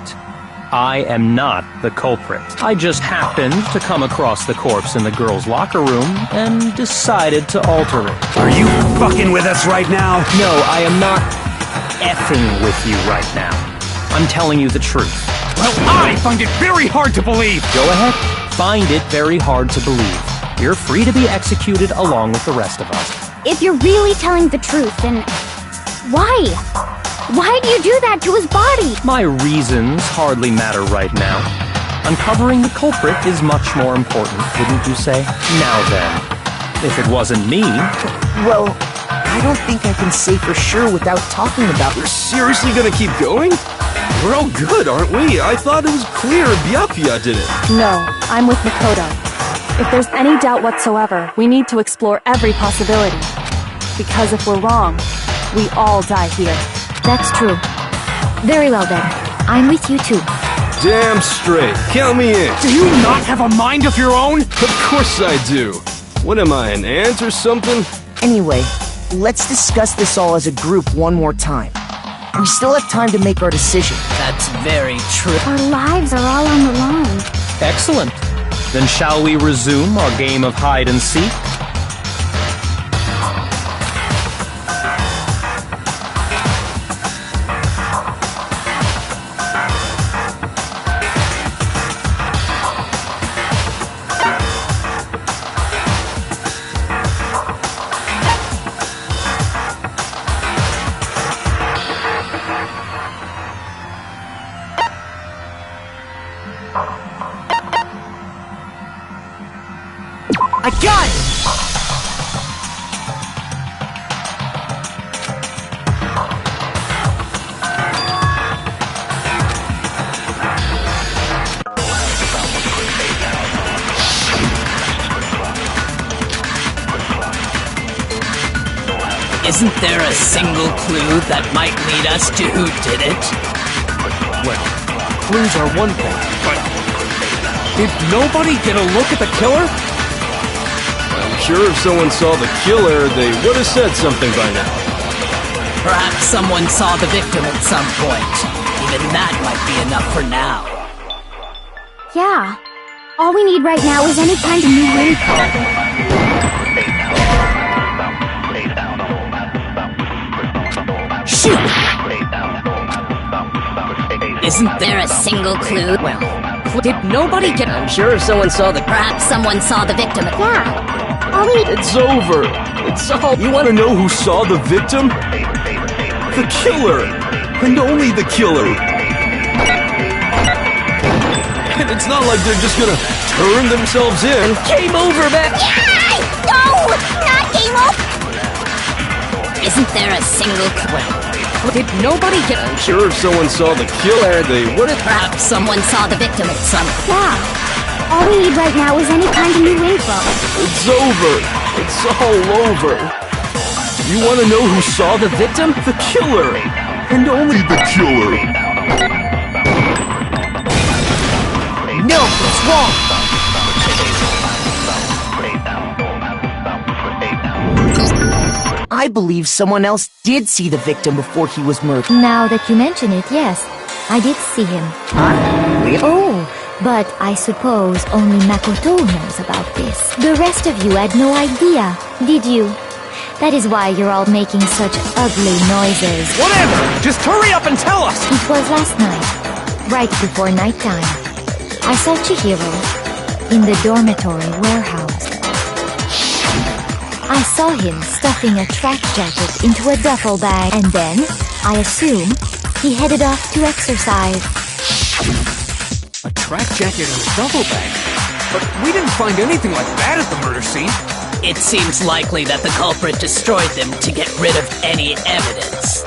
I am not the culprit. I just happened to come across the corpse in the girls' locker room and decided to alter it. Are you fucking with us right now? No, I am not effing with you right now. I'm telling you the truth. Well, I find it very hard to believe! Go ahead. Find it very hard to believe. You're free to be executed along with the rest of us. If you're really telling the truth, then why? Why do you do that to his body? My reasons hardly matter right now. Uncovering the culprit is much more important, wouldn't you say? Now then, if it wasn't me... Well, I don't think I can say for sure without talking about it. We're seriously gonna keep going? We're all good, aren't we? I thought it was clear Byakuya did it. No, I'm with Makoto. If there's any doubt whatsoever, we need to explore every possibility. Because if we're wrong, we all die here. That's true. Very well then. I'm with you too. Damn straight. Count me in. Do you not have a mind of your own? Of course I do. What am I, an ant or something? Anyway, let's discuss this all as a group one more time. We still have time to make our decision. That's very true. Our lives are all on the line. Excellent. Then shall we resume our game of hide and seek? I got it! Isn't there a single clue that might lead us to who did it? Well, clues are one thing, but did nobody get a look at the killer? I'm sure if someone saw the killer, they would have said something by now. Perhaps someone saw the victim at some point. Even that might be enough for now. Yeah. All we need right now is any kind of new info. Shoot! Isn't there a single clue? Well, did nobody get... I'm sure if someone saw the... Perhaps someone saw the victim. Yeah. All we need... It's over. It's all... You want to know who saw the victim? The killer. And only the killer. And it's not like they're just gonna turn themselves in. Game over, man! Yay! No! Not game over! Isn't there a single clue? Did nobody get... I'm sure if someone saw the killer, they would have... Perhaps someone saw the victim at some... Yeah. All we need right now is any kind of new info. It's over. It's all over. You want to know who saw the victim? The killer. And only the killer. No, it's wrong! I believe someone else did see the victim before he was murdered. Now that you mention it, yes. I did see him. Oh, but I suppose only Makoto knows about this. The rest of you had no idea, did you? That is why you're all making such ugly noises. Whatever! Just hurry up and tell us! It was last night, right before nighttime. I saw Chihiro in the dormitory warehouse. I saw him stuffing a track jacket into a duffel bag, and then, I assume, he headed off to exercise. A track jacket and a duffel bag? But we didn't find anything like that at the murder scene. It seems likely that the culprit destroyed them to get rid of any evidence.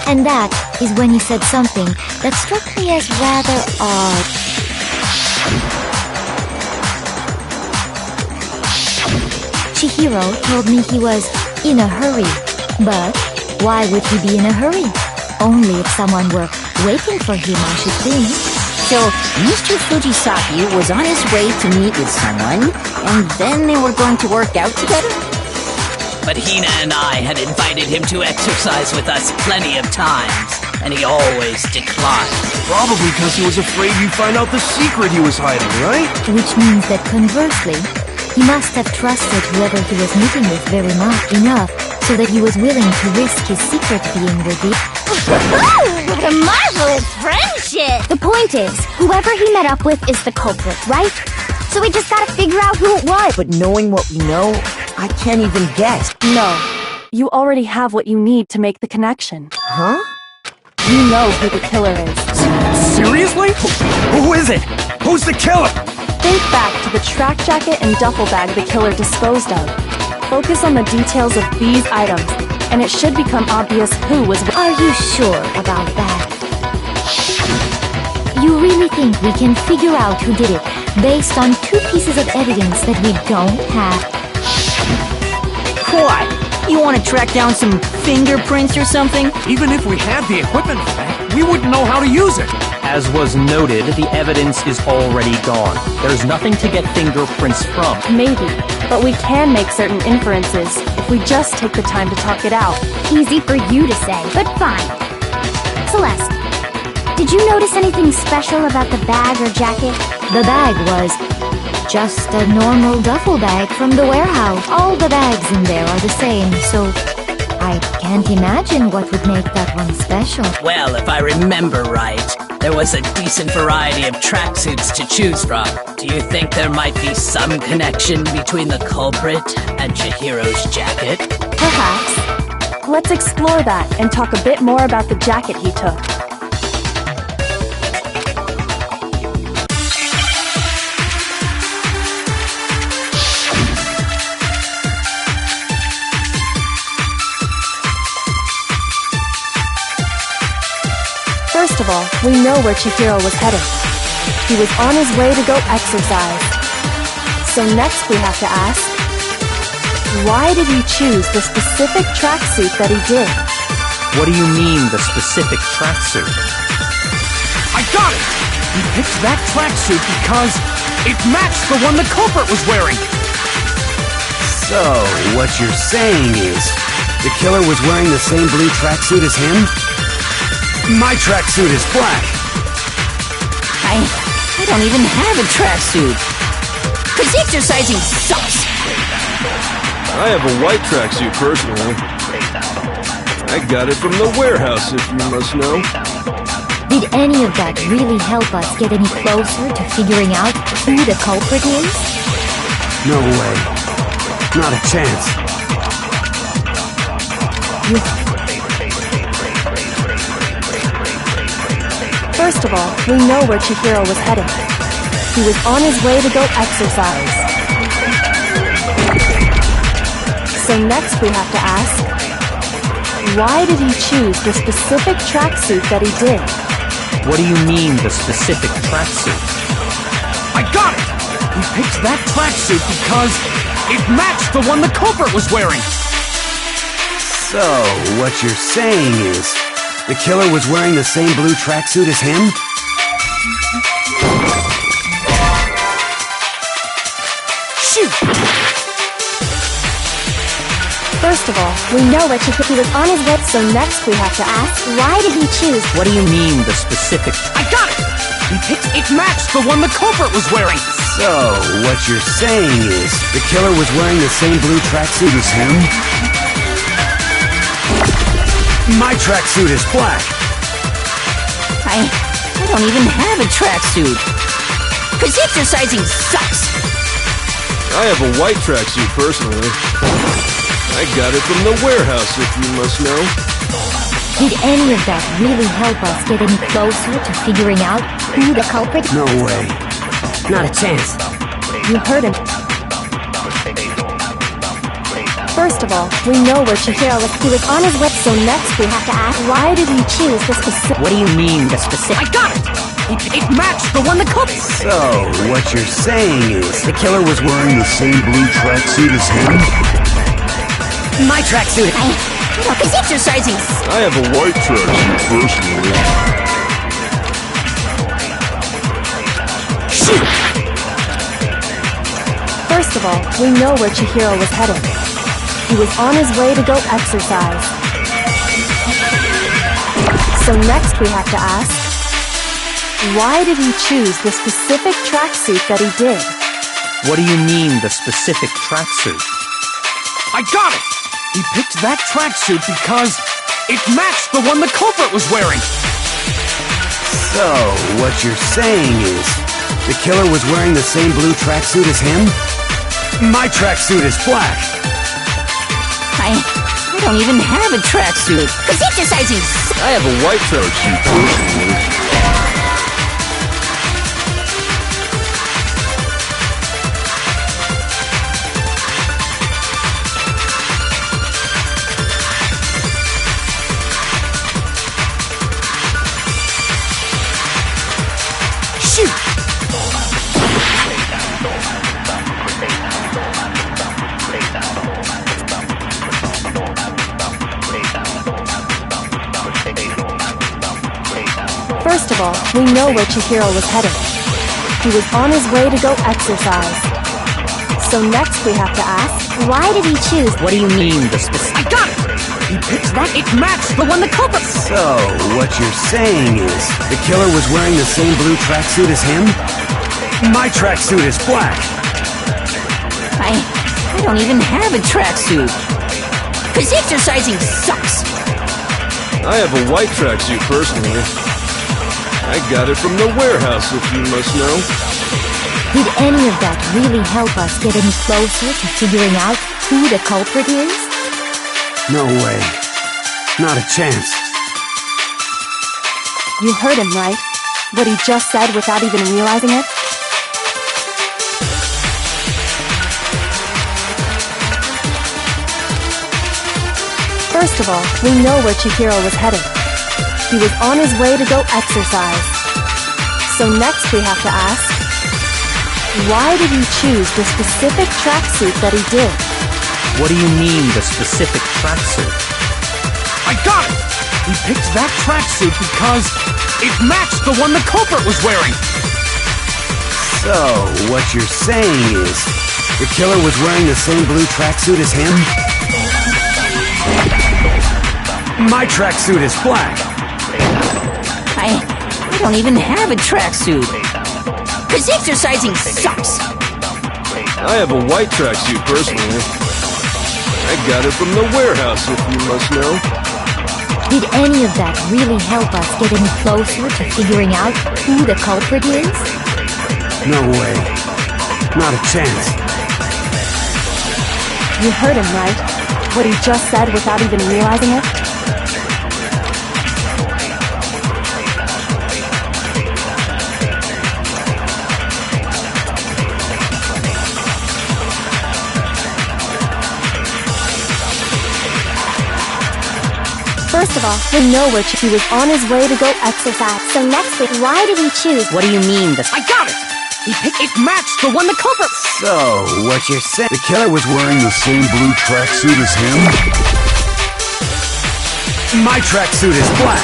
And that is when he said something that struck me as rather odd. Chihiro told me he was in a hurry. But why would he be in a hurry? Only if someone were waiting for him, I should think. So, Mr. Fujisaki was on his way to meet with someone, and then they were going to work out together? But Hina and I had invited him to exercise with us plenty of times, and he always declined. Probably because he was afraid you'd find out the secret he was hiding, right? Which means that conversely, he must have trusted whoever he was meeting with very much enough so that he was willing to risk his secret being revealed. What a marvelous friendship! The point is, whoever he met up with is the culprit, right? So we just gotta figure out who it was. But knowing what we know, I can't even guess. No. You already have what you need to make the connection. Huh? You know who the killer is. Seriously? Who is it? Who's the killer? Think back to the track jacket and duffel bag the killer disposed of. Focus on the details of these items, and it should become obvious who was... Are you sure about that? You really think we can figure out who did it based on two pieces of evidence that we don't have? What? You want to track down some fingerprints or something? Even if we had the equipment for that, we wouldn't know how to use it. As was noted, the evidence is already gone. There's nothing to get fingerprints from. Maybe, but we can make certain inferences if we just take the time to talk it out. Easy for you to say, but fine. Celeste, did you notice anything special about the bag or jacket? The bag was just a normal duffel bag from the warehouse. All the bags in there are the same, so I can't imagine what would make that one special. Well, if I remember right, there was a decent variety of tracksuits to choose from. Do you think there might be some connection between the culprit and Chihiro's jacket? Perhaps. Let's explore that and talk a bit more about the jacket he took. First of all, we know where Chihiro was headed. He was on his way to go exercise. So next we have to ask, why did he choose the specific tracksuit that he did? What do you mean, the specific tracksuit? I got it! He picked that tracksuit because it matched the one the culprit was wearing. So, what you're saying is, the killer was wearing the same blue tracksuit as him? My tracksuit is black. I don't even have a tracksuit. 'Cause exercising sucks. I have a white tracksuit personally. I got it from the warehouse, if you must know. Did any of that really help us get any closer to figuring out who the culprit is? No way. Not a chance. First of all, we know where Chihiro was headed. He was on his way to go exercise. So next we have to ask, why did he choose the specific tracksuit that he did? What do you mean, the specific tracksuit? I got it! He picked that tracksuit because it matched the one the culprit was wearing. So, what you're saying is, the killer was wearing the same blue tracksuit as him? Shoot! First of all, we know where Chihiro was on his way, so next we have to ask, why did he choose? What do you mean, the specific... I got it! He picked it matched the one the culprit was wearing. So, what you're saying is, the killer was wearing the same blue tracksuit as him? My tracksuit is black. I don't even have a tracksuit. 'Cause exercising sucks. I have a white tracksuit personally. I got it from the warehouse, if you must know. Did any of that really help us get any closer to figuring out who the culprit is? No way. Not a chance. You heard him. First of all, we know where Chihiro was. He was on his way, so next we have to ask, why did he choose the specific... What do you mean, the specific... I got it! It matched the one the culprit... So, what you're saying is, the killer was wearing the same blue tracksuit as him? My tracksuit. Because exercising... I have a white tracksuit personally. Shoot! First of all, we know where Chihiro was headed. He was on his way to go exercise. So next we have to ask, why did he choose the specific tracksuit that he did? What do you mean, the specific tracksuit? I got it! He picked that tracksuit because it matched the one the culprit was wearing. So, what you're saying is, the killer was wearing the same blue tracksuit as him? My tracksuit is black. I don't even have a tracksuit. 'Cause exercising... I have a white tracksuit personally. First of all, we know where Chihiro was headed. He was on his way to go exercise. So next we have to ask, Why did he choose? What do you mean, the specific? I got it! He picked that. It matched the one the culprit. So, what you're saying is, the killer was wearing the same blue tracksuit as him? My tracksuit is black. I don't even have a tracksuit. Cause exercising sucks. I have a white tracksuit personally. I got it from the warehouse, if you must know. Did any of that really help us get any closer to figuring out who the culprit is? No way. Not a chance. You heard him, right? What he just said without even realizing it? First of all, we know where Chihiro was headed. He was on his way to go exercise. So next we have to ask, why did he choose the specific tracksuit that he did? What do you mean, the specific tracksuit? I got it! He picked that tracksuit because it matched the one the culprit was wearing. So, what you're saying is, the killer was wearing the same blue tracksuit as him? My tracksuit is black. I don't even have a tracksuit. Cause exercising sucks. I have a white tracksuit personally. I got it from the warehouse, if you must know. Did any of that really help us get any closer to figuring out who the culprit is? No way. Not a chance. You heard him, right? What he just said without even realizing it? First of all, we know where he was on his way to go exercise. So next week, why did he choose? What do you mean, the... I got it! He picked. It matched the one the culprit. So, what you're saying... The killer was wearing the same blue tracksuit as him? My tracksuit is black.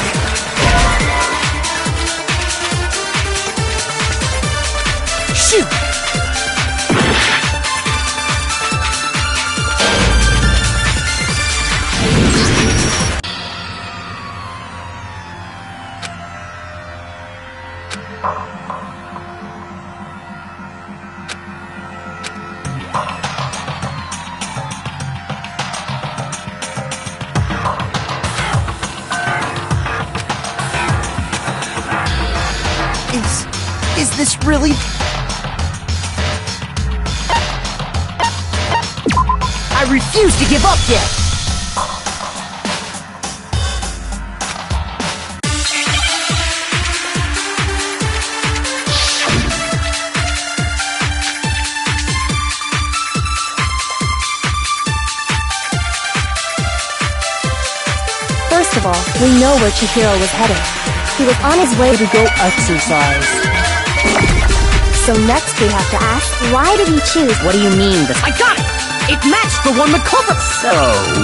Shoot! Is this really... I refuse to give up yet! First of all, we know where Chihiro was headed. He was on his way to go exercise. So next we have to ask, Why did he choose? What do you mean, the... I got it! It matched the one the culprit. So,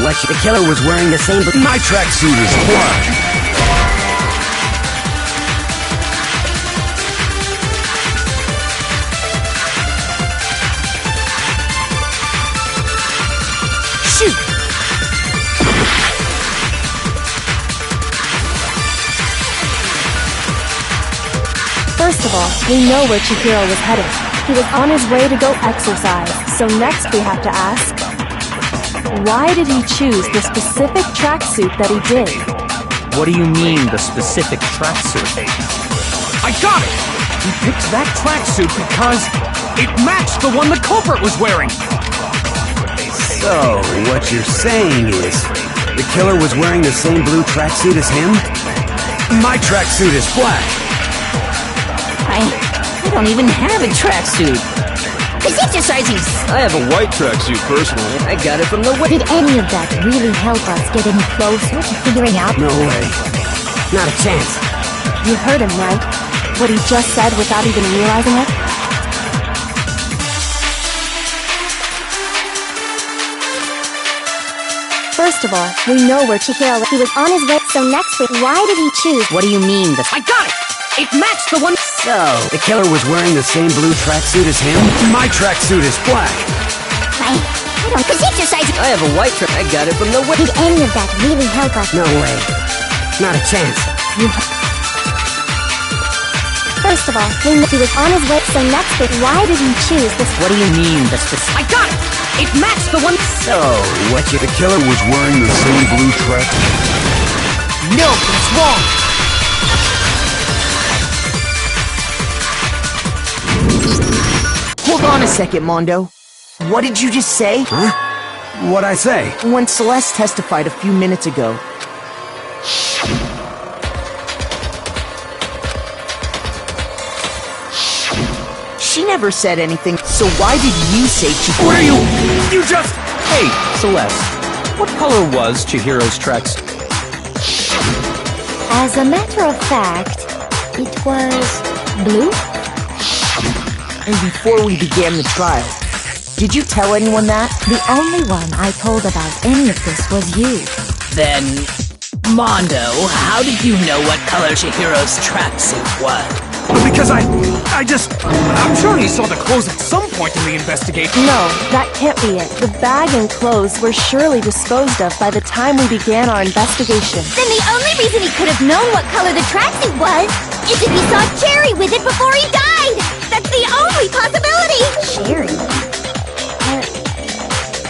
what the killer was wearing the same... My tracksuit is black. Shoot! First of all, we know where Chihiro was headed. He was on his way to go exercise. So next we have to ask, why did he choose the specific tracksuit that he did? What do you mean, the specific tracksuit? I got it! He picked that tracksuit because it matched the one the culprit was wearing. So, what you're saying is, the killer was wearing the same blue tracksuit as him? My tracksuit is black. I don't even have a tracksuit. Cause exercising I have a white tracksuit personally. I got it from the Did any of that really help us get any closer to figuring out? No way. Not a chance. You heard him, right? What he just said without even realizing it? First of all, we know where Chihiro was. He was on his way. So next week, why did he choose? What do you mean, the... I got it! It matched the one. So, the killer was wearing the same blue tracksuit as him? My tracksuit is black. I don't exercise. I have a white track. I got it from the. Did any of that really help us? No way. Not a chance. First of all, he was on his way, so next week, why did he choose this? What do you mean, the specific? I got it! It matched the one. So, what you... The killer was wearing the same blue track. No, it's wrong! Hold on a second, Mondo. What did you just say? Huh? What'd I say? When Celeste testified a few minutes ago, she never said anything, so why did you say Chihiro? What are you... You just... Hey, Celeste, what color was Chihiro's tracksuit? As a matter of fact, it was blue? And before we began the trial, did you tell anyone that? The only one I told about any of this was you. Then, Mondo, how did you know what color Chihiro's tracksuit was? Because I'm sure he saw the clothes at some point in the investigation. No, that can't be it. The bag and clothes were surely disposed of by the time we began our investigation. Then the only reason he could have known what color the tracksuit was is if he saw Cherry with it before he died! That's the only possibility! Cherry?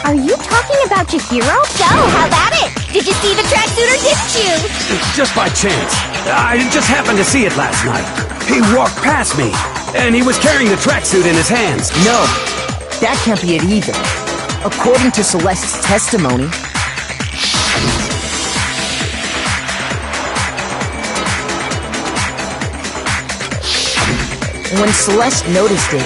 Are you talking about Chihiro? So, how about it? Did you see the tracksuit or didn't you? just by chance. I just happened to see it last night. He walked past me, and he was carrying the tracksuit in his hands. No, that can't be it either. According to Celeste's testimony, when Celeste noticed it,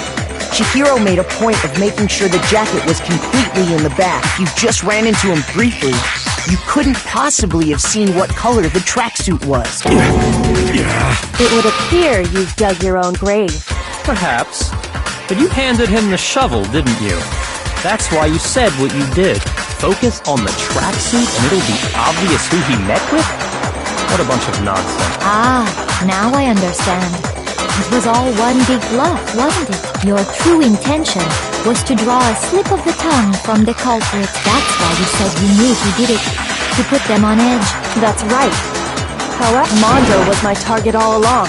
Chihiro made a point of making sure the jacket was completely in the bag. If you just ran into him briefly, you couldn't possibly have seen what color the tracksuit was. It would appear you've dug your own grave. Perhaps. But you handed him the shovel, didn't you? That's why you said what you did. Focus on the tracksuit and it'll be obvious who he met with? What a bunch of nonsense. Ah, now I understand. It was all one big bluff, wasn't it? Your true intention was to draw a slip of the tongue from the culprit. That's why you said you knew he did it, to put them on edge. That's right. However, Mondo was my target all along.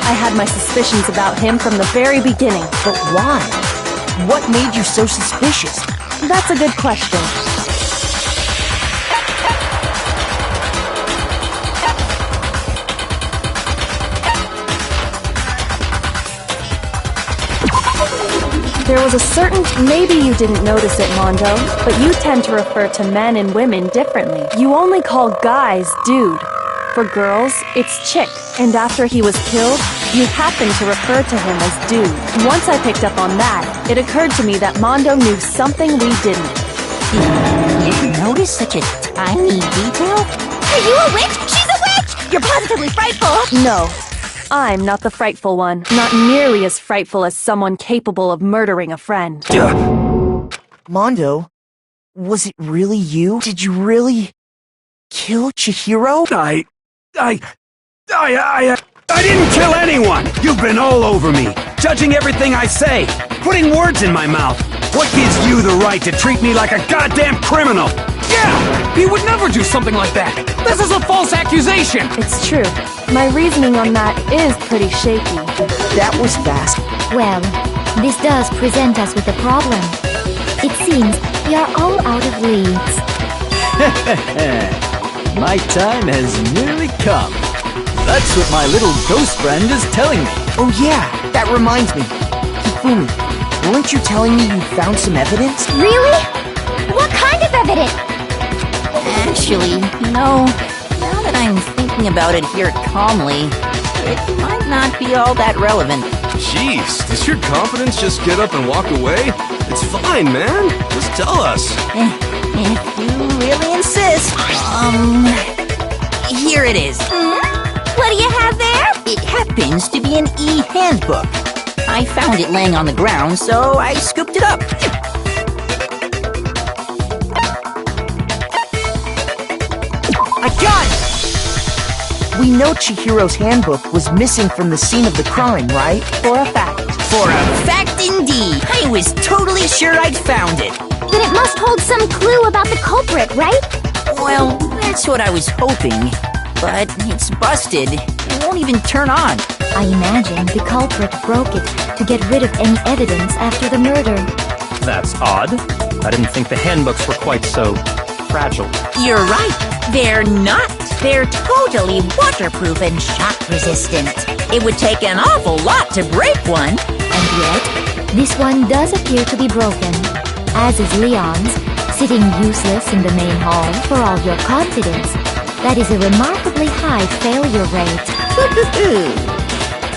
I had my suspicions about him from the very beginning. But why? What made you so suspicious? That's a good question. There was a certain... Maybe you didn't notice it, Mondo, but you tend to refer to men and women differently. You only call guys dude. For girls, it's chick. And after he was killed, you happen to refer to him as dude. Once I picked up on that, it occurred to me that Mondo knew something we didn't. You notice such a tiny detail? Are you a witch? She's a witch! You're positively frightful! No. I'm not the frightful one. Not nearly as frightful as someone capable of murdering a friend. Mondo, was it really you? Did you really kill Chihiro? I didn't kill anyone! You've been all over me, judging everything I say, putting words in my mouth. What gives you the right to treat me like a goddamn criminal? Yeah! He would never do something like that! This is a false accusation! It's true. My reasoning on that is pretty shaky. That was fast. Well, this does present us with a problem. It seems we are all out of leads. My time has nearly come. That's what my little ghost friend is telling me. Oh yeah, that reminds me. Hifumi, weren't you telling me you found some evidence? Really? What kind of evidence? Actually, now that I'm thinking about it here calmly, it might not be all that relevant. Jeez, does your confidence just get up and walk away? It's fine, man. Just tell us. If you really insist. Here it is. What do you have there? It happens to be an e-handbook. I found it laying on the ground, so I scooped it up. I got it! We know Chihiro's handbook was missing from the scene of the crime, right? For a fact. For a fact indeed. I was totally sure I'd found it. Then it must hold some clue about the culprit, right? Well, that's what I was hoping. But it's busted. It won't even turn on. I imagine the culprit broke it to get rid of any evidence after the murder. That's odd. I didn't think the handbooks were quite so fragile. You're right. They're not. They're totally waterproof and shock resistant. It would take an awful lot to break one. And yet, this one does appear to be broken, as is Leon's, sitting useless in the main hall for all your confidence. That is a remarkably high failure rate.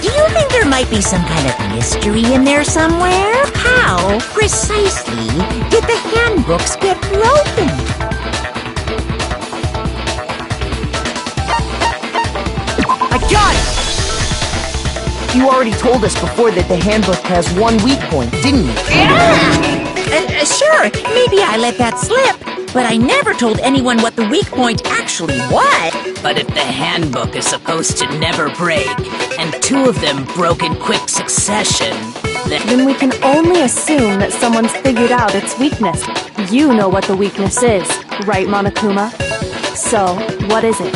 Do you think there might be some kind of mystery in there somewhere? How, precisely, did the handbooks get broken? I got it! You already told us before that the handbook has one weak point, didn't you? Sure, maybe I let that slip. But I never told anyone what the weak point actually was. But if the handbook is supposed to never break, and two of them broke in quick succession, Then we can only assume that someone's figured out its weakness. You know what the weakness is, right, Monokuma? So, what is it?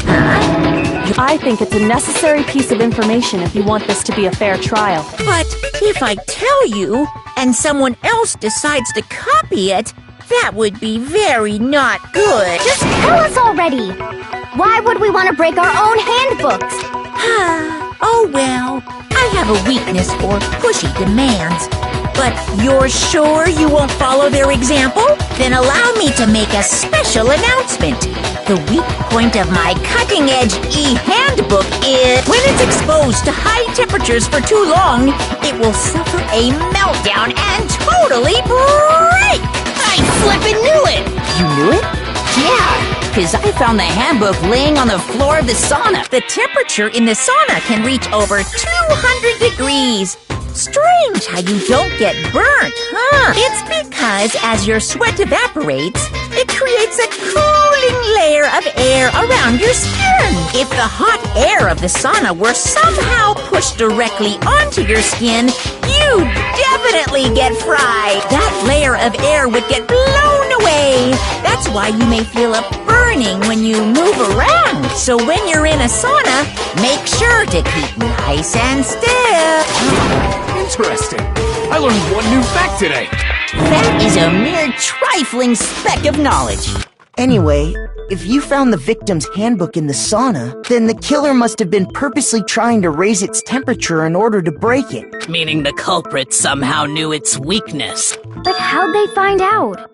I think it's a necessary piece of information if you want this to be a fair trial. But if I tell you, and someone else decides to copy it, that would be very not good. Just tell us already! Why would we want to break our own handbooks? Oh well, I have a weakness for pushy demands. But you're sure you won't follow their example? Then allow me to make a special announcement. The weak point of my cutting-edge e-handbook is when it's exposed to high temperatures for too long, it will suffer a meltdown and totally break! I flippin' knew it! You knew it? Yeah, because I found the handbook laying on the floor of the sauna. The temperature in the sauna can reach over 200 degrees. Strange how you don't get burnt, huh? It's because as your sweat evaporates, it creates a cooling layer of air around your skin. If the hot air of the sauna were somehow pushed directly onto your skin, you'd definitely get fried. That layer of air would get blown away. That's why you may feel a burning when you move around. So when you're in a sauna, make sure to keep nice and still. Interesting. I learned one new fact today. That is a mere trifling speck of knowledge. Anyway, if you found the victim's handbook in the sauna, then the killer must have been purposely trying to raise its temperature in order to break it. meaning the culprit somehow knew its weakness. But how'd they find out?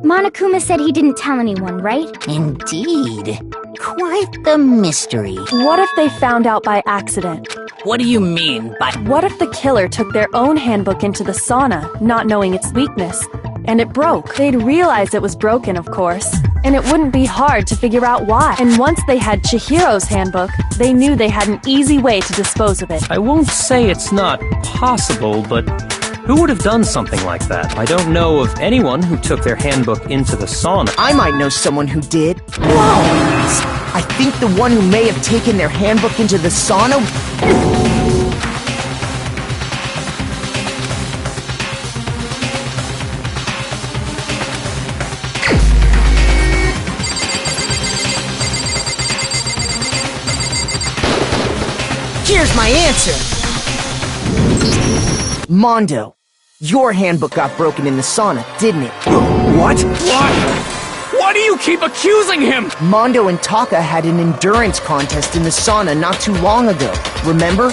Monokuma said he didn't tell anyone, right? Indeed. Quite the mystery. What if they found out by accident? What do you mean by... What if the killer took their own handbook into the sauna, not knowing its weakness, and it broke? They'd realize it was broken, of course, and it wouldn't be hard to figure out why. And once they had Chihiro's handbook, they knew they had an easy way to dispose of it. I won't say it's not possible, but who would have done something like that? I don't know of anyone who took their handbook into the sauna. I might know someone who did. Whoa! I think the one who may have taken their handbook into the sauna... Here's my answer! Mondo, your handbook got broken in the sauna, didn't it? What? Why do you keep accusing him? Mondo and Taka had an endurance contest in the sauna not too long ago, remember?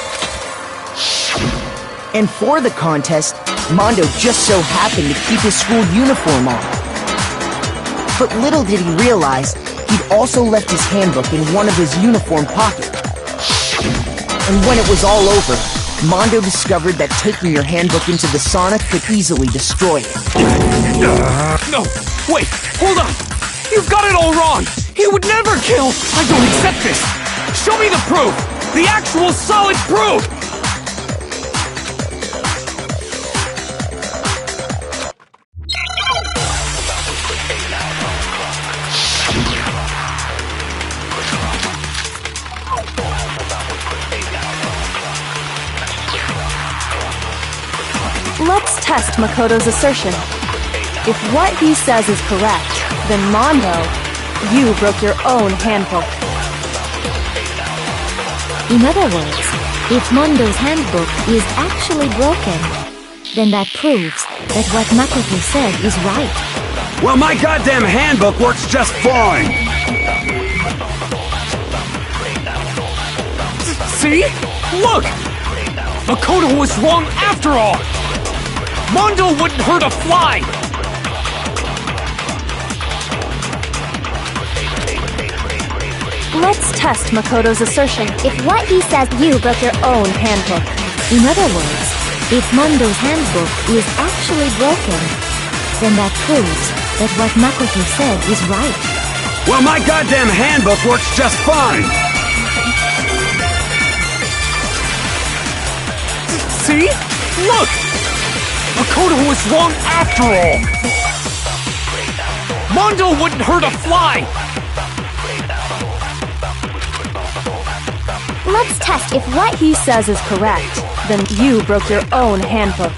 And for the contest, Mondo just so happened to keep his school uniform on. But little did he realize, he'd also left his handbook in one of his uniform pockets. And when it was all over, Mondo discovered that taking your handbook into the sauna could easily destroy it. No, wait, hold on. You've got it all wrong. He would never kill. I don't accept this. Show me the proof. The actual solid proof. Let's test Makoto's assertion. If what he says is correct, then Mondo, you broke your own handbook. In other words, if Mondo's handbook is actually broken, then that proves that what Makoto said is right. Well, my goddamn handbook works just fine! See? Look! Makoto was wrong after all! Mondo wouldn't hurt a fly! Let's test Makoto's assertion. If what he says, you broke your own handbook. In other words, if Mondo's handbook is actually broken, then that proves that what Makoto said is right. Well, my goddamn handbook works just fine! See? Look! Makoto was wrong after all! Mondo wouldn't hurt a fly! Let's test if what he says is correct, then you broke your own handbook.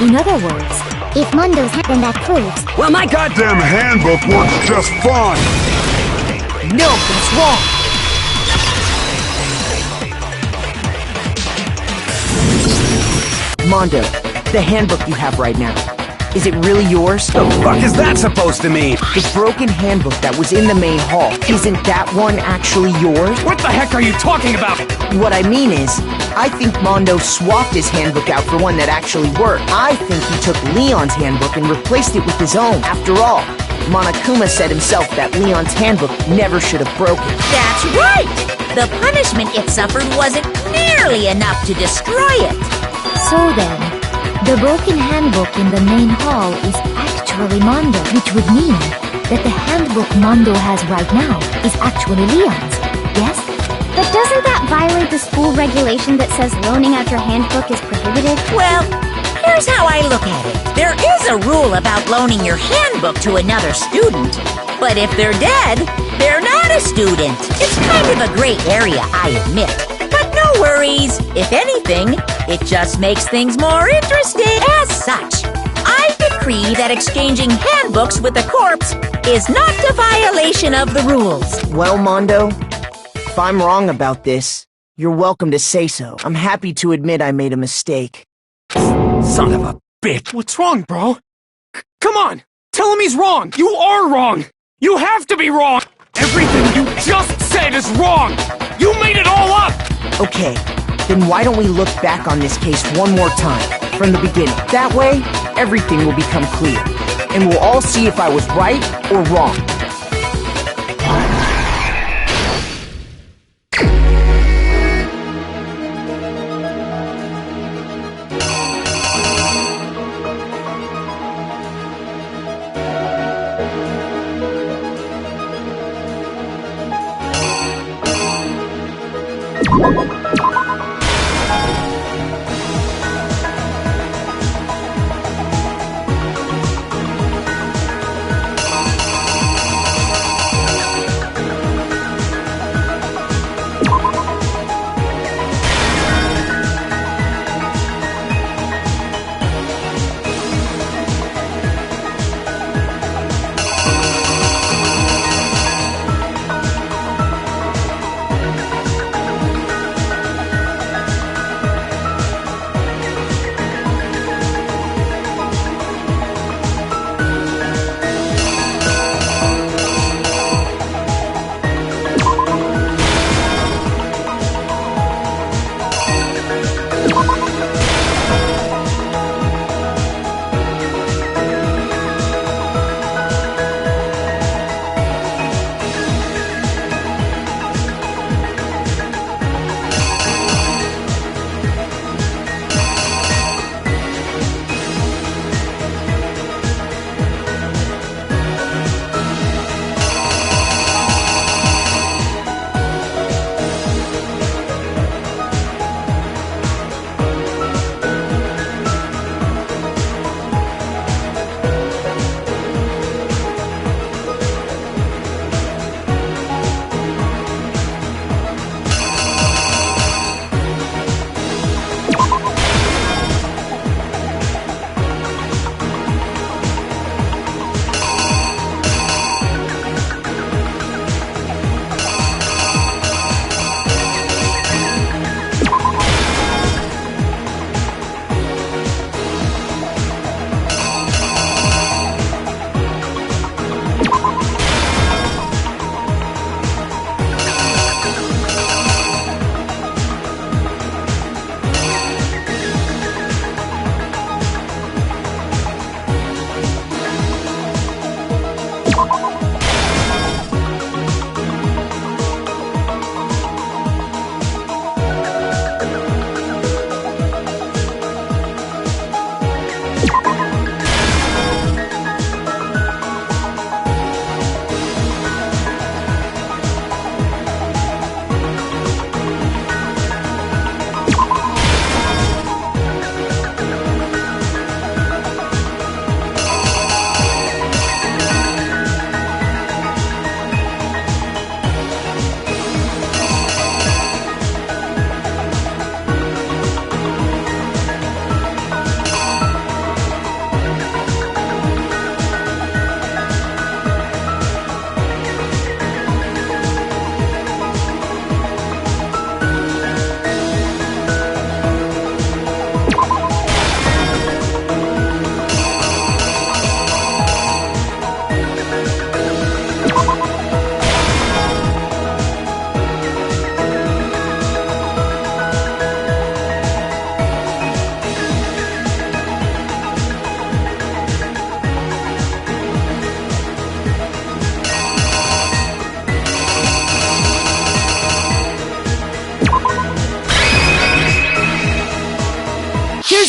In other words, if Mondo's then that proves... Well, my goddamn handbook works just fine! No, that's wrong! Mondo, the handbook you have right now, is it really yours? The fuck is that supposed to mean? The broken handbook that was in the main hall, isn't that one actually yours? What the heck are you talking about? What I mean is, I think Mondo swapped his handbook out for one that actually worked. I think he took Leon's handbook and replaced it with his own. After all, Monokuma said himself that Leon's handbook never should have broken. That's right! The punishment it suffered wasn't nearly enough to destroy it. So then, the broken handbook in the main hall is actually Mondo, which would mean that the handbook Mondo has right now is actually Leon's, yes? But doesn't that violate the school regulation that says loaning out your handbook is prohibited? Well, here's how I look at it. There is a rule about loaning your handbook to another student, but if they're dead, they're not a student. It's kind of a gray area, I admit. But no worries. If anything, it just makes things more interesting. As such, I decree that exchanging handbooks with a corpse is not a violation of the rules. Well, Mondo, if I'm wrong about this, you're welcome to say so. I'm happy to admit I made a mistake. Son of a bitch! What's wrong, bro? Come on! Tell him he's wrong! You are wrong! You have to be wrong! Everything you just said is wrong! You made it all up! Okay, then why don't we look back on this case one more time, from the beginning. That way, everything will become clear, and we'll all see if I was right or wrong.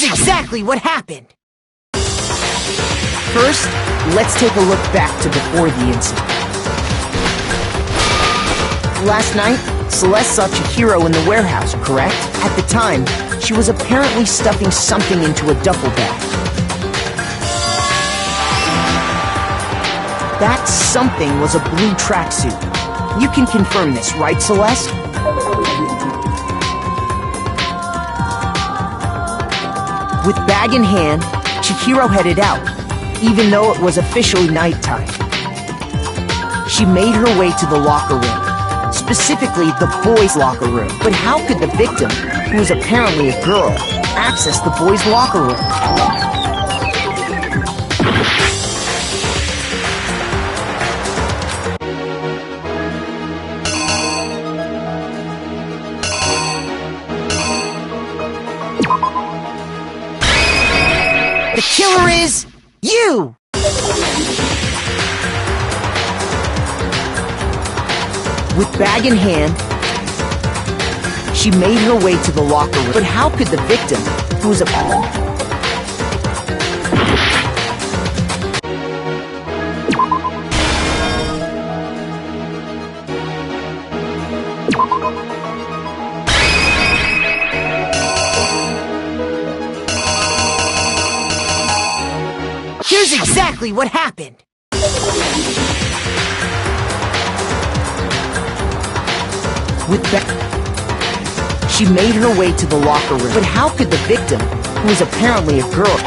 exactly what happened. First, let's take a look back to before the incident. Last night, Celeste saw Chihiro in the warehouse, correct? At the time, she was apparently stuffing something into a duffel bag. That something was a blue tracksuit. You can confirm this, right, Celeste? With bag in hand, Chihiro headed out, even though it was officially nighttime. She made her way to the locker room, specifically the boys' locker room. But how could the victim, who was apparently a girl, access the boys' locker room? The killer is you! With bag in hand, she made her way to the locker room. But how could the victim, who was a... Here's exactly what happened. With that, she made her way to the locker room. But how could the victim, who was apparently a girl...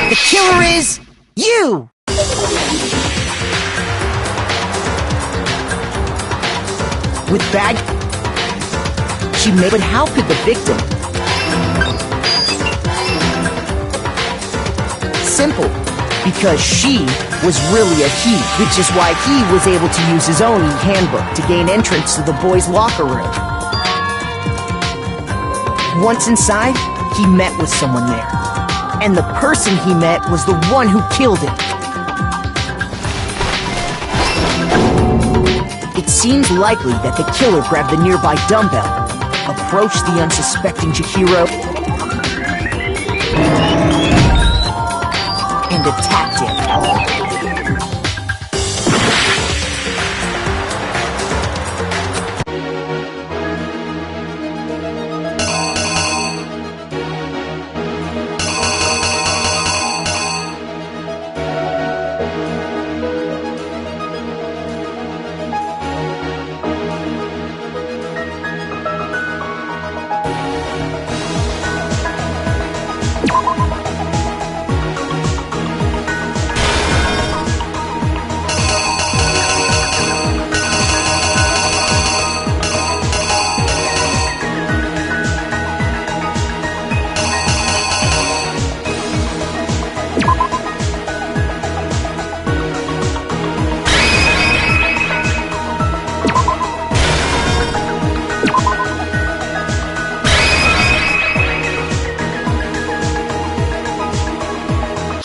The killer is you! With bag, she made... But how could the victim... Simple. Because she was really a he, which is why he was able to use his own handbook to gain entrance to the boys' locker room. Once inside, he met with someone there. And the person he met was the one who killed him. It seems likely that the killer grabbed the nearby dumbbell, approached the unsuspecting Chihiro, and attacked him.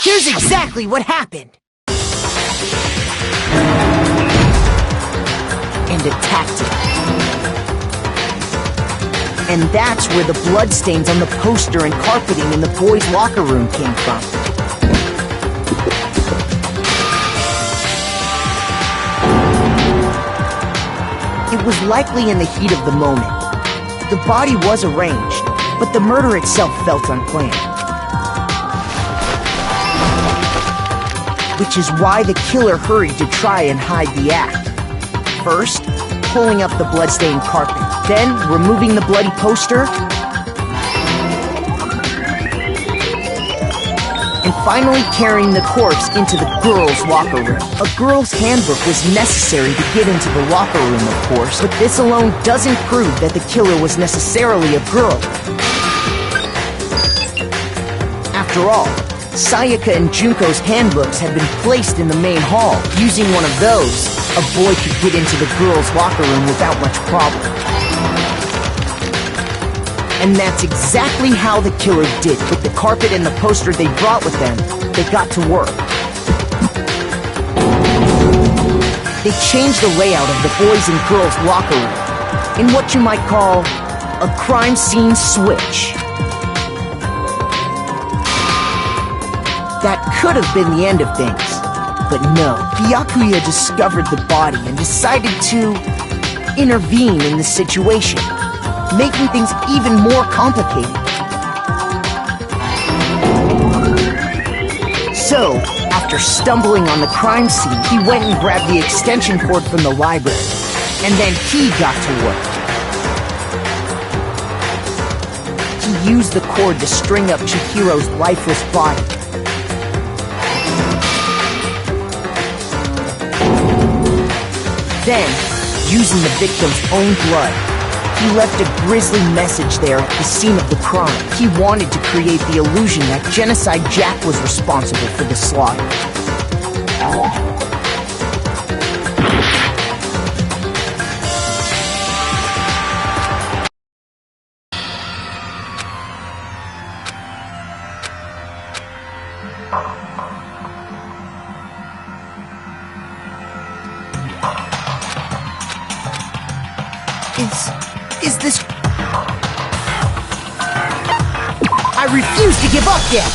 Here's exactly what happened. And attacked him. And that's where the bloodstains on the poster and carpeting in the boys' locker room came from. It was likely in the heat of the moment. The body was arranged, but the murder itself felt unplanned. Which is why the killer hurried to try and hide the act. First, pulling up the bloodstained carpet, Then, removing the bloody poster, and finally carrying the corpse into the girls' locker room. A girl's handbook was necessary to get into the locker room, of course, but this alone doesn't prove that the killer was necessarily a girl. After all, Sayaka and Junko's handbooks had been placed in the main hall. Using one of those, a boy could get into the girls' locker room without much problem. And that's exactly how the killer did. With the carpet and the poster they brought with them, they got to work. They changed the layout of the boys' and girls' locker room in what you might call a crime scene switch. That could have been the end of things, but no. Byakuya discovered the body and decided to intervene in the situation, making things even more complicated. So, after stumbling on the crime scene, he went and grabbed the extension cord from the library, and then he got to work. He used the cord to string up Chihiro's lifeless body. Then, using the victim's own blood, he left a grisly message there at the scene of the crime. He wanted to create the illusion that Genocide Jack was responsible for the slaughter. Is this... I refuse to give up yet!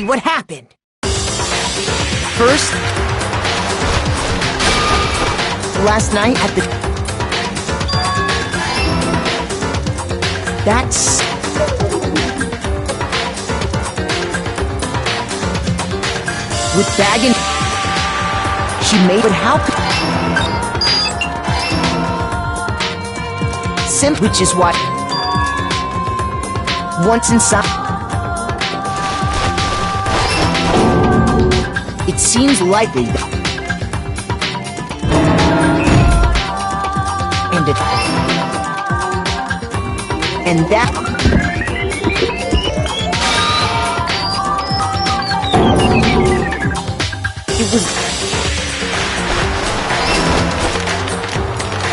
What happened? First, last night at the... That's... With Bag and... She made... But how could... Which is what... Once inside... It seems likely that... And that... It was...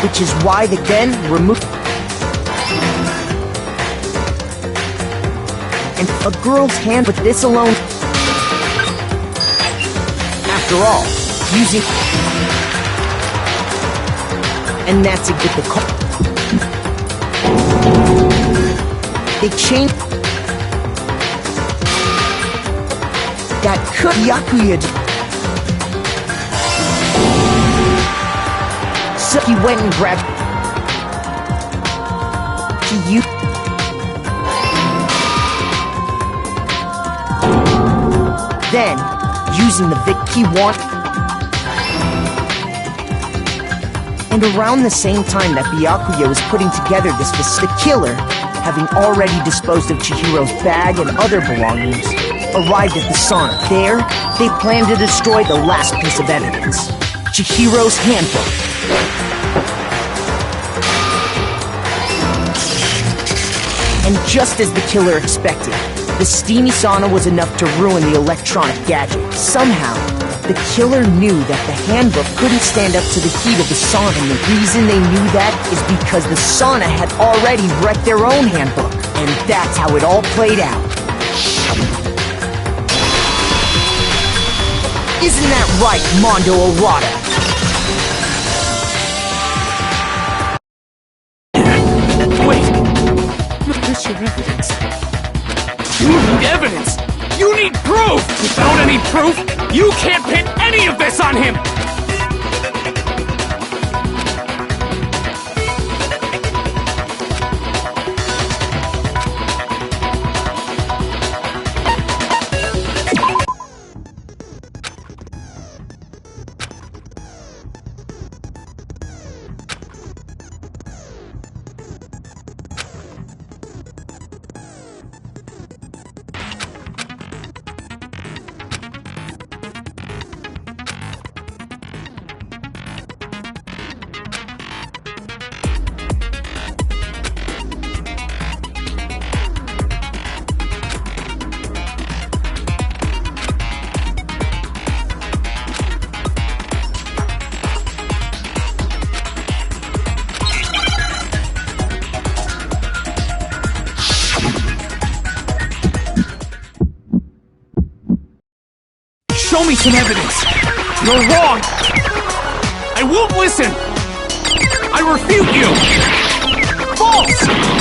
Which is why the then removed... and a girl's hand with this alone. After all, using... And that's it with the car. They changed... That could Yakuya... So he went and grabbed... You... Then, using the he want... And around the same time that Byakuya was putting together this, the killer, having already disposed of Chihiro's bag and other belongings, arrived at the sauna. There, they planned to destroy the last piece of evidence, Chihiro's handbook. And just as the killer expected, the steamy sauna was enough to ruin the electronic gadget. Somehow, the killer knew that the handbook couldn't stand up to the heat of the sauna, and the reason they knew that is because the sauna had already wrecked their own handbook. And that's how it all played out. Isn't that right, Mondo Arata? Wait! Where's your evidence? You need evidence! You need proof! Without any proof, you can't pin any of this on him! Show me some evidence! You're wrong! I won't listen! I refute you! False!